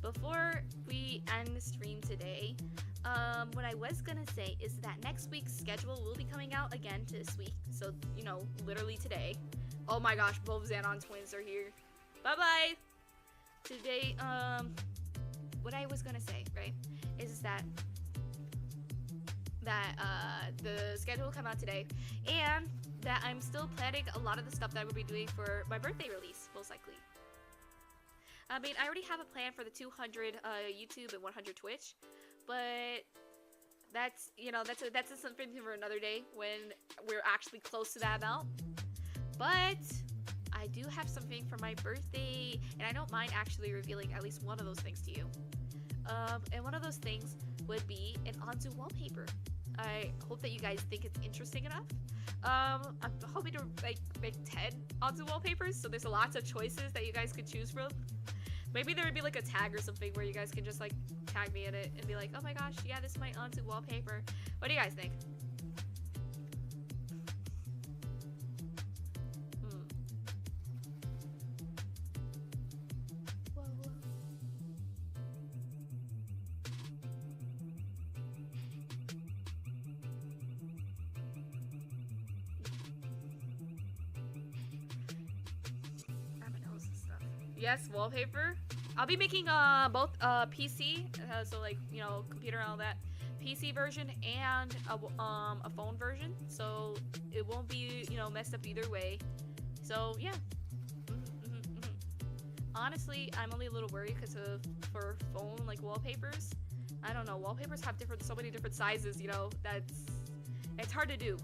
Before we end the stream today, what I was gonna say is that next week's schedule will be coming out again this week. So, you know, literally today. Oh my gosh, both Xanon twins are here. Bye-bye. Today, what I was gonna say, right, is that the schedule will come out today, and that I'm still planning a lot of the stuff that we'll be doing for my birthday release, most likely. I mean, I already have a plan for the 200 YouTube and 100 Twitch, but that's, you know, that's something for another day when we're actually close to that amount. But I do have something for my birthday, and I don't mind actually revealing at least one of those things to you. And one of those things would be an Anzu wallpaper. I hope that you guys think it's interesting enough. I'm hoping to make 10 Anzu wallpapers, so there's lots of choices that you guys could choose from. Maybe there would be like a tag or something where you guys can just like tag me in it and be like, oh my gosh, yeah, this is my Anzu wallpaper. What do you guys think? Yes, wallpaper. I'll be making both PC, so like, you know, computer and all that, PC version and a phone version, so it won't be, you know, messed up either way. So yeah. Honestly, I'm only a little worried because of for phone like wallpapers. I don't know, wallpapers have so many different sizes, you know, it's hard to do.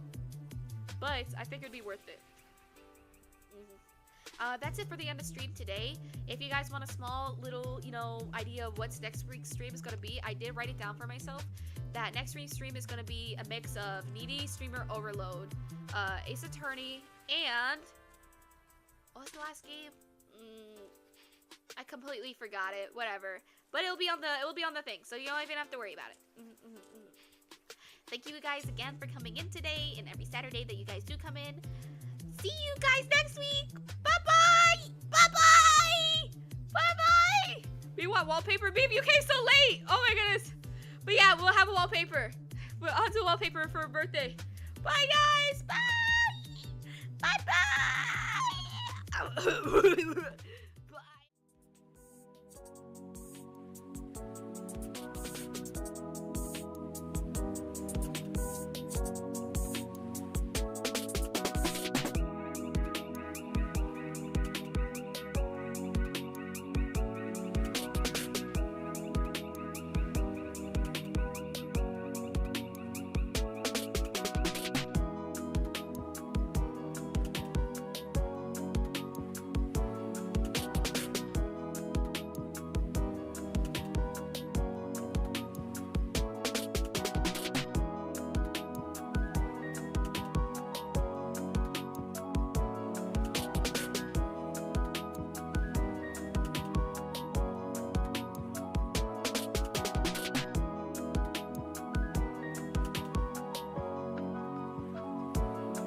But I think it'd be worth it. That's it for the end of stream today. If you guys want a small little, you know, idea of what's next week's stream is gonna be, I did write it down for myself. That next week's stream is gonna be a mix of Needy, Streamer Overload, Ace Attorney, and what was the last game? I completely forgot it. Whatever. But it will be on the thing, so you don't even have to worry about it. Thank you guys again for coming in today and every Saturday that you guys do come in. See you guys next week. Bye-bye. Bye-bye. Bye-bye. We want wallpaper. Babe, you came so late. Oh my goodness. But yeah, we'll have a wallpaper. We're on to wallpaper for a birthday. Bye guys. Bye. Bye-bye.